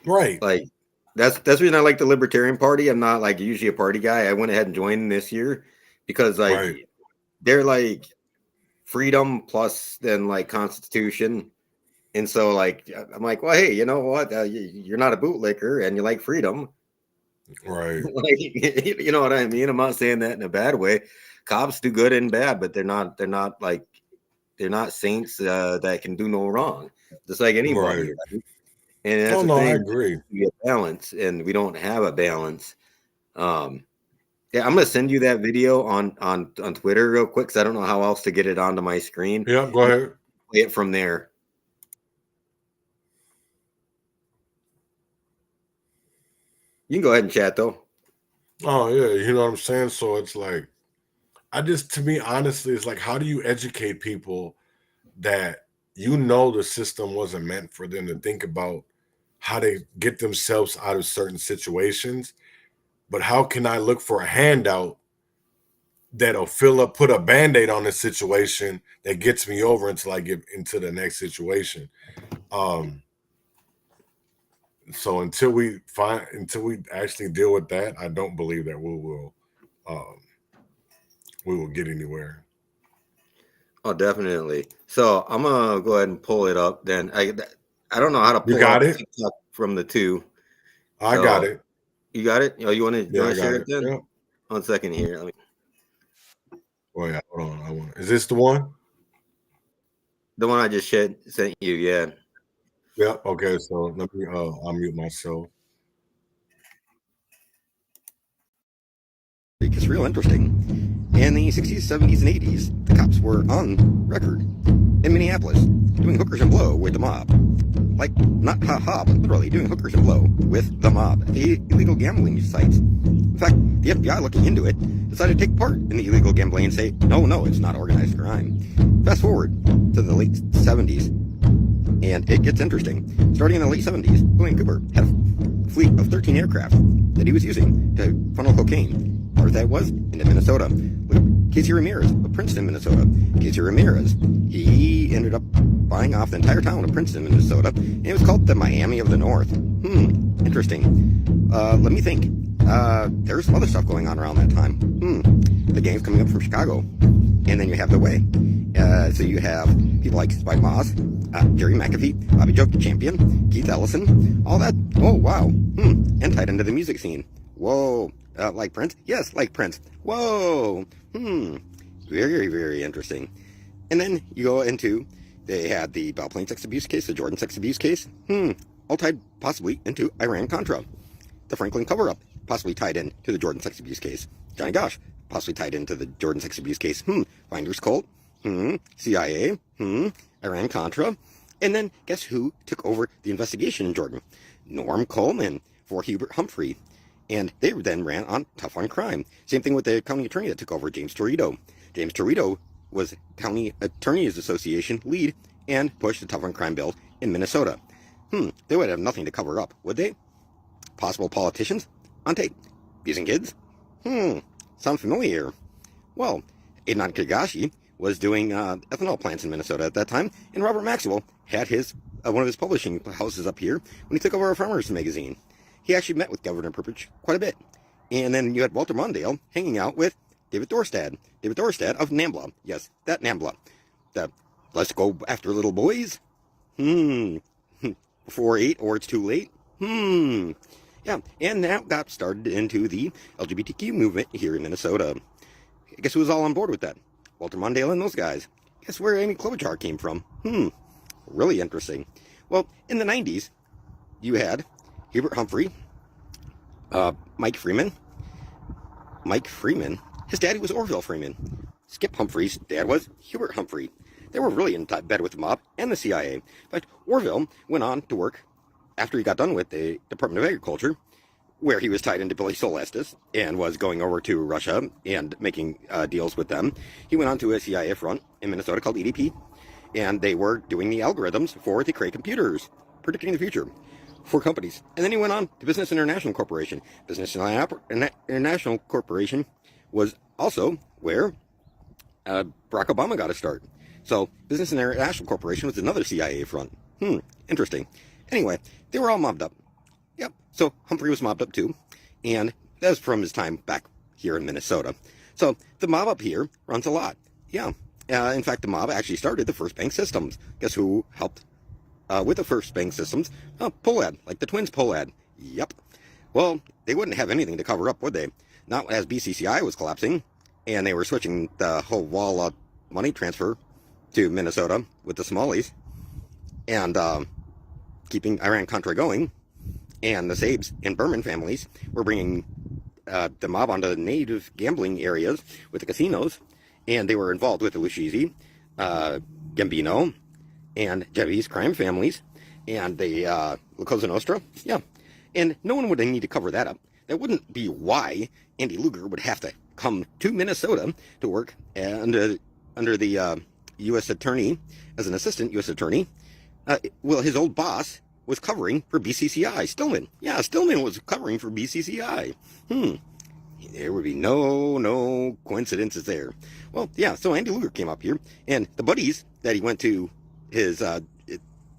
Right. Like that's the reason I like the Libertarian Party. I'm not like usually a party guy. I went ahead and joined this year because Right. they're like freedom plus then like Constitution. And so, like, I'm like, well, hey, you know what? You're not a bootlicker, and you like freedom. Right. Like, you know what I mean? I'm not saying that in a bad way. Cops do good and bad, but they're not. They're not saints that can do no wrong. Just like anybody, Right. right? And that's Oh the no, I thing. agree. We a balance, and we don't have a balance. Um, yeah, I'm gonna send you that video on Twitter real quick because I don't know how else to get it onto my screen. Yeah, go ahead. Play it from there. You can go ahead and chat though. Oh yeah, you know what I'm saying? So it's like, to me, honestly, it's like, how do you educate people that the system wasn't meant for them to think about how they get themselves out of certain situations, but how can I look for a handout that'll put a band-aid on the situation that gets me over until I get into the next situation. So until we actually deal with that, I don't believe that we will get anywhere. Oh, definitely. So I'm gonna go ahead and pull it up. Then I don't know how to You pull got up it? TikTok from the two. I got So it. you got it. Oh, you want Yeah, to I got share it it. then? Yeah. 1 second here. Oh yeah, hold on. Is this the one? The one I just sent you, yeah. Yeah. Okay. So let me unmute myself. It's real interesting. In the 60s, 70s, and 80s, the cops were on record in Minneapolis doing hookers and blow with the mob. Like, not ha-ha, but literally doing hookers and blow with the mob. The illegal gambling sites. In fact, the FBI, looking into it, decided to take part in the illegal gambling and say, no, it's not organized crime. Fast forward to the late 70s, and it gets interesting. Starting in the late 70s, William Cooper had a fleet of 13 aircraft that he was using to funnel cocaine. Part of that was into Minnesota. Look at Casey Ramirez of Princeton, Minnesota. Casey Ramirez, he ended up buying off the entire town of Princeton, Minnesota, and it was called the Miami of the North. Interesting. Let me think. There was some other stuff going on around that time. The gang's coming up from Chicago. And then you have the way. So you have people like Spike Moss, Jerry McAfee, Bobby Joe Champion, Keith Ellison, all that. Oh, wow. And tied into the music scene. Whoa. Like Prince? Yes, like Prince. Whoa. Very, very interesting. And then you go into, they had the Belle Plaine sex abuse case, the Jordan sex abuse case. All tied possibly into Iran-Contra. The Franklin cover-up possibly tied in to the Jordan sex abuse case. Johnny Gosch possibly tied into the Jordan sex abuse case. Finders Cult. CIA. Iran-Contra. And then guess who took over the investigation in Jordan? Norm Coleman for Hubert Humphrey. And they then ran on Tough on Crime. Same thing with the county attorney that took over, James Torito. James Torito was County Attorneys Association lead and pushed the Tough on Crime bill in Minnesota. They would have nothing to cover up, would they? Possible politicians on tape. Abusing kids? Sound familiar? Well, Adnan Kagashi was doing ethanol plants in Minnesota at that time, and Robert Maxwell had his one of his publishing houses up here when he took over a Farmers magazine. He actually met with Governor Perpich quite a bit. And then you had Walter Mondale hanging out with David Dorstad. David Dorstad of NAMBLA. Yes, that NAMBLA. The let's go after little boys? Before 8 or it's too late? Yeah, and that got started into the LGBTQ movement here in Minnesota. Guess who was all on board with that? Walter Mondale and those guys. Guess where Amy Klobuchar came from? Really interesting. Well, in the 90s, you had Hubert Humphrey, Mike Freeman. Mike Freeman, his daddy was Orville Freeman. Skip Humphrey's dad was Hubert Humphrey. They were really in bed with the mob and the CIA. But Orville went on to work after he got done with the Department of Agriculture, where he was tied into Billy Solestis and was going over to Russia and making deals with them. He went on to a CIA front in Minnesota called EDP, and they were doing the algorithms for the Cray computers, predicting the future for companies. And then he went on to Business International Corporation. Business International Corporation was also where Barack Obama got a start. So Business International Corporation was another CIA front. Interesting. Anyway, they were all mobbed up. Yep. So Humphrey was mobbed up too. And that was from his time back here in Minnesota. So the mob up here runs a lot. Yeah. In fact, the mob actually started the First Bank Systems. Guess who helped with the First Bank Systems? Pohlad, like the twins Pohlad. Yep. Well, they wouldn't have anything to cover up, would they? Not as BCCI was collapsing, and they were switching the whole wall of money transfer to Minnesota with the Somalis, and keeping Iran-Contra going, and the Sabes and Berman families were bringing the mob onto the native gambling areas with the casinos, and they were involved with the Lucchese, Gambino, and Genovese crime families, and the La Cosa Nostra. Yeah. And no one would need to cover that up. That wouldn't be why Andy Luger would have to come to Minnesota to work under the U.S. Attorney, as an assistant U.S. Attorney. Well, his old boss was covering for BCCI. Stillman. Yeah, Stillman was covering for BCCI. There would be no coincidences there. Well, yeah, so Andy Luger came up here, and the buddies that he went to his the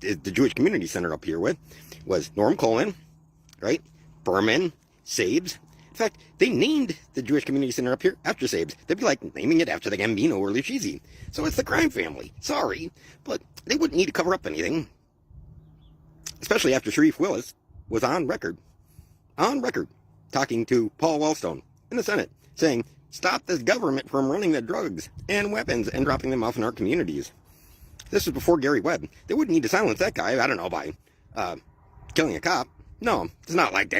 Jewish Community Center up here with was Norm Coleman, right? Berman, Sabes. In fact, they named the Jewish Community Center up here after Sabes. They'd be like naming it after the Gambino or Lucchese. So it's the crime family. Sorry, but they wouldn't need to cover up anything. Especially after Sharif Willis was on record, talking to Paul Wellstone in the Senate, saying stop this government from running the drugs and weapons and dropping them off in our communities. This was before Gary Webb. They wouldn't need to silence that guy, I don't know, by killing a cop. No, it's not like,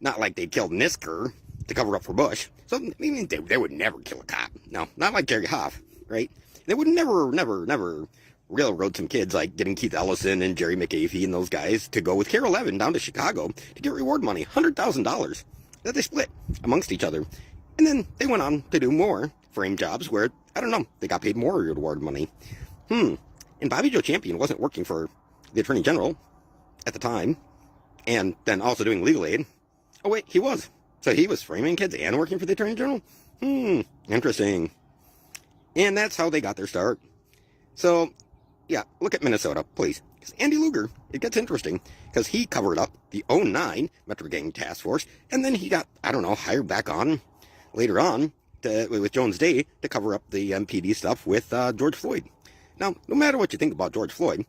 not like they killed Nisker to cover up for Bush. So, they would never kill a cop. No, not like Jerry Hoff, right? They would never railroad some kids like getting Keith Ellison and Jerry McAfee and those guys to go with Carol Levin down to Chicago to get reward money, $100,000 that they split amongst each other. And then they went on to do more frame jobs where, I don't know, they got paid more reward money. And Bobby Joe Champion wasn't working for the Attorney General at the time, and then also doing legal aid. Oh wait, he was. So he was framing kids and working for the Attorney General? Interesting. And that's how they got their start. So, yeah, look at Minnesota, please. Because Andy Luger, it gets interesting, because he covered up the 09 Metro Gang Task Force, and then he got, I don't know, hired back on later on with Jones Day to cover up the MPD stuff with George Floyd. Now, no matter what you think about George Floyd,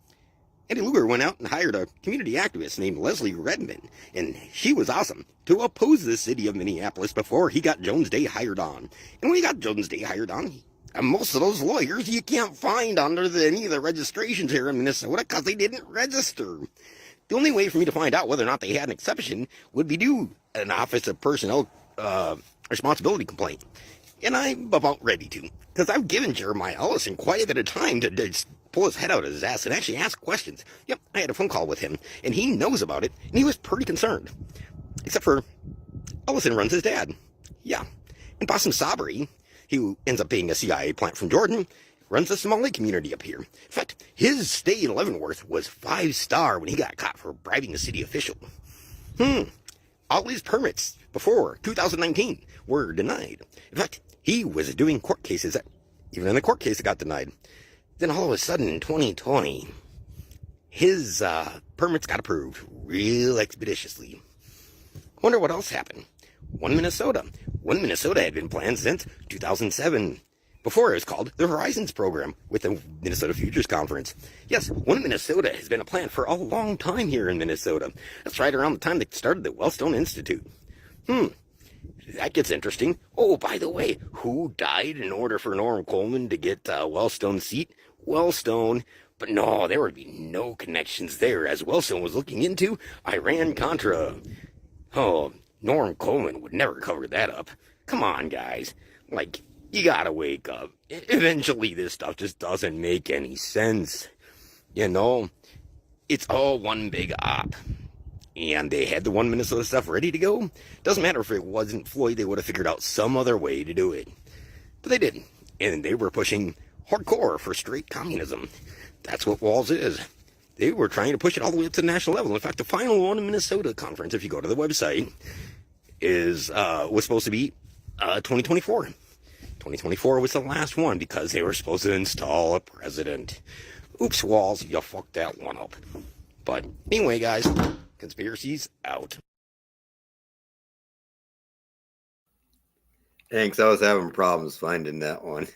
Andy Luger went out and hired a community activist named Leslie Redmond, and she was awesome, to oppose the city of Minneapolis before he got Jones Day hired on. And when he got Jones Day hired on, most of those lawyers you can't find under any of the registrations here in Minnesota because they didn't register. The only way for me to find out whether or not they had an exception would be do an Office of Personnel Responsibility complaint. And I'm about ready to, because I've given Jeremiah Ellison quite a bit of time to just pull his head out of his ass and actually ask questions. Yep, I had a phone call with him, and he knows about it, and he was pretty concerned. Except for Ellison runs his dad. Yeah. And Bassem Sabri, who ends up being a CIA plant from Jordan, runs the Somali community up here. In fact, his stay in Leavenworth was 5-star when he got caught for bribing a city official. All his permits before 2019 were denied. In fact, he was doing court cases, even in the court case it got denied. Then all of a sudden in 2020, his permits got approved real expeditiously. Wonder what else happened. One Minnesota had been planned since 2007, before it was called the Horizons Program with the Minnesota Futures Conference. Yes, One Minnesota has been a plan for a long time here in Minnesota. That's right around the time they started the Wellstone Institute. That gets interesting. Oh, by the way, who died in order for Norm Coleman to get Wellstone's seat? Wellstone. But no, there would be no connections there, as Wellstone was looking into Iran-Contra. Oh, Norm Coleman would never cover that up. Come on, guys. Like, you gotta wake up. Eventually, this stuff just doesn't make any sense. You know? It's all one big op. And they had the One Minnesota stuff ready to go. Doesn't matter if it wasn't Floyd, they would have figured out some other way to do it. But they didn't. And they were pushing hardcore for straight communism. That's what Walls is. They were trying to push it all the way up to the national level. In fact, the final One in Minnesota conference, if you go to the website, was supposed to be 2024. 2024 was the last one because they were supposed to install a president. Oops, Walls, you fucked that one up. But anyway, guys, conspiracies out. Thanks. I was having problems finding that one.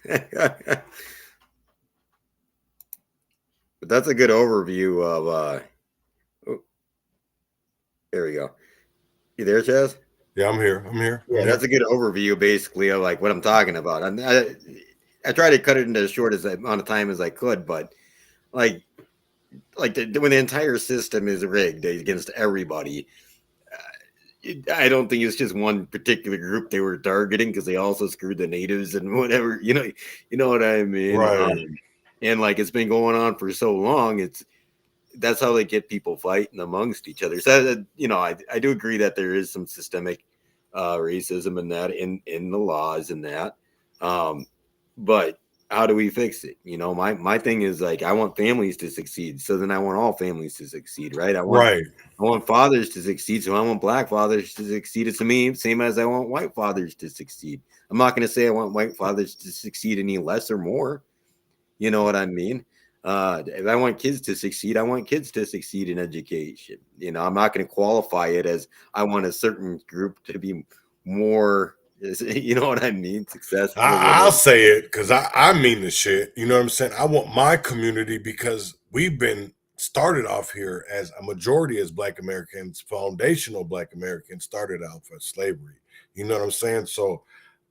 But that's a good overview of there we go. You there, Chaz? Yeah, I'm here. Yeah, that's a good overview basically of like what I'm talking about. I try to cut it into as short as amount of time as I could, but when the entire system is rigged against everybody, I don't think it's just one particular group they were targeting because they also screwed the natives and whatever. You know what I mean? Right. And like it's been going on for so long, that's how they get people fighting amongst each other. So I do agree that there is some systemic racism in that in the laws and that. But how do we fix it? My thing is like I want families to succeed, so then I want all families to succeed, right? I want fathers to succeed, so I want black fathers to succeed. It's to me same as I want white fathers to succeed. I'm not going to say I want white fathers to succeed any less or more. You know what I mean? If I want kids to succeed, I want kids to succeed in education. I'm not going to qualify it as I want a certain group to be more. You know what I mean? Successful. I'll say it because I mean the shit. You know what I'm saying? I want my community because we've been started off here as a majority as Black Americans, foundational Black Americans started out for slavery. You know what I'm saying? So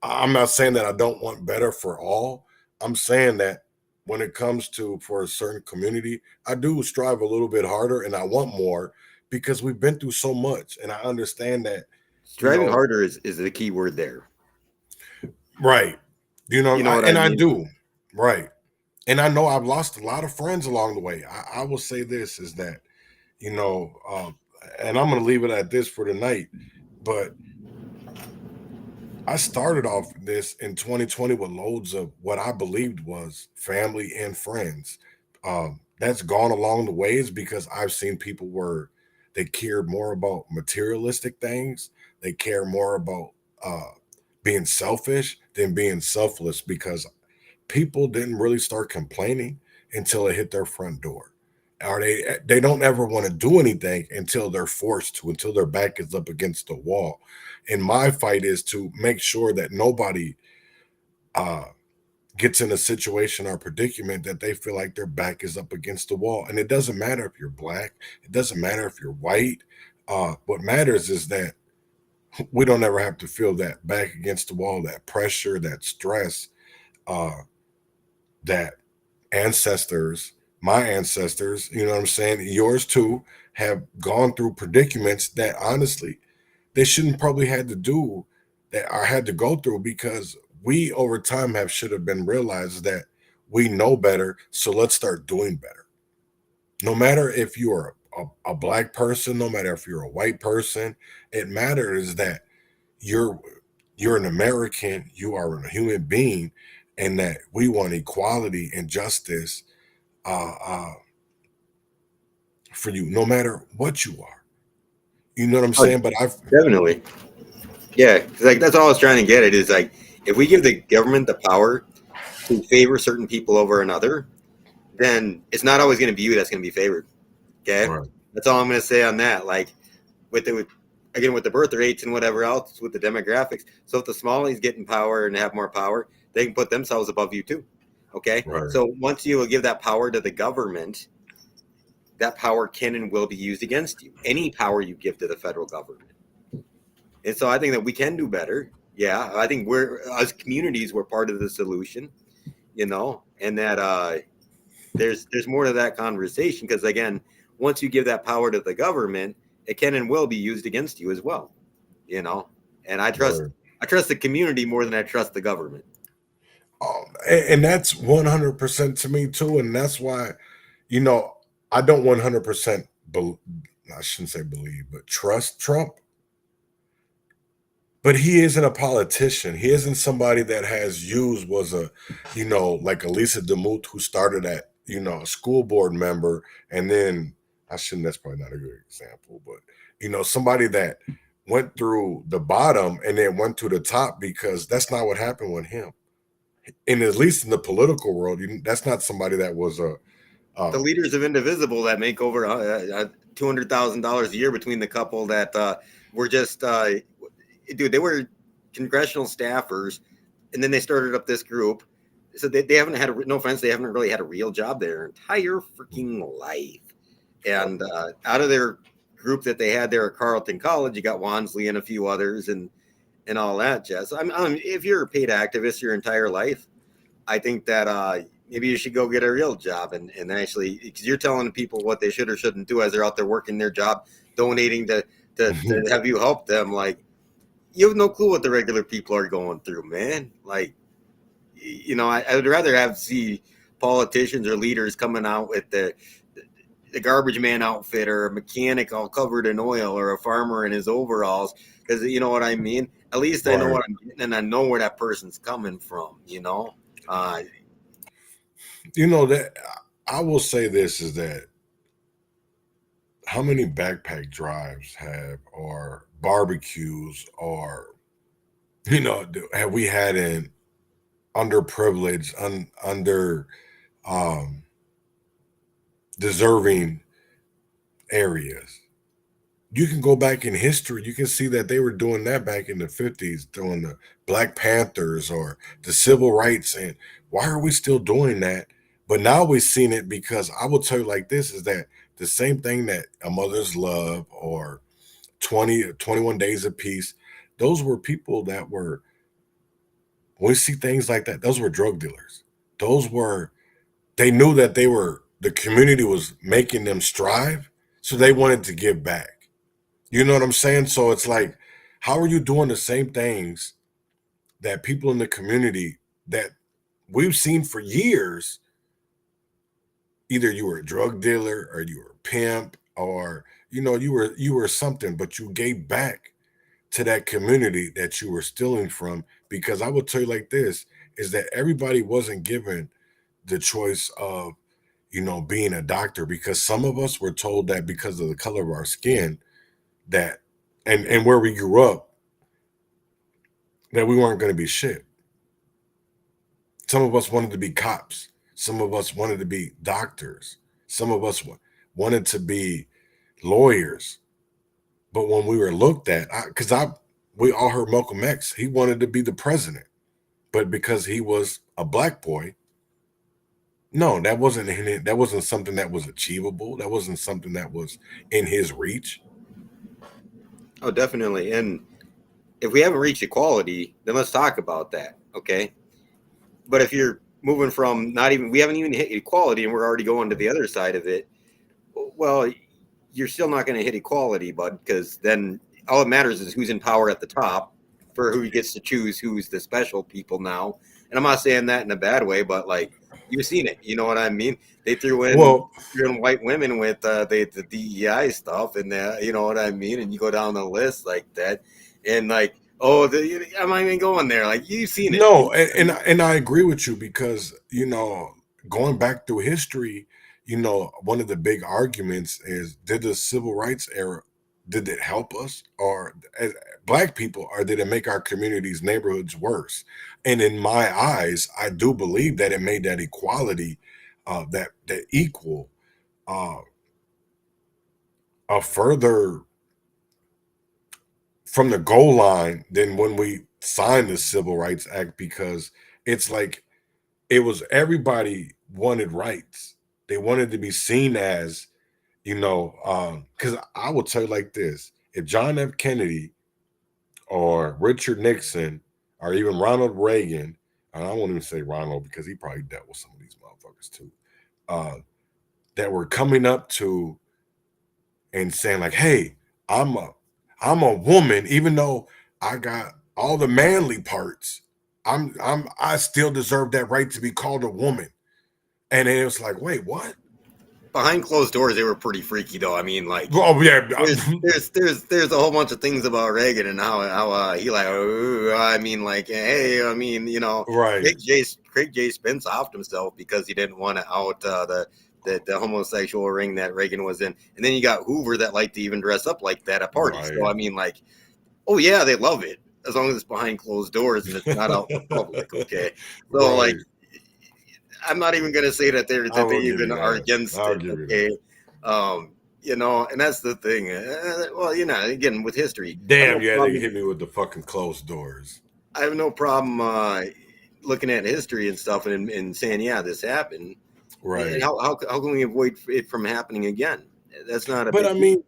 I'm not saying that I don't want better for all. I'm saying that when it comes to for a certain community, I do strive a little bit harder and I want more because we've been through so much. And I understand that, you Striving know, harder is the key word there. right. You know what I And I mean? do. Right. And I know I've lost a lot of friends along the way. I will say this is that, you know, and I'm going to leave it at this for tonight, but I started off this in 2020 with loads of what I believed was family and friends. That's gone along the ways because I've seen people where they cared more about materialistic things. They care more about uh, being selfish than being selfless because people didn't really start complaining until it hit their front door. Or they don't ever want to do anything until they're forced to, until their back is up against the wall. And my fight is to make sure that nobody uh gets in a situation or predicament that they feel like their back is up against the wall. And it doesn't matter if you're black, it doesn't matter if you're white. What matters is that we don't ever have to feel that back against the wall, that pressure, that stress, uh, that ancestors, my ancestors, you know what I'm saying, yours too, have gone through predicaments that honestly they shouldn't probably had to do that or had to go through because we over time have should have been realized that we know better. So let's start doing better. No matter if you're a black person, no matter if you're a white person, it matters that you're you're an American, you are a human being, and that we want equality and justice uh, uh, for you, no matter what you are. You know what I'm Oh, saying? But I've definitely. Yeah, 'cause, like that's all I was trying to get at is like if we give the government the power to favor certain people over another, then it's not always going to be you that's going to be favored. Okay, right, that's all I'm going to say on that. Like with again with the birth rates and whatever else with the demographics. So if the smallies get in power and have more power, they can put themselves above you too. Okay, right, so once you give that power to the government, that power can and will be used against you. Any power you give to the federal government. And so I think that we can do better. Yeah, I think we're as communities we're part of the solution, and that there's more to that conversation because again, once you give that power to the government, it can and will be used against you as well, you know. And right. I trust the community more than I trust the government. And that's 100% to me too. And that's why, you know, I don't 100%, I shouldn't say believe, but trust Trump. But he isn't a politician. He isn't somebody that has used, was a, you know, like Elisa DeMuth, who started at, you know, a school board member. And then, I shouldn't, that's probably not a good example, but, you know, somebody that went through the bottom and then went to the top because that's not what happened with him. And at least in the political world, that's not somebody that was a The um, leaders of Indivisible that make over $200,000 a year between the couple that were just, dude, they were congressional staffers, and then they started up this group. So they haven't had no offense, they haven't really had a real job their entire freaking life. And out of their group that they had there at Carleton College, you got Wansley and a few others, and all that jazz. If you're a paid activist your entire life, I think that maybe you should go get a real job and actually, because you're telling people what they should or shouldn't do as they're out there working their job, donating to have you help them. Like, you have no clue what the regular people are going through, man. Like, I would rather see politicians or leaders coming out with the garbage man outfit or a mechanic all covered in oil or a farmer in his overalls, because you know what I mean. At least I know right. what I'm getting and I know where that person's coming from. Uh, You know that I will say this is that how many backpack drives have or barbecues or have we had in underprivileged, under um, deserving areas? You can go back in history. You can see that they were doing that back in the 50s, doing the Black Panthers or the civil rights. And why are we still doing that? But now we've seen it because I will tell you like this is that the same thing that A Mother's Love or 21 Days of Peace, those were people that were when we see things like that, those were drug dealers. They knew that the community was making them strive, so they wanted to give back. You know what I'm saying? So it's like, how are you doing the same things that people in the community that we've seen for years? Either you were a drug dealer or you were a pimp, or you were something, but you gave back to that community that you were stealing from. Because I will tell you like this, is that everybody wasn't given the choice of being a doctor, because some of us were told that because of the color of our skin, that and where we grew up, that we weren't going to be shit. Some of us wanted to be cops. Some of us wanted to be doctors. Some of us wanted to be lawyers. But when we were looked at, we all heard Malcolm X, he wanted to be the president. But because he was a black boy, no, that wasn't something that was achievable. That wasn't something that was in his reach. Oh, definitely. And if we haven't reached equality, then let's talk about that, okay? But if you're moving from we haven't even hit equality and we're already going to the other side of it, well, you're still not going to hit equality, bud, because then all that matters is who's in power at the top, for who gets to choose who's the special people now. And I'm not saying that in a bad way, but like, you've seen it. You know what I mean? They threw in white women with the DEI stuff, and you know what I mean? And you go down the list like that, and like, I'm not even going there. Like, you've seen it. No, and I agree with you, because going back through history, one of the big arguments is, did the civil rights era, did it help us, or as black people, or did it make our communities, neighborhoods worse? And in my eyes, I do believe that it made that equality, that equal, a further from the goal line than when we signed the Civil Rights Act, because it's like it was, everybody wanted rights. They wanted to be seen as, because I will tell you like this, if John F. Kennedy or Richard Nixon or even Ronald Reagan, and I won't even say Ronald because he probably dealt with some of these motherfuckers too, that were coming up to and saying like, hey, I'm a woman, even though I got all the manly parts, I still deserve that right to be called a woman. And it was like, wait, what? Behind closed doors, they were pretty freaky, though. I mean, like, oh yeah, there's a whole bunch of things about Reagan and how he like, I mean, like, hey, I mean, right. Craig J. Spence offed himself because he didn't want to out the homosexual ring that Reagan was in, and then you got Hoover that liked to even dress up like that at parties. Right. So I mean, like, oh yeah, they love it as long as it's behind closed doors and it's not out in the public. Okay, so right. Like, I'm not even going to say that they even are against it. Okay. And that's the thing. Well, again, with history. Damn, yeah, they hit me with the fucking closed doors. I have no problem looking at history and stuff and saying, yeah, this happened. Right. And how can we avoid it from happening again? That's not a But I mean,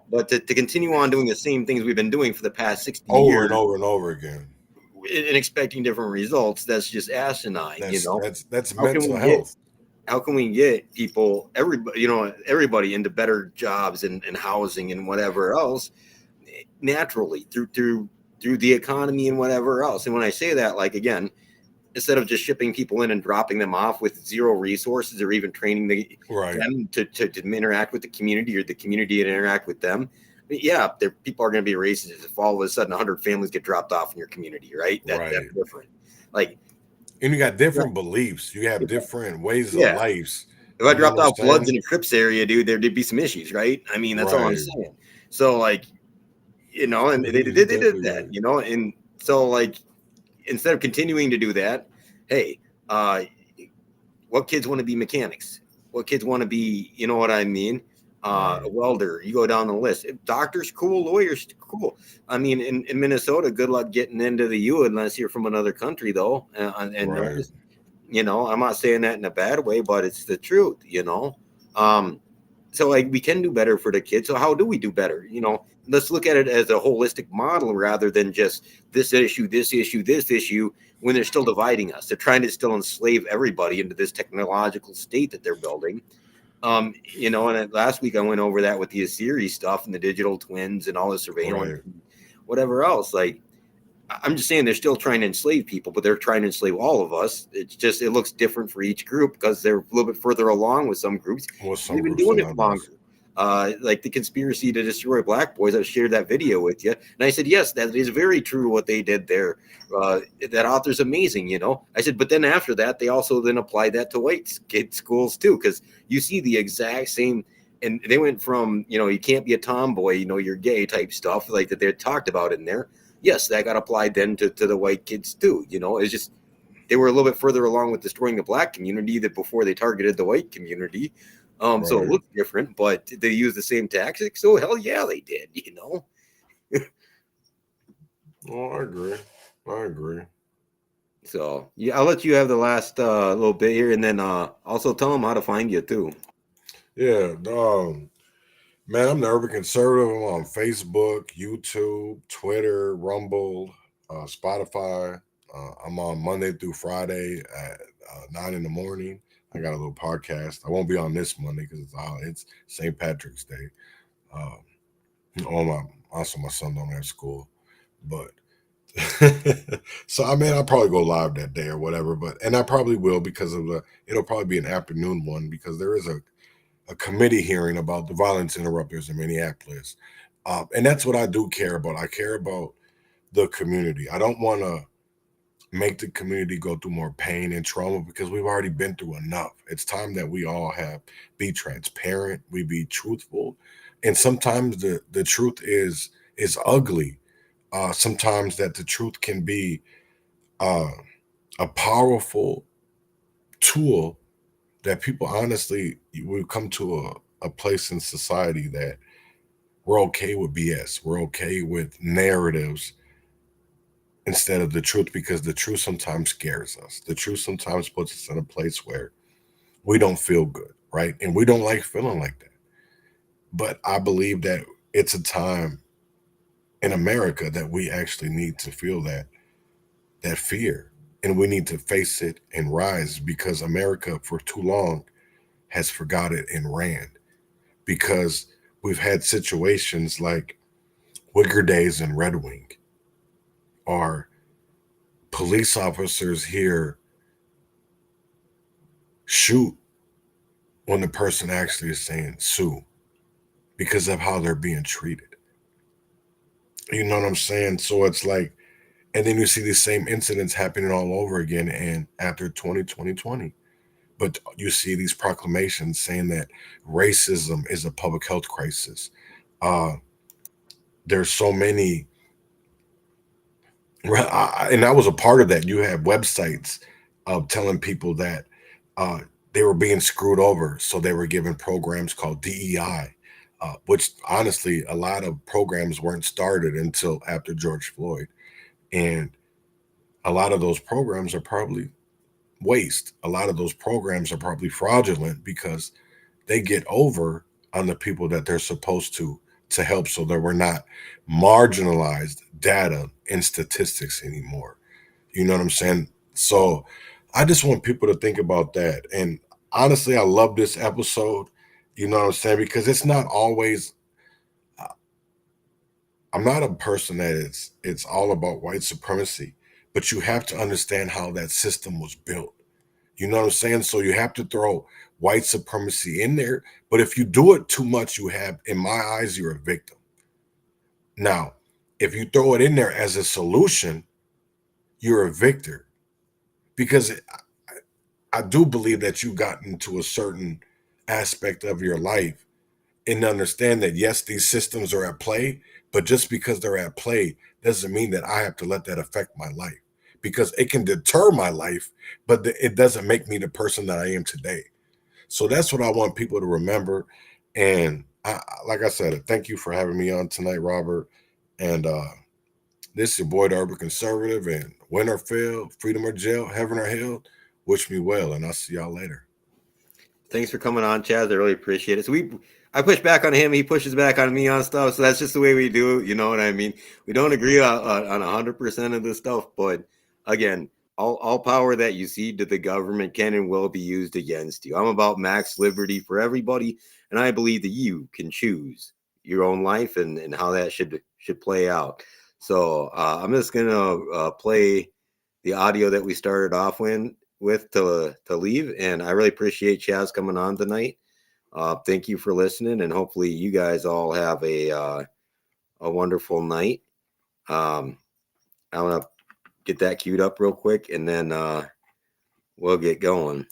but to continue on doing the same things we've been doing for the past 60 over years. And over and over again. And expecting different results, that's just asinine. That's mental health. How can we get people, everybody into better jobs and housing and whatever else naturally through the economy and whatever else? And when I say that, like, again, instead of just shipping people in and dropping them off with zero resources or even training them to interact with the community, or the community to interact with them. Yeah, people are going to be racist if all of a sudden 100 families get dropped off in your community, right? That's different. Like, and you got different beliefs. You have different ways of lives. If I dropped off Bloods in the Crips area, dude, there'd be some issues, right? I mean, that's all I'm saying. So, like, and they did that, and so, like, instead of continuing to do that, hey, what kids want to be mechanics? What kids want to be, you know what I mean? A welder, you go down the list. Doctors, cool. Lawyers, cool. I mean, in Minnesota, good luck getting into the U unless you're from another country, though. And I'm not saying that in a bad way, but it's the truth, So like we can do better for the kids. So how do we do better? Let's look at it as a holistic model rather than just this issue, this issue, this issue. When they're still dividing us, they're trying to still enslave everybody into this technological state that they're building. And last week I went over that with the Asiri stuff and the digital twins and all the surveillance, Right. and whatever else. Like, I'm just saying they're still trying to enslave people, but they're trying to enslave all of us. It's just, it looks different for each group because they're a little bit further along with some groups. With some They've been groups doing than it others. longer. Like the conspiracy to destroy black boys. I shared that video with you, and I said, yes, that is very true what they did there. That author's amazing, I said, but then after that, they also then applied that to white kid schools too, because you see the exact same. And they went from, you can't be a tomboy, you're gay type stuff like that they talked about in there. Yes, that got applied then to the white kids too. It's just they were a little bit further along with destroying the black community that before they targeted the white community. So it Right. looked different, but did they use the same tactics? So hell yeah, they did. Oh, I agree. So yeah, I'll let you have the last little bit here, and then also tell them how to find you too. Yeah. Man, I'm the Urban Conservative. I'm on Facebook, YouTube, Twitter, Rumble, Spotify. I'm on Monday through Friday at 9 in the morning. I got a little podcast. I won't be on this Monday because it's St. Patrick's Day. Also my son don't have school, but so I mean I'll probably go live that day or whatever. And I probably will because it'll probably be an afternoon one because there is a committee hearing about the violence interrupters in Minneapolis. And that's what I do care about. I care about the community. I don't want to make the community go through more pain and trauma because we've already been through enough. It's time that we all be transparent, we be truthful. And sometimes the truth is ugly. Sometimes that the truth can be a powerful tool that people honestly, we've come to a place in society that we're okay with BS. We're okay with narratives instead of the truth because the truth sometimes scares us. The truth sometimes puts us in a place where we don't feel good, right? And we don't like feeling like that. But I believe that it's a time in America that we actually need to feel that fear and we need to face it and rise because America for too long has forgot it and ran because we've had situations like Wigger Days and Red Wing or police officers here shoot when the person actually is saying sue because of how they're being treated. You know what I'm saying? So it's like, and then you see these same incidents happening all over again and after 2020. But you see these proclamations saying that racism is a public health crisis. There's so many, and I was a part of that. You have websites telling people that they were being screwed over, so they were given programs called DEI, which honestly, a lot of programs weren't started until after George Floyd, and a lot of those programs are probably waste. A lot of those programs are probably fraudulent because they get over on the people that they're supposed to help so that we're not marginalized data and statistics anymore. You know what I'm saying? So I just want people to think about that. And honestly, I love this episode. You know what I'm saying? Because it's not always, I'm not a person that it's all about white supremacy, but you have to understand how that system was built. You know what I'm saying? So you have to throw white supremacy in there. But if you do it too much, in my eyes, you're a victim. Now, if you throw it in there as a solution, you're a victor. Because I do believe that you got into a certain aspect of your life and understand that, yes, these systems are at play, but just because they're at play doesn't mean that I have to let that affect my life. Because it can deter my life, but it doesn't make me the person that I am today. So that's what I want people to remember. And like I said, thank you for having me on tonight, Robert. And this is your boy, the Urban Conservative. And win or fail, freedom or jail, heaven or hell, wish me well. And I'll see y'all later. Thanks for coming on, Chaz. I really appreciate it. So I push back on him, he pushes back on me on stuff. So that's just the way we do it. You know what I mean? We don't agree on 100% of this stuff, but again, all power that you cede to the government can and will be used against you. I'm about max liberty for everybody, and I believe that you can choose your own life and how that should play out. So I'm just gonna play the audio that we started off with to leave, and I really appreciate Chaz coming on tonight. Thank you for listening, and hopefully you guys all have a wonderful night. I'm gonna get that queued up real quick, and then we'll get going.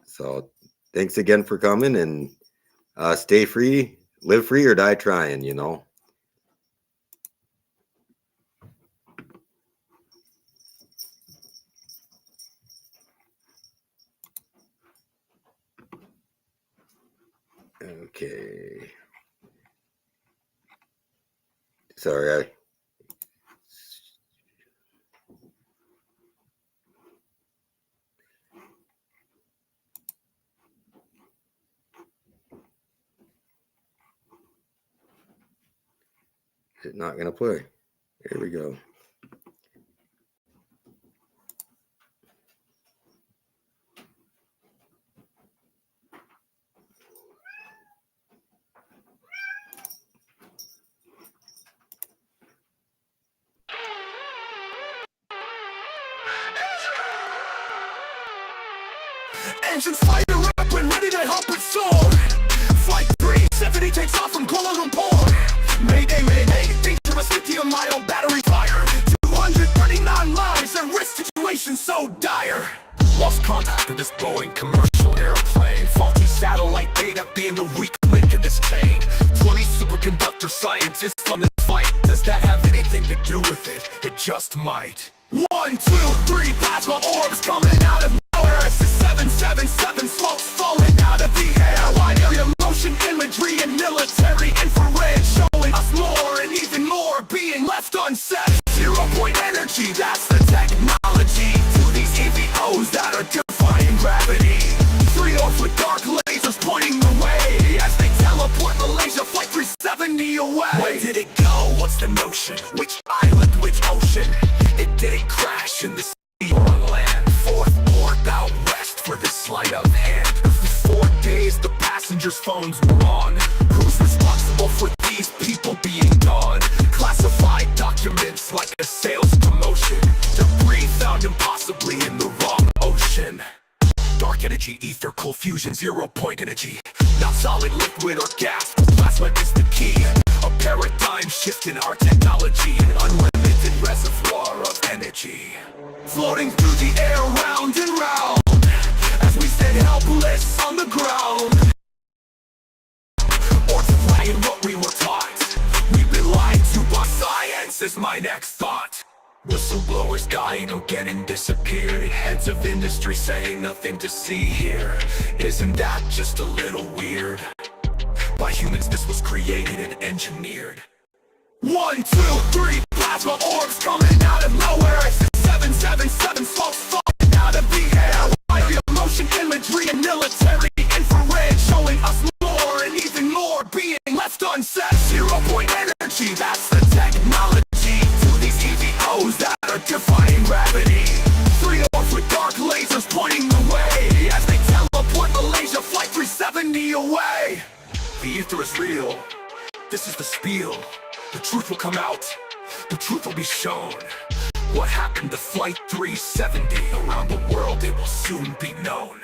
So thanks again for coming, and stay free, live free, or die trying, you know. Okay. Sorry, it's not gonna play. Here we go. Engines fire up when ready to help it soar. Flight 370 takes off from Kuala Lumpur. Mayday, mayday, dangerous lithium-ion battery fire. 239 lives at risk, situation so dire. Lost contact with this Boeing commercial airplane. Faulty satellite data being the weak link in this chain. 20 superconductor scientists on this flight. Does that have anything to do with it? It just might. 1, 2, 3 plasma orbs coming out of nowhere. It's the 777 smokes falling out of the air. Wide area motion imagery and military infrared showing us more and even more being left unsaid. 0-point energy, that's the technology to these EVOs that are defying gravity. 3 orbs with dark lasers pointing the way as they teleport Malaysia Flight 370 away. Where did it go? What's the notion? Which island? Which ocean? It didn't crash in the sea or on land. Fourth port out west for this sleight of hand. For 4 days the passengers' phones were on. Who's responsible for these people being gone? Classified documents like a sales promotion. Debris found impossibly in the wrong ocean. Dark energy, ether, cold fusion, 0-point energy. Not solid, liquid, or gas. Plasma is the key. A paradigm shift in our technology. An unlimited reservoir of energy. Floating through the air round and round as we stand helpless on the ground. Or flying what we were taught. We've been lied to by science is my next thought. Whistleblowers dying or getting disappeared. Heads of industry saying nothing to see here. Isn't that just a little weird? By humans this was created and engineered. 1, 2, 3 plasma orbs coming out of nowhere. It's the 777 smokes falling out of the air. Wide motion imagery and military infrared showing us more and even more being left unsaid. 0-point energy, that's the technology to these EVOs that are defying gravity. 3 orbs with dark lasers pointing the way as they teleport Malaysia Flight 370 away. The ether is real. This is the spiel. The truth will come out. The truth will be shown. What happened to Flight 370? Around the world it will soon be known.